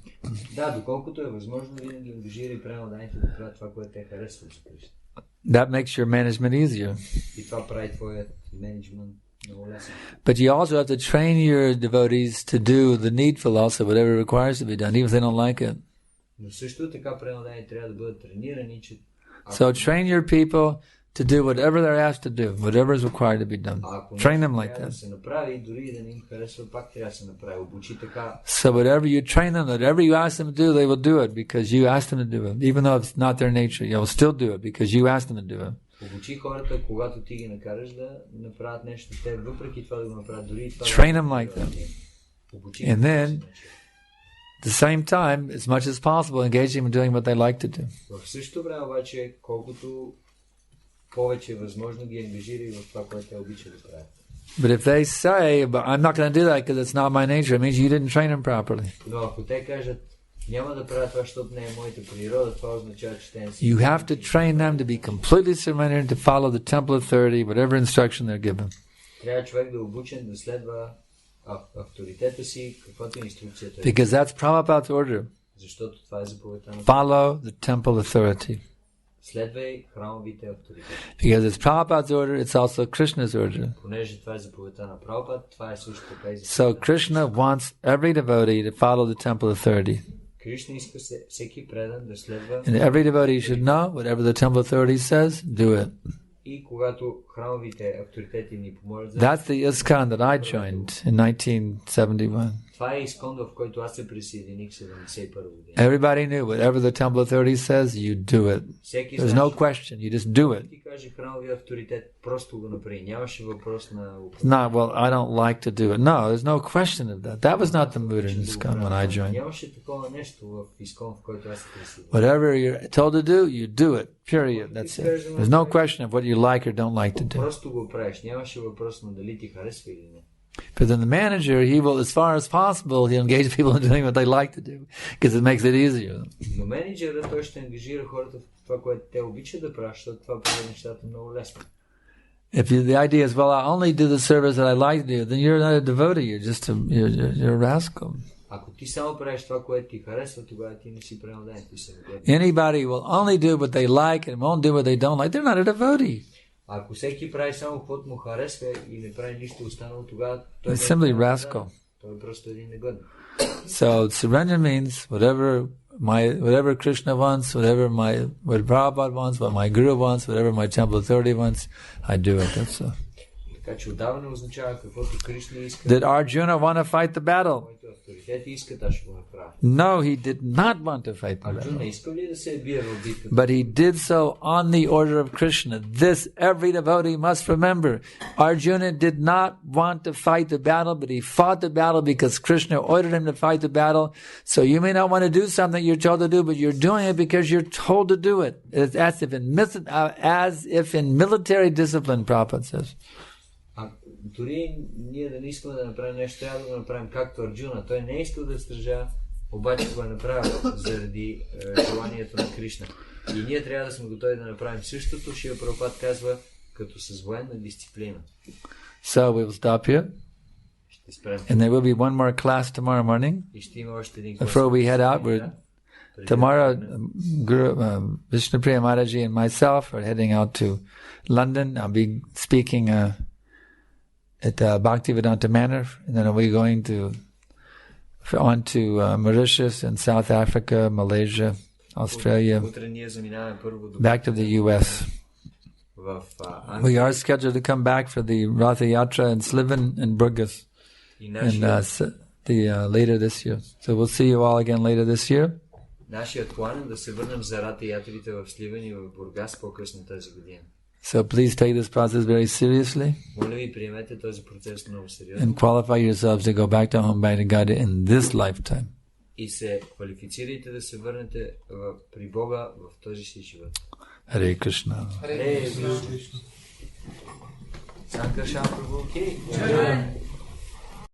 Да, доколкото е възможно, винаги ангажира и преданните да правят това, което те харесват за Кришна. That makes your management easier. И това прави твоят менеджмент много лесен. But you also have to train your devotees to do the needful also, whatever requires to be done, even if they don't like it. Но също така преданните трябва да бъдат тренирани, че So train your people to do whatever they're asked to do, whatever is required to be done. Train them like that. So whatever you train them, whatever you ask them to do, they will do it because you asked them to do it. Even though it's not their nature, they will still do it because you asked them to do it. Train them like that. And then, at the same time, as much as possible, engage them in doing what they like to do. повече възможно ги ангажира в това, което те обичат да правят. But if they say, but I'm not going to do that because it's not my nature, it means you didn't train them properly. Но ако те кажат, няма да правя това, защото не е моята природа, това означава, че те не са. You have to train them to be completely surrendered to follow the temple authority, whatever instruction they're given. Трябва човек да е обучен да следва авторитета си, каквато инструкцията е. Because that's Prabhupada's order. Защото това е заповедта на Follow the temple authority. Следвай храмовите авторитети. Because it's Prabhupada's order, it's also Krishna's order. Понеже това е заповедта на Прабхупад, това е също така и So Krishna wants every devotee to follow the temple authority. Кришна иска всеки предан да следва. And every devotee should know whatever the temple authority says, do it. И когато храмовите авторитети ни помолят за... That's the ISKCON that I joined in 1971. Това е изкон, в който аз се присъединих 71 година. Everybody knew whatever the temple authority says, you do it. There's no question, you just do it. Ти каже храмовия авторитет, просто го направи. Нямаше въпрос на... Not, well, I don't like to do it. No, there's no question of that. That was not the mood in ISKCON when I joined. Нямаше такова нещо в изкон, в който аз се присъединих. Whatever you're told to do, you do it. Period. That's it. There's no question of what you like or don't like to do. Просто го правиш. Нямаше въпрос на дали ти харесва или не. But then the manager, he will, as far as possible, he'll engage people in doing what they like to do, because it makes it easier. Но менеджерът, той ще ангажира хората в това, което те обичат да правят, защото това прави нещата много лесно. If the idea is, well, I only do the service that I like to do, then you're not a devotee. You're just you're a rascal. Ако ти само правиш това, което ти харесва, тогава ти не си преодолен, ти си негоден. Anybody will only do what they like and won't do what they don't like. They're not a devotee. Ако всеки прави само каквото му харесва и не прави нищо останало, тогава той It's simply rascal. Той е просто един негоден. So surrender means whatever Krishna wants, what Prabhupada wants, what my Guru wants, whatever my temple authority wants, I do it. That's all. Така че отдаване означава каквото Кришна иска. Did Arjuna want to fight the battle? No, he did not want to fight the battle. But he did so on the order of Krishna. This every devotee must remember. Arjuna did not want to fight the battle, but he fought the battle because Krishna ordered him to fight the battle. So you may not want to do something you're told to do, but you're doing it because you're told to do it. It's as if in military discipline, Prabhupada says. Дори ние да не искаме да направим нещо, трябва да го направим както Арджуна. Той не е искал да стържа, обаче го е направил заради желанието на Кришна. И ние трябва да сме готови да направим същото. Шрила Прабхупад казва, като с военна дисциплина. So we will stop here. And there will be one more class tomorrow morning. Before we head out, tomorrow Guru Vishnupriya Maharaji and myself are heading out to London. I'll be speaking at Bhaktivedanta Manor, and then we'll be going on to Mauritius and South Africa, Malaysia, Australia, back to the U.S. We are scheduled to come back for the Ratha Yatra in Sliven and Burgos later this year. So we'll see you all again later this year. Нашият план е да се върнем за Рата Ятрите в Сливен и в Бургас по-късно тази година. So please take this process very seriously and qualify yourselves to go back to home by the God in this lifetime. Hare Krishna. Санкаршан Прабhu ki.